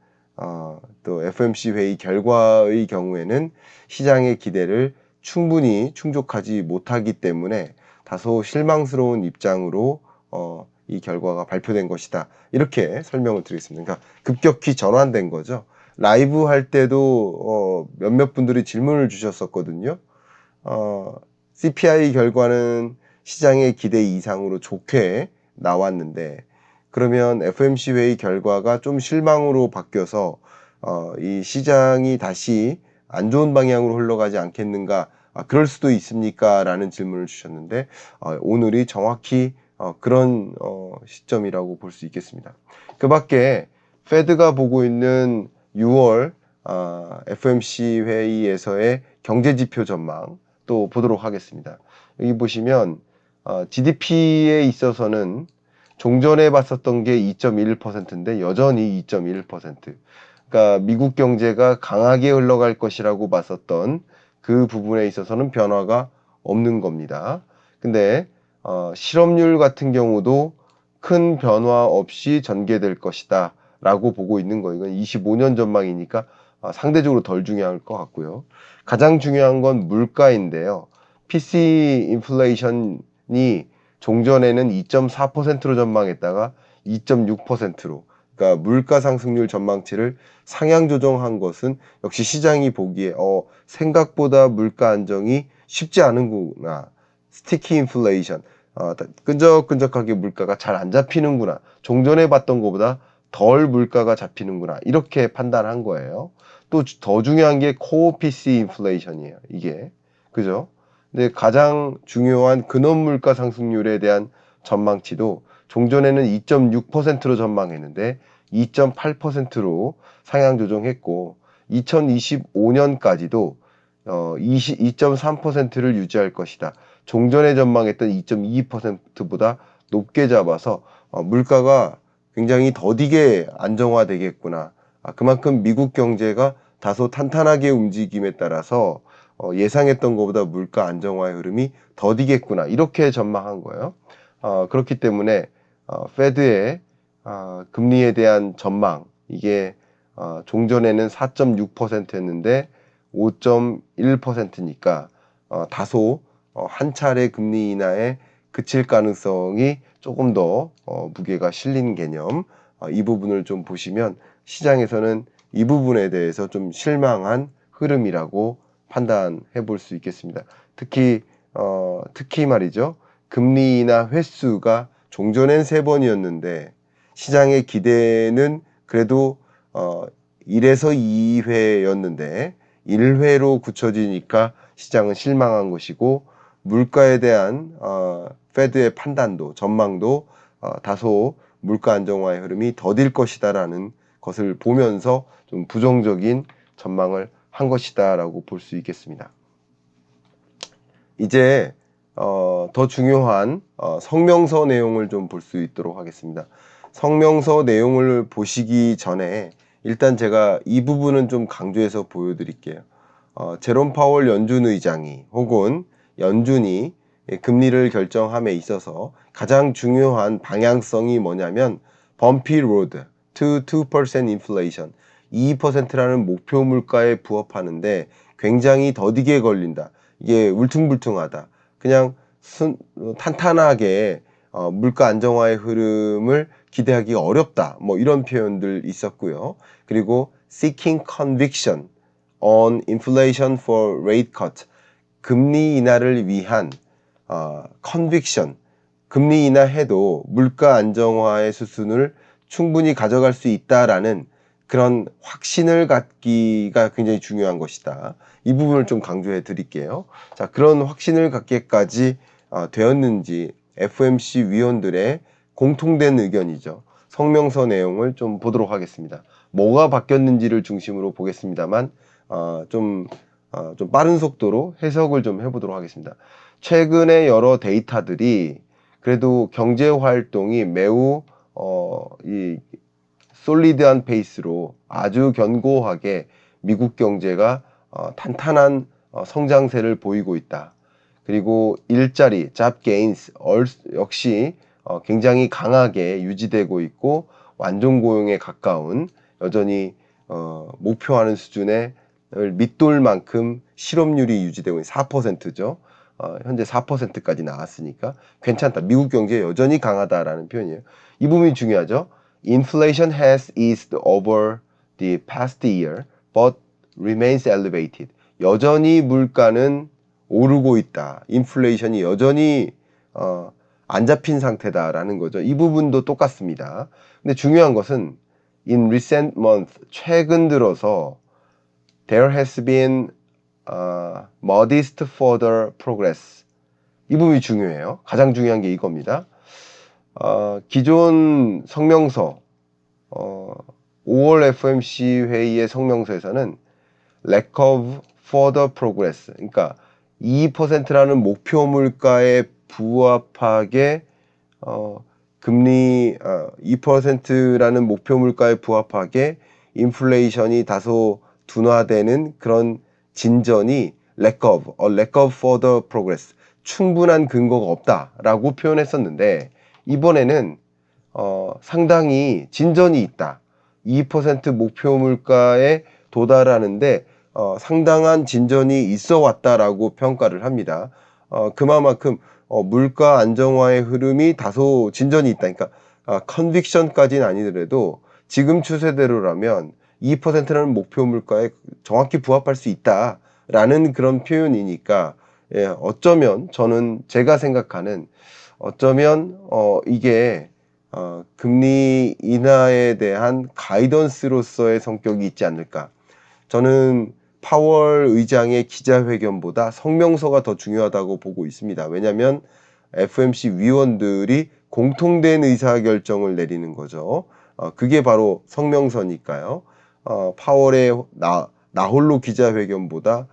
또 FOMC 회의 결과의 경우에는 시장의 기대를 충분히 충족하지 못하기 때문에 다소 실망스러운 입장으로 이 결과가 발표된 것이다, 이렇게 설명을 드리겠습니다. 그러니까 급격히 전환된 거죠. 라이브 할 때도 몇몇 분들이 질문을 주셨었거든요. CPI 결과는 시장의 기대 이상으로 좋게 나왔는데, 그러면 FOMC 회의 결과가 좀 실망으로 바뀌어서 이 시장이 다시 안 좋은 방향으로 흘러가지 않겠는가, 그럴 수도 있습니까? 라는 질문을 주셨는데, 오늘이 정확히 그런 시점이라고 볼 수 있겠습니다. 그 밖에 페드가 보고 있는 6월 FOMC 회의에서의 경제지표 전망 또 보도록 하겠습니다. 여기 보시면 GDP에 있어서는 종전에 봤었던 게 2.1%인데 여전히 2.1%. 그러니까 미국 경제가 강하게 흘러갈 것이라고 봤었던 그 부분에 있어서는 변화가 없는 겁니다. 근데 실업률 같은 경우도 큰 변화 없이 전개될 것이다 라고 보고 있는 거. 이건 25년 전망이니까 상대적으로 덜 중요할 것 같고요. 가장 중요한 건 물가인데요. PC 인플레이션이 종전에는 2.4%로 전망했다가 2.6%로, 그러니까 물가 상승률 전망치를 상향 조정한 것은 역시 시장이 보기에 생각보다 물가 안정이 쉽지 않은구나. 스티키 인플레이션, 끈적끈적하게 물가가 잘 안 잡히는구나. 종전에 봤던 것보다 덜 물가가 잡히는구나. 이렇게 판단한 거예요. 또 더 중요한 게 코어 PC 인플레이션이에요. 이게. 그죠? 근데 가장 중요한 근원 물가 상승률에 대한 전망치도 종전에는 2.6%로 전망했는데 2.8%로 상향 조정했고, 2025년까지도 2.3%를 유지할 것이다. 종전에 전망했던 2.2%보다 높게 잡아서 물가가 굉장히 더디게 안정화되겠구나. 그만큼 미국 경제가 다소 탄탄하게 움직임에 따라서 예상했던 것보다 물가 안정화의 흐름이 더디겠구나. 이렇게 전망한 거예요. 그렇기 때문에 페드의 금리에 대한 전망, 이게 종전에는 4.6%였는데 5.1%니까 다소 한 차례 금리 인하에 그칠 가능성이 조금 더 무게가 실린 개념, 이 부분을 좀 보시면 시장에서는 이 부분에 대해서 좀 실망한 흐름이라고 판단해 볼 수 있겠습니다. 특히 말이죠. 금리 인하 횟수가 종전엔 3번이었는데 시장의 기대는 그래도 1에서 2회였는데 1회로 굳혀지니까 시장은 실망한 것이고, 물가에 대한 페드의 판단도, 전망도 다소 물가 안정화의 흐름이 더딜 것이다라는 것을 보면서 좀 부정적인 전망을 한 것이다라고 볼 수 있겠습니다. 이제 더 중요한 성명서 내용을 좀 볼 수 있도록 하겠습니다. 성명서 내용을 보시기 전에 일단 제가 이 부분은 좀 강조해서 보여드릴게요. 제롬 파월 연준 의장이 혹은 연준이 금리를 결정함에 있어서 가장 중요한 방향성이 뭐냐면 bumpy road to 2% inflation, 2%라는 목표 물가에 부합하는데 굉장히 더디게 걸린다. 이게 울퉁불퉁하다. 그냥 탄탄하게 물가 안정화의 흐름을 기대하기 어렵다. 뭐 이런 표현들 있었고요. 그리고 seeking conviction on inflation for rate cut, 금리 인하를 위한 conviction, 금리 인하해도 물가 안정화의 수순을 충분히 가져갈 수 있다라는 그런 확신을 갖기가 굉장히 중요한 것이다. 이 부분을 좀 강조해 드릴게요. 자, 그런 확신을 갖게까지 되었는지 FOMC 위원들의 공통된 의견이죠. 성명서 내용을 좀 보도록 하겠습니다. 뭐가 바뀌었는지를 중심으로 보겠습니다만 좀 빠른 속도로 해석을 좀 해보도록 하겠습니다. 최근에 여러 데이터들이 그래도 경제 활동이 매우 이 솔리드한 페이스로 아주 견고하게 미국 경제가 탄탄한 성장세를 보이고 있다. 그리고 일자리, job gains 역시 굉장히 강하게 유지되고 있고 완전 고용에 가까운, 여전히 목표하는 수준의 밑돌 만큼 실업률이 유지되고 있는 4%죠. 현재 4%까지 나왔으니까 괜찮다. 미국 경제 여전히 강하다라는 표현이에요. 이 부분이 중요하죠. Inflation has eased over the past year, but remains elevated. 여전히 물가는 오르고 있다. 인플레이션이 여전히 안 잡힌 상태다라는 거죠. 이 부분도 똑같습니다. 근데 중요한 것은 in recent months, 최근 들어서 there has been modest further progress. 이 부분이 중요해요. 가장 중요한 게 이겁니다. 기존 성명서 5월 FOMC 회의의 성명서에서는 lack of further progress, 그러니까 2%라는 목표 물가에 부합하게 금리 2%라는 목표 물가에 부합하게 인플레이션이 다소 둔화되는 그런 진전이 lack of further progress, 충분한 근거가 없다라고 표현했었는데, 이번에는 상당히 진전이 있다. 2% 목표 물가에 도달하는데 상당한 진전이 있어 왔다라고 평가를 합니다. 그만큼 물가 안정화의 흐름이 다소 진전이 있다. 그러니까 컨빅션까지는 아니더라도 지금 추세대로라면 2%라는 목표 물가에 정확히 부합할 수 있다라는 그런 표현이니까 예, 어쩌면 저는 제가 생각하는 어쩌면 이게 금리 인하에 대한 가이던스로서의 성격이 있지 않을까. 저는 파월 의장의 기자회견보다 성명서가 더 중요하다고 보고 있습니다. 왜냐하면 FOMC 위원들이 공통된 의사결정을 내리는 거죠. 그게 바로 성명서니까요. 파월의 나홀로 기자회견보다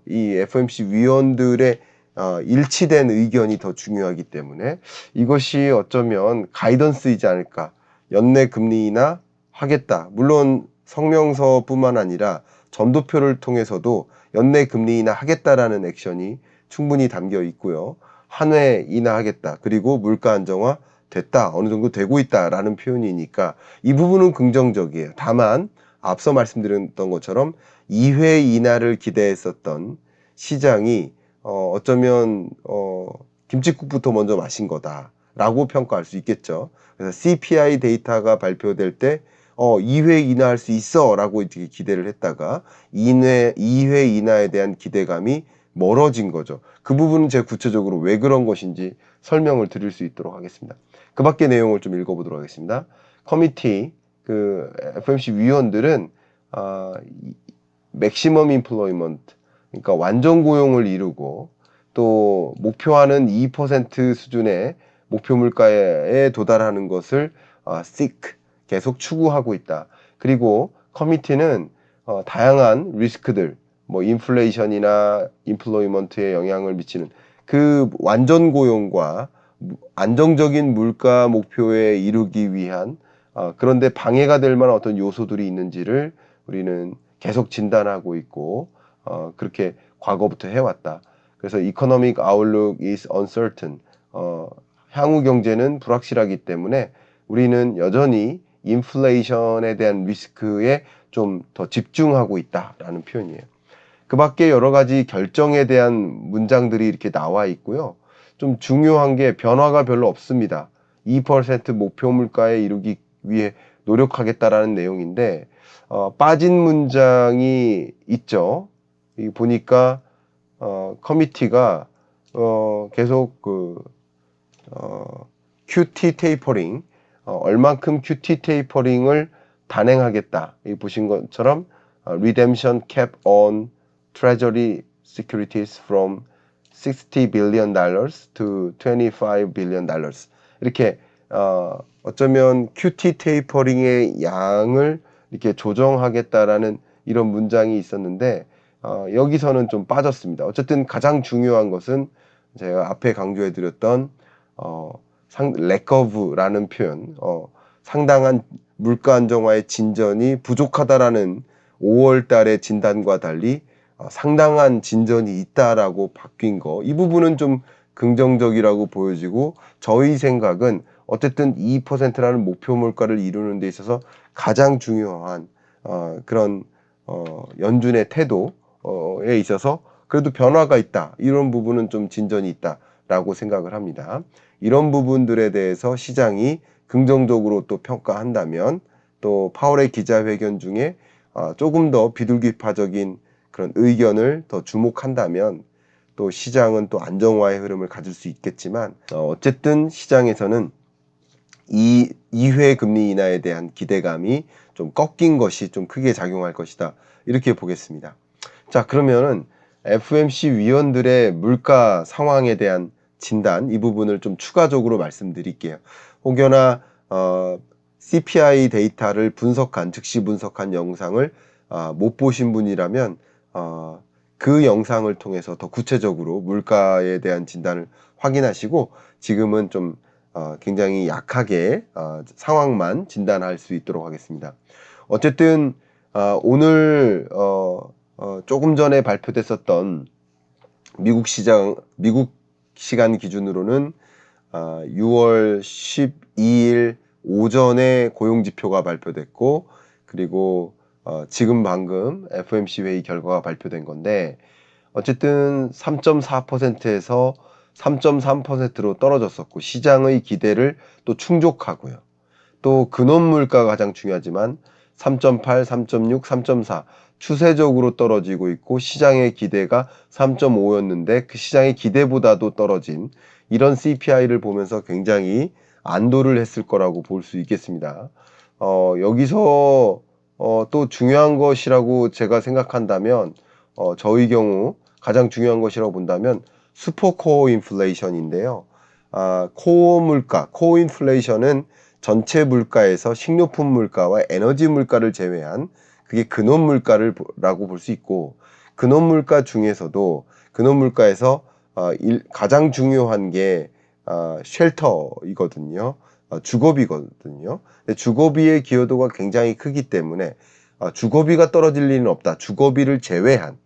이 FOMC 위원들의 일치된 의견이 더 중요하기 때문에 이것이 어쩌면 가이던스이지 않을까. 연내 금리 인하 하겠다. 물론 성명서뿐만 아니라 점도표를 통해서도 연내 금리 인하 하겠다라는 액션이 충분히 담겨 있고요. 한 회 인하하겠다. 그리고 물가 안정화 됐다. 어느 정도 되고 있다라는 표현이니까 이 부분은 긍정적이에요. 다만 앞서 말씀드렸던 것처럼 2회 인하를 기대했었던 시장이 어쩌면 김칫국부터 먼저 마신 거다라고 평가할 수 있겠죠. 그래서 CPI 데이터가 발표될 때 2회 인하할 수 있어라고 이렇게 기대를 했다가 2회 인하에 대한 기대감이 멀어진 거죠. 그 부분은 제가 구체적으로 왜 그런 것인지 설명을 드릴 수 있도록 하겠습니다. 그 밖의 내용을 좀 읽어보도록 하겠습니다. 커미티, 그 FOMC 위원들은 맥시멈 임플로이먼트, 그러니까 완전 고용을 이루고 또 목표하는 2% 수준의 목표 물가에 도달하는 것을 seek, 계속 추구하고 있다. 그리고 커미티는 다양한 리스크들, 뭐 인플레이션이나 인플로이먼트에 영향을 미치는 그 완전 고용과 안정적인 물가 목표에 이루기 위한 그런데 방해가 될 만한 어떤 요소들이 있는지를 우리는 계속 진단하고 있고 그렇게 과거부터 해왔다. 그래서 economic outlook is uncertain. 향후 경제는 불확실하기 때문에 우리는 여전히 인플레이션에 대한 리스크에 좀 더 집중하고 있다라는 표현이에요. 그 밖에 여러 가지 결정에 대한 문장들이 이렇게 나와 있고요. 좀 중요한 게 변화가 별로 없습니다. 2% 목표 물가에 이루기 위해 노력하겠다라는 내용인데 빠진 문장이 있죠. 이 보니까 커미티가 계속 QT 테이퍼링 얼만큼 QT 테이퍼링을 단행하겠다. 이 보신 것처럼 redemption cap on treasury securities from $60 billion to $25 billion. 이렇게 어쩌면 QT 테이퍼링의 양을 이렇게 조정하겠다라는 이런 문장이 있었는데 여기서는 좀 빠졌습니다. 어쨌든 가장 중요한 것은 제가 앞에 강조해 드렸던 lack of라는 표현, 상당한 물가 안정화의 진전이 부족하다라는 5월 달의 진단과 달리 상당한 진전이 있다라고 바뀐 거, 이 부분은 좀 긍정적이라고 보여지고 저희 생각은 어쨌든 2%라는 목표 물가를 이루는 데 있어서 가장 중요한 그런 연준의 태도에 있어서 그래도 변화가 있다. 이런 부분은 좀 진전이 있다라고 생각을 합니다. 이런 부분들에 대해서 시장이 긍정적으로 또 평가한다면 또 파월의 기자회견 중에 조금 더 비둘기파적인 그런 의견을 더 주목한다면 또 시장은 또 안정화의 흐름을 가질 수 있겠지만 어쨌든 시장에서는 이 2회 금리 인하에 대한 기대감이 좀 꺾인 것이 좀 크게 작용할 것이다. 이렇게 보겠습니다. 자, 그러면은 FOMC 위원들의 물가 상황에 대한 진단, 이 부분을 좀 추가적으로 말씀드릴게요. 혹여나 CPI 데이터를 분석한, 즉시 분석한 영상을 못 보신 분이라면 그 영상을 통해서 더 구체적으로 물가에 대한 진단을 확인하시고 지금은 좀 굉장히 약하게 상황만 진단할 수 있도록 하겠습니다. 어쨌든 오늘 조금 전에 발표됐었던 미국 시간 기준으로는 6월 12일 오전에 고용지표가 발표됐고 그리고 지금 방금 FOMC 회의 결과가 발표된 건데 어쨌든 3.4%에서 3.3%로 떨어졌었고 시장의 기대를 또 충족하고요. 또 근원 물가가 가장 중요하지만 3.8, 3.6, 3.4 추세적으로 떨어지고 있고 시장의 기대가 3.5였는데 그 시장의 기대보다도 떨어진 이런 CPI를 보면서 굉장히 안도를 했을 거라고 볼 수 있겠습니다. 여기서 또 중요한 것이라고 제가 생각한다면 저의 경우 가장 중요한 것이라고 본다면 슈퍼코어 인플레이션인데요. 코어 물가, 코어 인플레이션은 전체 물가에서 식료품 물가와 에너지 물가를 제외한 그게 근원 물가라고 볼 수 있고 근원 물가 중에서도 근원 물가에서 가장 중요한 게 쉘터이거든요. 주거비거든요. 근데 주거비의 기여도가 굉장히 크기 때문에 주거비가 떨어질 리는 없다. 주거비를 제외한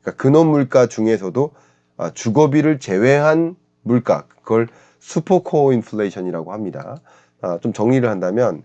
그러니까 근원 물가 중에서도 주거비를 제외한 물가 그걸 슈퍼코어 인플레이션이라고 합니다. 좀 정리를 한다면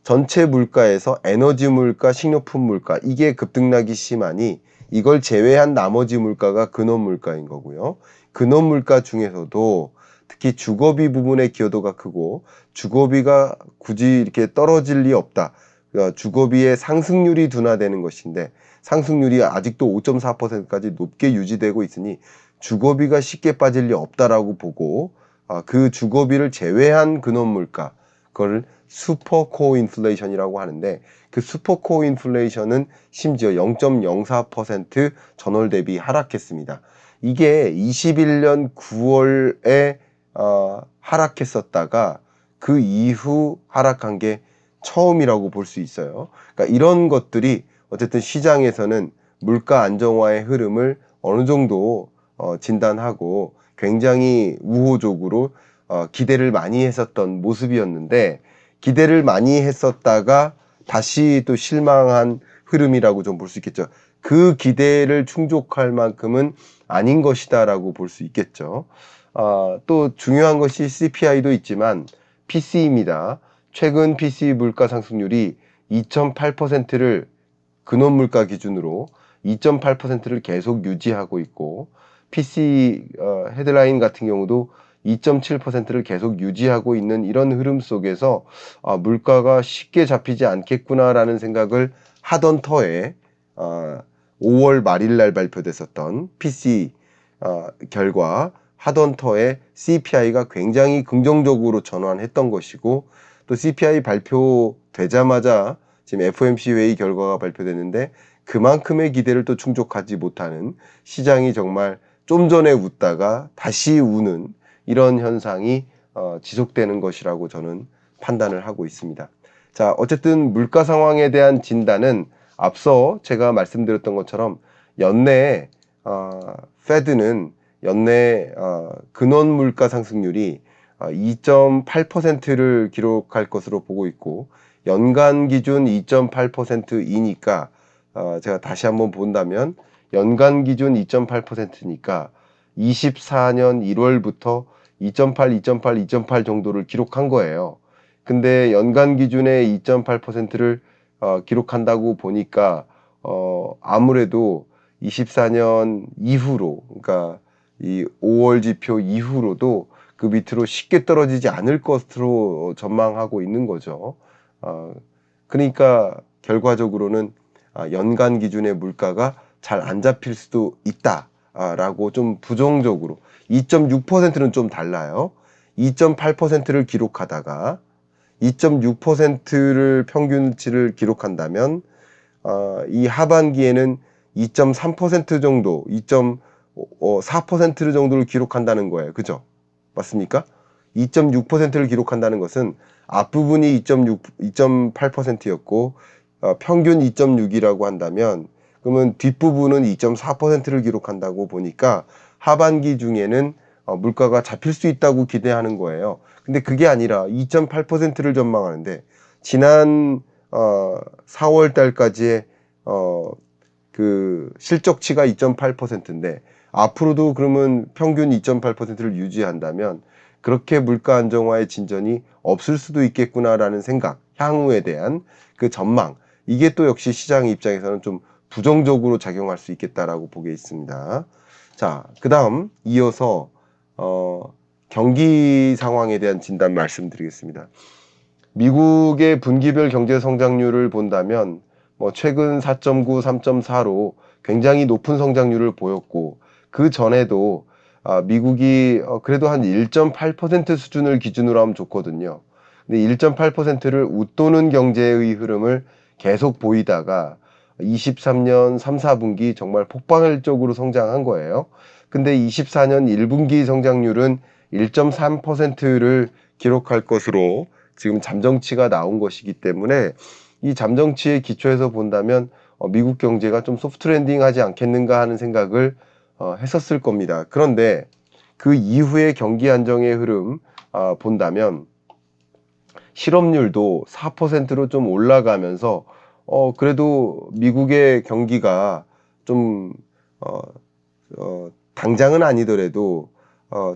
전체 물가에서 에너지 물가, 식료품 물가 이게 급등락이 심하니 이걸 제외한 나머지 물가가 근원 물가인 거고요. 근원 물가 중에서도 특히 주거비 부분의 기여도가 크고 주거비가 굳이 이렇게 떨어질 리 없다. 그러니까 주거비의 상승률이 둔화되는 것인데 상승률이 아직도 5.4%까지 높게 유지되고 있으니 주거비가 쉽게 빠질 리 없다라고 보고 그 주거비를 제외한 근원 물가 그걸 슈퍼코어 인플레이션이라고 하는데 그 슈퍼코어 인플레이션은 심지어 0.04% 전월 대비 하락했습니다. 이게 21년 9월에 하락했었다가 그 이후 하락한 게 처음이라고 볼 수 있어요. 그러니까 이런 것들이 어쨌든 시장에서는 물가 안정화의 흐름을 어느 정도 진단하고 굉장히 우호적으로 기대를 많이 했었던 모습이었는데 기대를 많이 했었다가 다시 또 실망한 흐름이라고 좀 볼 수 있겠죠. 그 기대를 충족할 만큼은 아닌 것이다라고 볼 수 있겠죠. 또 중요한 것이 CPI도 있지만 PC입니다. 최근 PC 물가 상승률이 2.8%를 근원 물가 기준으로 2.8%를 계속 유지하고 있고 PC 헤드라인 같은 경우도 2.7%를 계속 유지하고 있는 이런 흐름 속에서 물가가 쉽게 잡히지 않겠구나라는 생각을 하던 터에 5월 말일날 발표됐었던 PC 결과 하던 터에 CPI가 굉장히 긍정적으로 전환했던 것이고 또 CPI 발표되자마자 지금 FOMC 회의 결과가 발표됐는데 그만큼의 기대를 또 충족하지 못하는 시장이 정말 좀 전에 웃다가 다시 우는 이런 현상이 지속되는 것이라고 저는 판단을 하고 있습니다. 자, 어쨌든 물가 상황에 대한 진단은 앞서 제가 말씀드렸던 것처럼 연내에 페드는 연내 근원 물가 상승률이 2.8%를 기록할 것으로 보고 있고 연간 기준 2.8%이니까 제가 다시 한번 본다면 연간 기준 2.8%니까 24년 1월부터 2.8 정도를 기록한 거예요. 근데 연간 기준의 2.8%를 기록한다고 보니까 아무래도 24년 이후로 그러니까 이 5월 지표 이후로도 그 밑으로 쉽게 떨어지지 않을 것으로 전망하고 있는 거죠. 그러니까 결과적으로는 연간 기준의 물가가 잘 안 잡힐 수도 있다라고 좀 부정적으로 2.6%는 좀 달라요. 2.8%를 기록하다가 2.6%를 평균치를 기록한다면 이 하반기에는 2.3% 정도, 2.4% 정도를 기록한다는 거예요. 그죠? 맞습니까? 2.6%를 기록한다는 것은 앞부분이 2.8%였고 평균 2.6이라고 한다면 그러면 뒷부분은 2.4%를 기록한다고 보니까 하반기 중에는 물가가 잡힐 수 있다고 기대하는 거예요. 근데 그게 아니라 2.8%를 전망하는데 지난 4월 달까지의 그 실적치가 2.8%인데 앞으로도 그러면 평균 2.8%를 유지한다면 그렇게 물가 안정화의 진전이 없을 수도 있겠구나라는 생각, 향후에 대한 그 전망, 이게 또 역시 시장 입장에서는 좀 부정적으로 작용할 수 있겠다라고 보게 있습니다. 자, 그 다음 이어서 경기 상황에 대한 진단 말씀드리겠습니다. 미국의 분기별 경제 성장률을 본다면 뭐 최근 4.9, 3.4로 굉장히 높은 성장률을 보였고 그 전에도 미국이 그래도 한 1.8% 수준을 기준으로 하면 좋거든요. 근데 1.8%를 웃도는 경제의 흐름을 계속 보이다가 23년 3, 4분기 정말 폭발적으로 성장한 거예요. 근데 24년 1분기 성장률은 1.3%를 기록할 것으로 지금 잠정치가 나온 것이기 때문에 이 잠정치의 기초에서 본다면 미국 경제가 좀 소프트 랜딩 하지 않겠는가 하는 생각을 했었을 겁니다. 그런데 그 이후의 경기 안정의 흐름 본다면 실업률도 4%로 좀 올라가면서 그래도 미국의 경기가 좀 당장은 아니더라도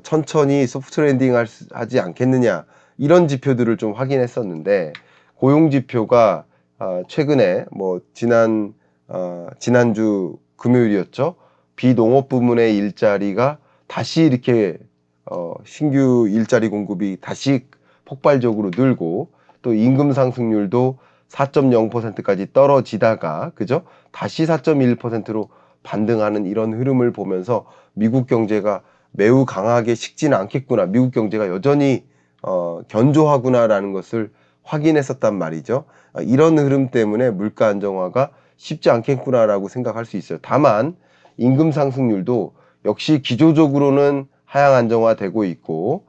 천천히 소프트 랜딩 하지 않겠느냐 이런 지표들을 좀 확인했었는데 고용 지표가 최근에 뭐 지난주 금요일이었죠. 비농업 부문의 일자리가 다시 이렇게 신규 일자리 공급이 다시 폭발적으로 늘고 또 임금 상승률도 4.0%까지 떨어지다가 그죠? 다시 4.1%로 반등하는 이런 흐름을 보면서 미국 경제가 매우 강하게 식지는 않겠구나. 미국 경제가 여전히 견조하구나라는 것을 확인했었단 말이죠. 이런 흐름 때문에 물가 안정화가 쉽지 않겠구나라고 생각할 수 있어요. 다만 임금 상승률도 역시 기조적으로는 하향 안정화되고 있고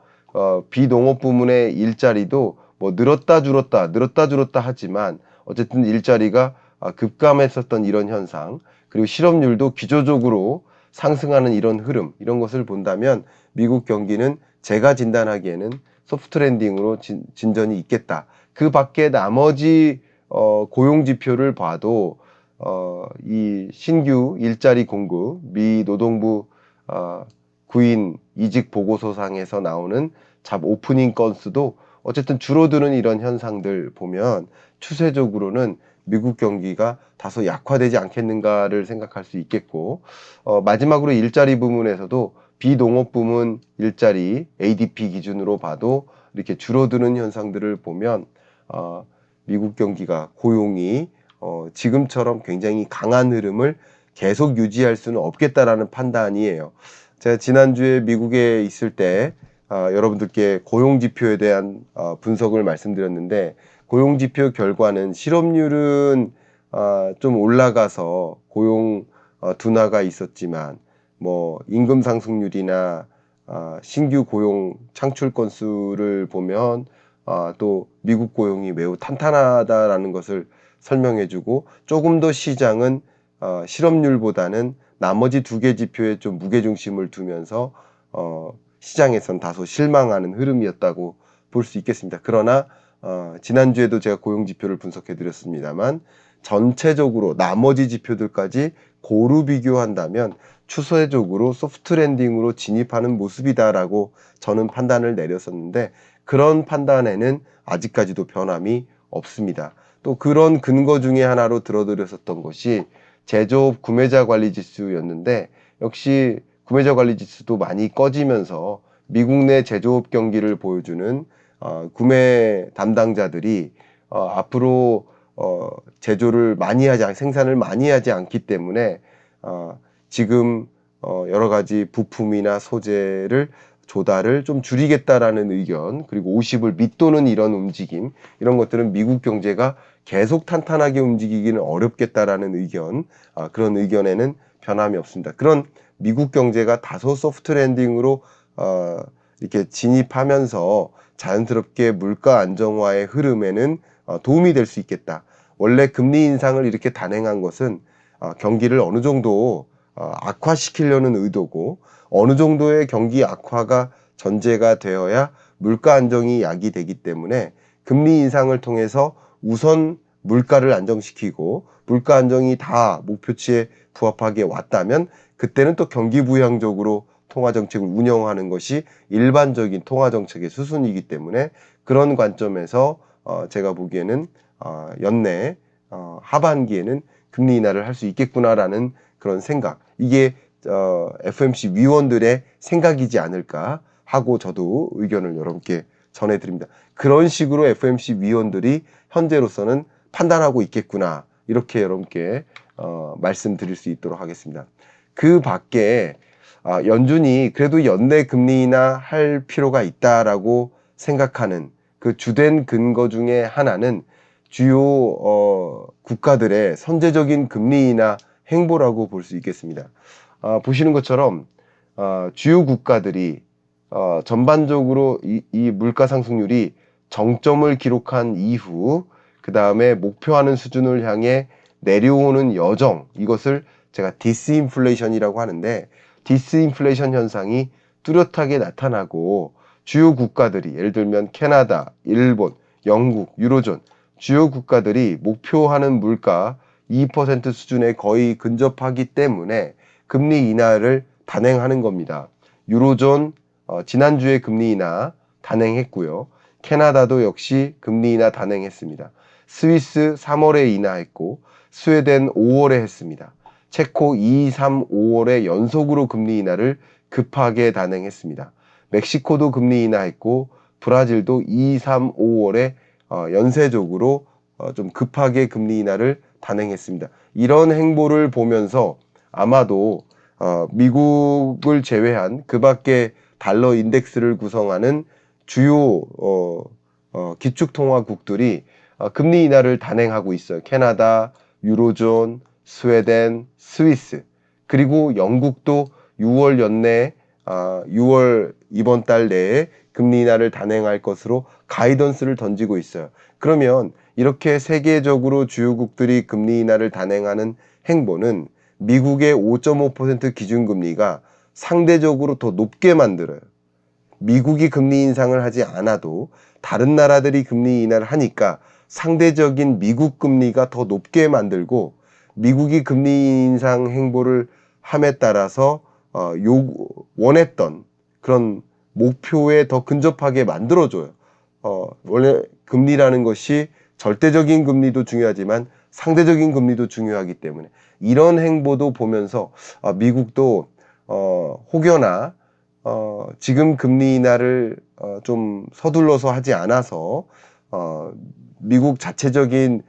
비농업 부문의 일자리도 뭐 늘었다 줄었다 하지만 어쨌든 일자리가 급감했었던 이런 현상 그리고 실업률도 기조적으로 상승하는 이런 흐름 이런 것을 본다면 미국 경기는 제가 진단하기에는 소프트 랜딩으로 진전이 있겠다. 그 밖에 나머지 고용 지표를 봐도 이 신규 일자리 공급 미 노동부 구인 이직 보고서상에서 나오는 잡 오프닝 건수도 어쨌든 줄어드는 이런 현상들 보면 추세적으로는 미국 경기가 다소 약화되지 않겠는가를 생각할 수 있겠고 마지막으로 일자리 부문에서도 비농업 부문 일자리 ADP 기준으로 봐도 이렇게 줄어드는 현상들을 보면 미국 경기가 고용이 지금처럼 굉장히 강한 흐름을 계속 유지할 수는 없겠다라는 판단이에요. 제가 지난주에 미국에 있을 때 여러분들께 고용지표에 대한 분석을 말씀드렸는데 고용지표 결과는 실업률은 좀 올라가서 고용 둔화가 있었지만 뭐 임금 상승률이나 신규 고용 창출 건수를 보면 또 미국 고용이 매우 탄탄하다라는 것을 설명해주고 조금 더 시장은 실업률보다는 나머지 두 개 지표에 좀 무게중심을 두면서 시장에선 다소 실망하는 흐름이었다고 볼 수 있겠습니다. 그러나 지난주에도 제가 고용 지표를 분석해 드렸습니다만 전체적으로 나머지 지표들까지 고루 비교한다면 추세적으로 소프트 랜딩으로 진입하는 모습이다라고 저는 판단을 내렸었는데 그런 판단에는 아직까지도 변함이 없습니다. 또 그런 근거 중에 하나로 들어드렸었던 것이 제조업 구매자 관리 지수였는데 역시 구매자 관리 지수도 많이 꺼지면서 미국 내 제조업 경기를 보여주는 구매 담당자들이 앞으로 제조를 많이 생산을 많이 하지 않기 때문에 지금 여러 가지 부품이나 소재를 조달을 좀 줄이겠다라는 의견 그리고 50을 밑도는 이런 움직임 이런 것들은 미국 경제가 계속 탄탄하게 움직이기는 어렵겠다라는 의견 그런 의견에는 변함이 없습니다. 그런 미국 경제가 다소 소프트 랜딩으로 이렇게 진입하면서 자연스럽게 물가 안정화의 흐름에는 도움이 될 수 있겠다. 원래 금리 인상을 이렇게 단행한 것은 경기를 어느 정도 악화시키려는 의도고 어느 정도의 경기 악화가 전제가 되어야 물가 안정이 야기되기 때문에 금리 인상을 통해서 우선 물가를 안정시키고 물가 안정이 다 목표치에 부합하게 왔다면 그때는 또 경기 부양적으로 통화 정책을 운영하는 것이 일반적인 통화 정책의 수순이기 때문에 그런 관점에서 제가 보기에는 연내 하반기에는 금리 인하를 할 수 있겠구나라는 그런 생각. 이게 FOMC 위원들의 생각이지 않을까 하고 저도 의견을 여러분께 전해드립니다. 그런 식으로 FOMC 위원들이 현재로서는 판단하고 있겠구나, 이렇게 여러분께 말씀드릴 수 있도록 하겠습니다. 그 밖에 연준이 그래도 연내 금리 인하 할 필요가 있다라고 생각하는 그 주된 근거 중에 하나는 주요 국가들의 선제적인 금리 인하 행보라고 볼 수 있겠습니다. 보시는 것처럼 주요 국가들이 전반적으로 이 물가 상승률이 정점을 기록한 이후 그 다음에 목표하는 수준을 향해 내려오는 여정, 이것을 제가 디스인플레이션이라고 하는데, 디스인플레이션 현상이 뚜렷하게 나타나고 주요 국가들이, 예를 들면 캐나다, 일본, 영국, 유로존 주요 국가들이 목표하는 물가 2% 수준에 거의 근접하기 때문에 금리 인하를 단행하는 겁니다. 유로존 지난주에 금리 인하 단행했고요. 캐나다도 역시 금리 인하 단행했습니다. 스위스 3월에 인하했고 스웨덴 5월에 했습니다. 체코 2, 3, 5월에 연속으로 금리 인하를 급하게 단행했습니다. 멕시코도 금리 인하했고 브라질도 2, 3, 5월에 연쇄적으로 좀 급하게 금리 인하를 단행했습니다. 이런 행보를 보면서 아마도 미국을 제외한 그 밖에 달러 인덱스를 구성하는 주요 기축통화국들이 금리 인하를 단행하고 있어요. 캐나다, 유로존, 스웨덴, 스위스, 그리고 영국도 6월 연내 6월 이번 달 내에 금리 인하를 단행할 것으로 가이던스를 던지고 있어요. 그러면 이렇게 세계적으로 주요국들이 금리 인하를 단행하는 행보는 미국의 5.5% 기준금리가 상대적으로 더 높게 만들어요. 미국이 금리 인상을 하지 않아도 다른 나라들이 금리 인하를 하니까 상대적인 미국 금리가 더 높게 만들고, 미국이 금리 인상 행보를 함에 따라서 원했던 그런 목표에 더 근접하게 만들어줘요. 원래 금리라는 것이 절대적인 금리도 중요하지만 상대적인 금리도 중요하기 때문에 이런 행보도 보면서 미국도 혹여나 지금 금리 인하를 좀 서둘러서 하지 않아서 미국 자체적인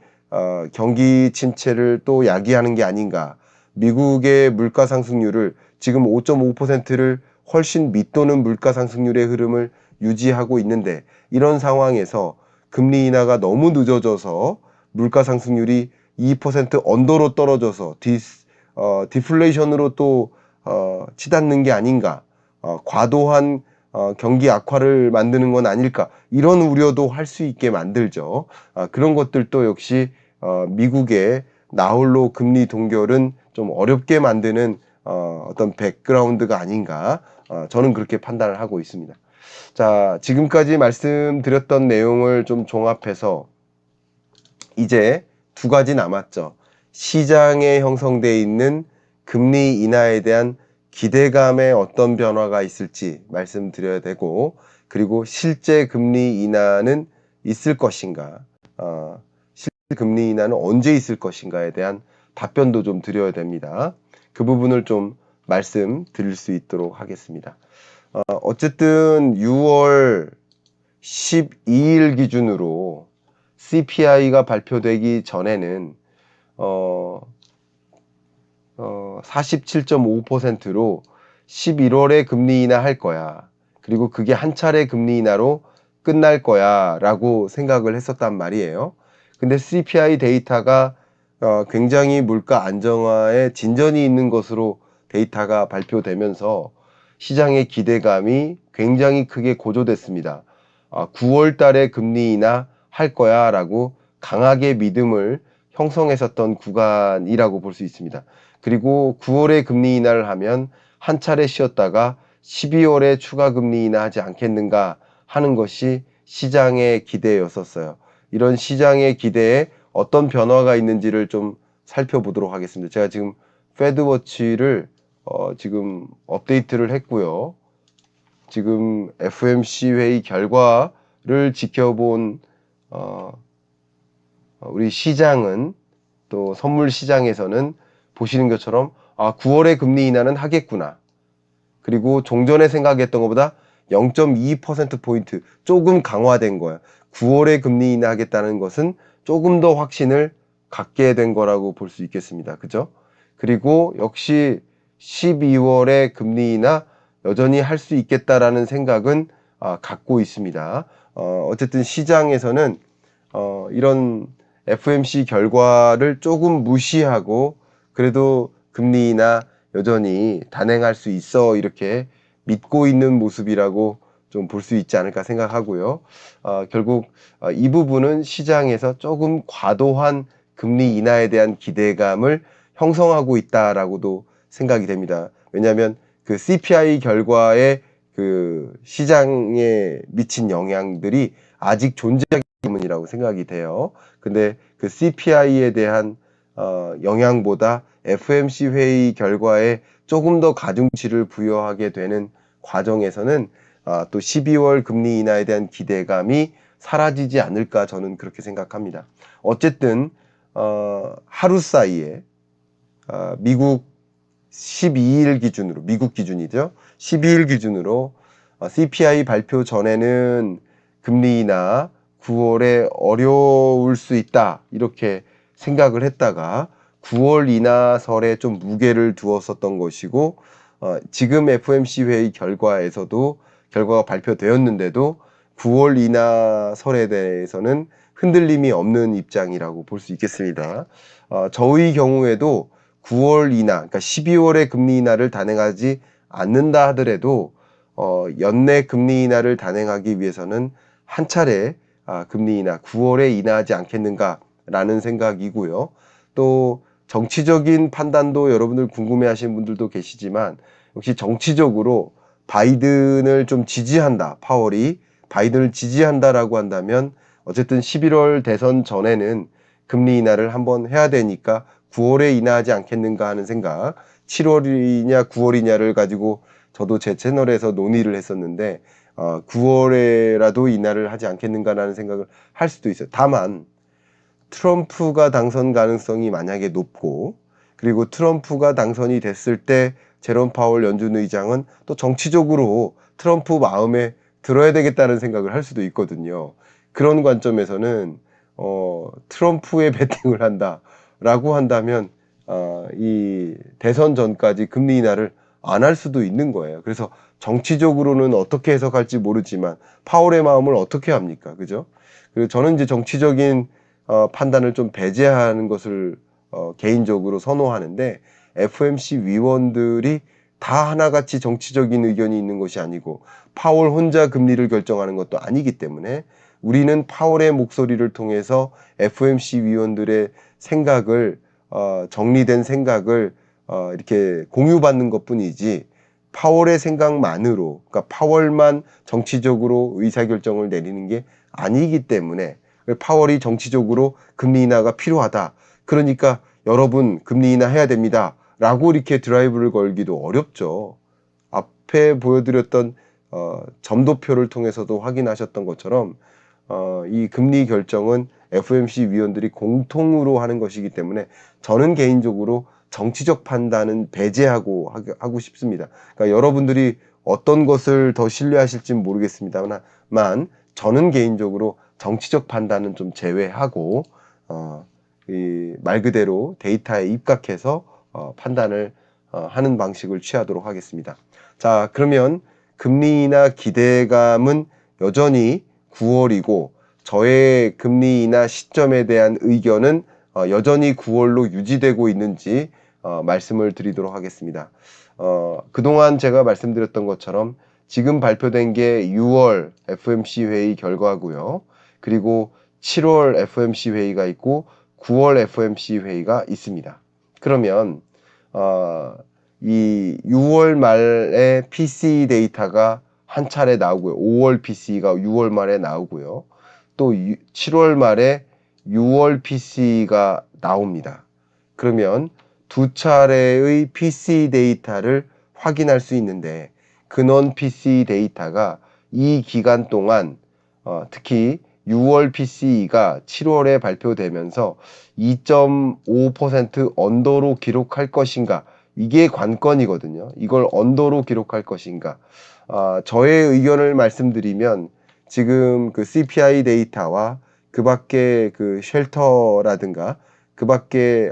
경기 침체를 또 야기하는 게 아닌가. 미국의 물가 상승률을 지금 5.5%를 훨씬 밑도는 물가 상승률의 흐름을 유지하고 있는데, 이런 상황에서 금리 인하가 너무 늦어져서 물가 상승률이 2% 언더로 떨어져서 디플레이션으로 또 치닫는 게 아닌가, 과도한 경기 악화를 만드는 건 아닐까, 이런 우려도 할 수 있게 만들죠. 그런 것들도 역시 미국의 나홀로 금리 동결은 좀 어렵게 만드는 어떤 백그라운드가 아닌가, 저는 그렇게 판단을 하고 있습니다. 자, 지금까지 말씀드렸던 내용을 좀 종합해서 이제 두 가지 남았죠. 시장에 형성되어 있는 금리 인하에 대한 기대감에 어떤 변화가 있을지 말씀드려야 되고, 그리고 실제 금리 인하는 있을 것인가, 실제 금리 인하는 언제 있을 것인가에 대한 답변도 좀 드려야 됩니다. 그 부분을 좀 말씀드릴 수 있도록 하겠습니다. 어쨌든 6월 12일 기준으로 CPI가 발표되기 전에는 47.5%로 11월에 금리 인하할 거야. 그리고 그게 한 차례 금리 인하로 끝날 거야 라고 생각을 했었단 말이에요. 근데 CPI 데이터가 굉장히 물가 안정화에 진전이 있는 것으로 데이터가 발표되면서 시장의 기대감이 굉장히 크게 고조됐습니다. 9월 달에 금리 인하 할 거야 라고 강하게 믿음을 형성했었던 구간이라고 볼 수 있습니다. 그리고 9월에 금리 인하를 하면 한 차례 쉬었다가 12월에 추가 금리 인하하지 않겠는가 하는 것이 시장의 기대였었어요. 이런 시장의 기대에 어떤 변화가 있는지를 좀 살펴보도록 하겠습니다. 제가 지금 패드워치를 지금 업데이트를 했고요. 지금 FOMC 회의 결과를 지켜본 우리 시장은, 또 선물 시장에서는 보시는 것처럼 아, 9월에 금리 인하는 하겠구나. 그리고 종전에 생각했던 것보다 0.2%포인트 조금 강화된 거야. 9월에 금리 인하하겠다는 것은 조금 더 확신을 갖게 된 거라고 볼 수 있겠습니다. 그죠? 그리고 역시 12월에 금리 인하 여전히 할 수 있겠다라는 생각은 갖고 있습니다. 어쨌든 시장에서는 이런 FOMC 결과를 조금 무시하고 그래도 금리 인하 여전히 단행할 수 있어 이렇게 믿고 있는 모습이라고 좀 볼 수 있지 않을까 생각하고요. 결국 이 부분은 시장에서 조금 과도한 금리 인하에 대한 기대감을 형성하고 있다라고도 생각이 됩니다. 왜냐하면 그 CPI 결과에 그 시장에 미친 영향들이 아직 존재하기 때문이라고 생각이 돼요. 근데 그 CPI에 대한 영향보다 FOMC 회의 결과에 조금 더 가중치를 부여하게 되는 과정에서는 또 12월 금리 인하에 대한 기대감이 사라지지 않을까 저는 그렇게 생각합니다. 어쨌든 하루 사이에 미국 12일 기준으로 미국 기준이죠. 12일 기준으로 CPI 발표 전에는 금리 인하 9월에 어려울 수 있다 이렇게 생각을 했다가 9월 인하설에 좀 무게를 두었었던 것이고 지금 FOMC 회의 결과에서도 결과가 발표되었는데도 9월 인하설에 대해서는 흔들림이 없는 입장이라고 볼 수 있겠습니다. 저의 경우에도 9월 인하, 그러니까 12월에 금리 인하를 단행하지 않는다 하더라도 연내 금리 인하를 단행하기 위해서는 한 차례 금리 인하 9월에 인하하지 않겠는가라는 생각이고요. 또 정치적인 판단도 여러분들 궁금해하시는 분들도 계시지만 역시 정치적으로 바이든을 좀 지지한다, 파월이 바이든을 지지한다라고 한다면 어쨌든 11월 대선 전에는 금리 인하를 한번 해야 되니까 9월에 인하하지 않겠는가 하는 생각, 7월이냐 9월이냐를 가지고 저도 제 채널에서 논의를 했었는데 9월에라도 인하를 하지 않겠는가라는 생각을 할 수도 있어요. 다만 트럼프가 당선 가능성이 만약에 높고 그리고 트럼프가 당선이 됐을 때 제롬 파월 연준 의장은 또 정치적으로 트럼프 마음에 들어야 되겠다는 생각을 할 수도 있거든요. 그런 관점에서는 트럼프에 베팅을 한다라고 한다면 이 대선 전까지 금리 인하를 안 할 수도 있는 거예요. 그래서 정치적으로는 어떻게 해석할지 모르지만 파월의 마음을 어떻게 합니까? 그죠? 그리고 저는 이제 정치적인 판단을 좀 배제하는 것을 개인적으로 선호하는데 FOMC 위원들이 다 하나같이 정치적인 의견이 있는 것이 아니고 파월 혼자 금리를 결정하는 것도 아니기 때문에 우리는 파월의 목소리를 통해서 FOMC 위원들의 생각을 정리된 생각을 이렇게 공유받는 것뿐이지 파월의 생각만으로 그러니까 파월만 정치적으로 의사결정을 내리는 게 아니기 때문에 파월이 정치적으로 금리 인하가 필요하다. 그러니까 여러분 금리 인하 해야 됩니다. 라고 이렇게 드라이브를 걸기도 어렵죠. 앞에 보여드렸던 점도표를 통해서도 확인하셨던 것처럼 이 금리 결정은 FOMC 위원들이 공통으로 하는 것이기 때문에 저는 개인적으로 정치적 판단은 배제하고 하고 싶습니다. 그러니까 여러분들이 어떤 것을 더 신뢰하실지는 모르겠습니다만 저는 개인적으로 정치적 판단은 좀 제외하고 말 그대로 데이터에 입각해서 판단을 하는 방식을 취하도록 하겠습니다. 자, 그러면 금리 인하 기대감은 여전히 9월이고 저의 금리 인하 시점에 대한 의견은 여전히 9월로 유지되고 있는지 말씀을 드리도록 하겠습니다. 그동안 제가 말씀드렸던 것처럼 지금 발표된 게 6월 FOMC 회의 결과고요. 그리고 7월 FOMC 회의가 있고 9월 FOMC 회의가 있습니다. 그러면 이 6월 말에 PCE 데이터가 한 차례 나오고요. 5월 PCE가 6월 말에 나오고요. 또 7월 말에 6월 PCE가 나옵니다. 그러면 두 차례의 PCE 데이터를 확인할 수 있는데 근원 PCE 데이터가 이 기간 동안 특히 6월 PCE가 7월에 발표되면서 2.5% 언더로 기록할 것인가 이게 관건이거든요. 이걸 언더로 기록할 것인가. 저의 의견을 말씀드리면 지금 그 CPI 데이터와 그 밖에 그 쉘터라든가 그 밖에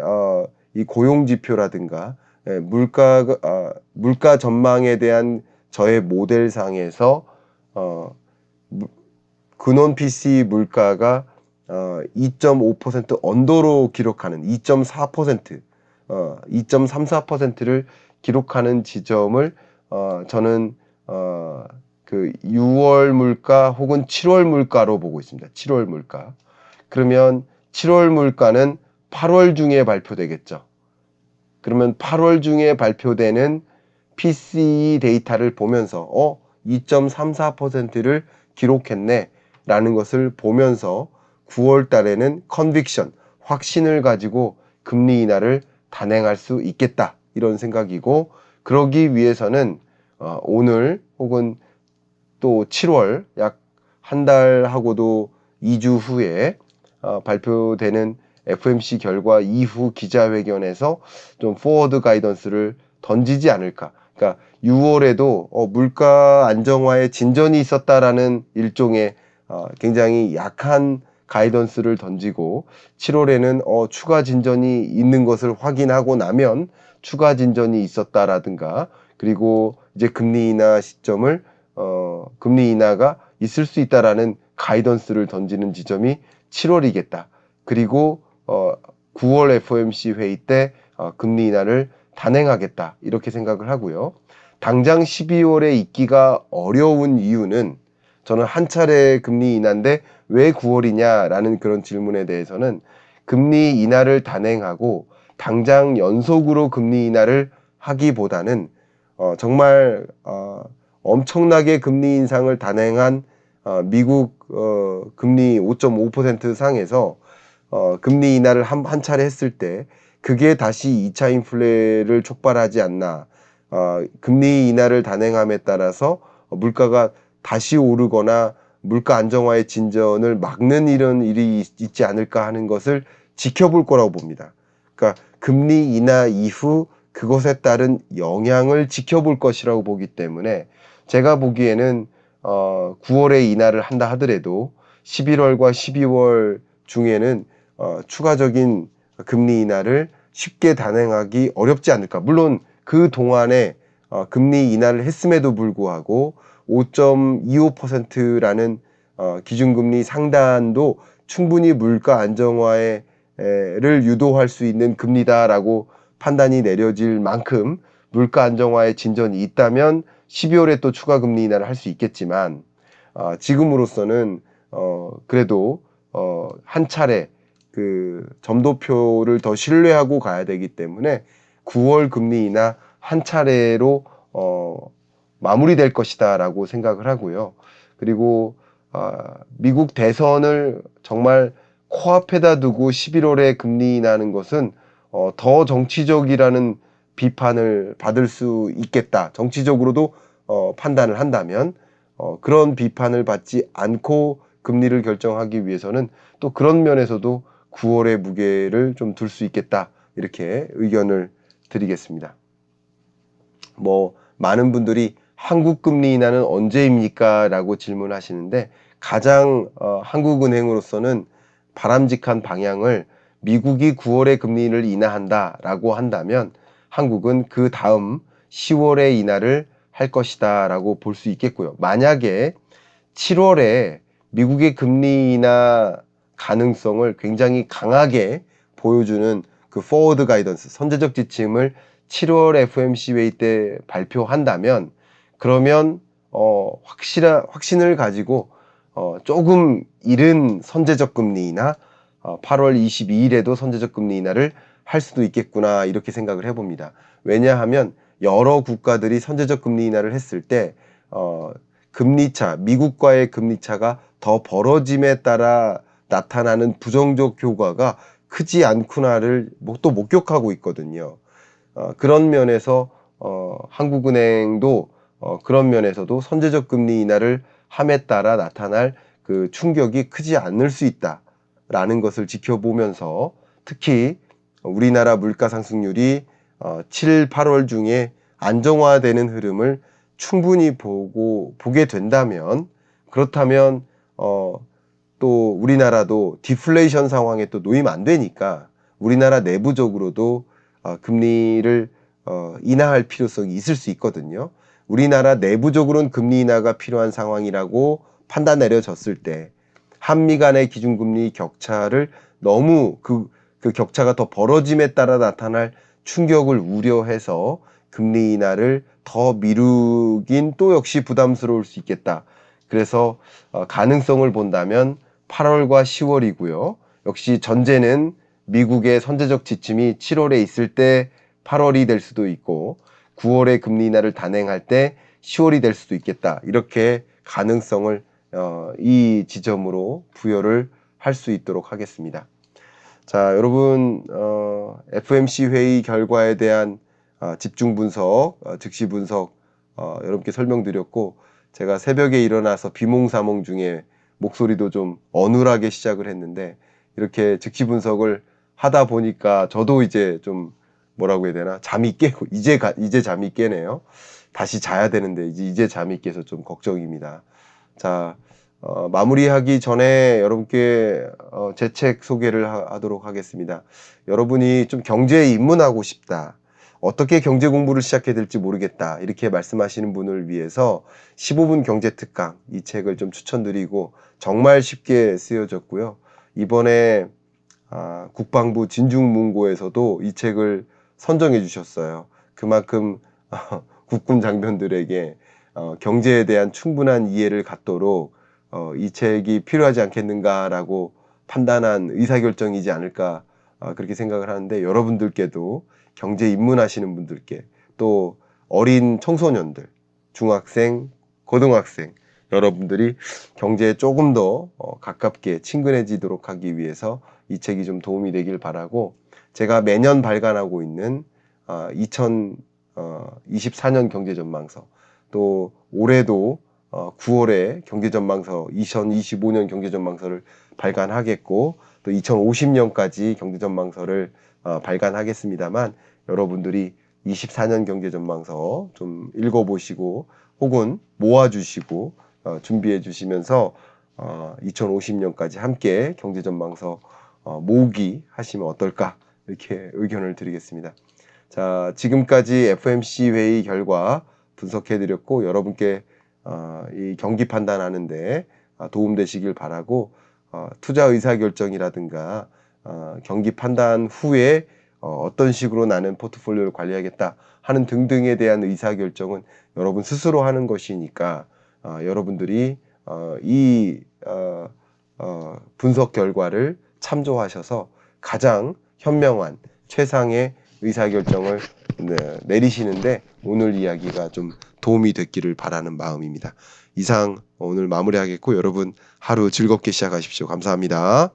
이 고용 지표라든가 물가 전망에 대한 저의 모델상에서 근원 PCE 물가가 2.5% 언더로 기록하는 2.4% 2.34%를 기록하는 지점을 저는 그 6월 물가 혹은 7월 물가로 보고 있습니다. 7월 물가. 그러면 7월 물가는 8월 중에 발표되겠죠. 그러면 8월 중에 발표되는 PCE 데이터를 보면서 2.34%를 기록했네 라는 것을 보면서 9월 달에는 컨빅션, 확신을 가지고 금리 인하를 단행할 수 있겠다 이런 생각이고, 그러기 위해서는 오늘 혹은 또 7월 약 한 달하고도 2주 후에 발표되는 FOMC 결과 이후 기자회견에서 좀 포워드 가이던스를 던지지 않을까. 그러니까 6월에도 물가 안정화에 진전이 있었다라는 일종의 굉장히 약한 가이던스를 던지고, 7월에는 추가 진전이 있는 것을 확인하고 나면 추가 진전이 있었다라든가, 그리고 이제 금리 인하 시점을 금리 인하가 있을 수 있다라는 가이던스를 던지는 지점이 7월이겠다. 그리고 9월 FOMC 회의 때 금리 인하를 단행하겠다 이렇게 생각을 하고요. 당장 12월에 있기가 어려운 이유는, 저는 한 차례 금리 인하인데 왜 9월이냐라는 그런 질문에 대해서는, 금리 인하를 단행하고 당장 연속으로 금리 인하를 하기보다는 정말 엄청나게 금리 인상을 단행한 미국 금리 5.5% 상에서 금리 인하를 한 차례 했을 때 그게 다시 2차 인플레를 촉발하지 않나. 금리 인하를 단행함에 따라서 물가가 다시 오르거나 물가 안정화의 진전을 막는 이런 일이 있지 않을까 하는 것을 지켜볼 거라고 봅니다. 그러니까 금리 인하 이후 그것에 따른 영향을 지켜볼 것이라고 보기 때문에, 제가 보기에는 9월에 인하를 한다 하더라도 11월과 12월 중에는 추가적인 금리 인하를 쉽게 단행하기 어렵지 않을까. 물론 그 동안에 금리 인하를 했음에도 불구하고 5.25%라는 기준금리 상단도 충분히 물가 안정화를 유도할 수 있는 금리다라고 판단이 내려질 만큼 물가 안정화의 진전이 있다면 12월에 또 추가 금리 인하를 할 수 있겠지만, 지금으로서는 그래도 한 차례 그 점도표를 더 신뢰하고 가야 되기 때문에 9월 금리 인하 한 차례로 마무리될 것이다라고 생각을 하고요. 그리고 미국 대선을 정말 코앞에다 두고 11월에 금리 인하하는 것은 더 정치적이라는 비판을 받을 수 있겠다. 정치적으로도 판단을 한다면 그런 비판을 받지 않고 금리를 결정하기 위해서는 또 그런 면에서도 9월의 무게를 좀 둘 수 있겠다. 이렇게 의견을 드리겠습니다. 많은 분들이 한국 금리 인하는 언제입니까? 라고 질문하시는데, 가장 한국은행으로서는 바람직한 방향을, 미국이 9월에 금리를 인하한다 라고 한다면 한국은 그 다음 10월에 인하를 할 것이다 라고 볼 수 있겠고요. 만약에 7월에 미국의 금리 인하 가능성을 굉장히 강하게 보여주는 그 포워드 가이던스, 선제적 지침을 7월 FOMC 회의 때 발표한다면, 그러면 확신을 가지고 조금 이른 선제적 금리 인하, 8월 22일에도 선제적 금리 인하를 할 수도 있겠구나 이렇게 생각을 해봅니다. 왜냐하면 여러 국가들이 선제적 금리 인하를 했을 때 금리차, 미국과의 금리차가 더 벌어짐에 따라 나타나는 부정적 효과가 크지 않구나를 또 목격하고 있거든요. 그런 면에서 한국은행도 그런 면에서도 선제적 금리 인하를 함에 따라 나타날 그 충격이 크지 않을 수 있다라는 것을 지켜보면서, 특히 우리나라 물가 상승률이 7, 8월 중에 안정화되는 흐름을 충분히 보게 된다면, 그렇다면 또 우리나라도 디플레이션 상황에 또 놓이면 안 되니까 우리나라 내부적으로도 금리를 인하할 필요성이 있을 수 있거든요. 우리나라 내부적으로는 금리 인하가 필요한 상황이라고 판단 내려졌을 때 한미 간의 기준금리 격차를 너무 그 격차가 더 벌어짐에 따라 나타날 충격을 우려해서 금리 인하를 더 미루긴 또 역시 부담스러울 수 있겠다. 그래서 가능성을 본다면 8월과 10월이고요. 역시 전제는 미국의 선제적 지침이 7월에 있을 때 8월이 될 수도 있고 9월에 금리 인하를 단행할 때 10월이 될 수도 있겠다. 이렇게 가능성을 이 지점으로 부여를 할 수 있도록 하겠습니다. 자, 여러분 FOMC 회의 결과에 대한 집중 분석, 즉시 분석 여러분께 설명드렸고 제가 새벽에 일어나서 비몽사몽 중에 목소리도 좀 어눌하게 시작을 했는데 이렇게 즉시 분석을 하다 보니까 저도 이제 좀 뭐라고 해야 되나 잠이 깨고 이제 잠이 깨네요. 다시 자야 되는데 이제 잠이 깨서 좀 걱정입니다. 자, 마무리하기 전에 여러분께 제 책 소개를 하도록 하겠습니다. 여러분이 좀 경제에 입문하고 싶다. 어떻게 경제 공부를 시작해야 될지 모르겠다. 이렇게 말씀하시는 분을 위해서 15분 경제 특강 이 책을 좀 추천드리고 정말 쉽게 쓰여졌고요. 이번에 국방부 진중문고에서도 이 책을 선정해 주셨어요. 그만큼 국군 장병들에게 경제에 대한 충분한 이해를 갖도록 이 책이 필요하지 않겠는가라고 판단한 의사결정이지 않을까 그렇게 생각을 하는데 여러분들께도 경제 입문하시는 분들께 또 어린 청소년들, 중학생, 고등학생 여러분들이 경제에 조금 더 가깝게 친근해지도록 하기 위해서 이 책이 좀 도움이 되길 바라고 제가 매년 발간하고 있는 2024년 경제전망서 또 올해도 9월에 경제전망서 2025년 경제전망서를 발간하겠고 또 2050년까지 경제전망서를 발간하겠습니다만 여러분들이 24년 경제전망서 좀 읽어보시고 혹은 모아주시고 준비해 주시면서 2050년까지 함께 경제전망서 모으기 하시면 어떨까 이렇게 의견을 드리겠습니다. 자, 지금까지 FOMC 회의 결과 분석해 드렸고 여러분께 이 경기 판단하는데 도움되시길 바라고 투자 의사결정이라든가 경기 판단 후에 어떤 식으로 나는 포트폴리오를 관리하겠다 하는 등등에 대한 의사결정은 여러분 스스로 하는 것이니까 여러분들이 이 분석 결과를 참조하셔서 가장 현명한 최상의 의사결정을 내리시는데 오늘 이야기가 좀 도움이 됐기를 바라는 마음입니다. 이상 오늘 마무리하겠고 여러분 하루 즐겁게 시작하십시오. 감사합니다.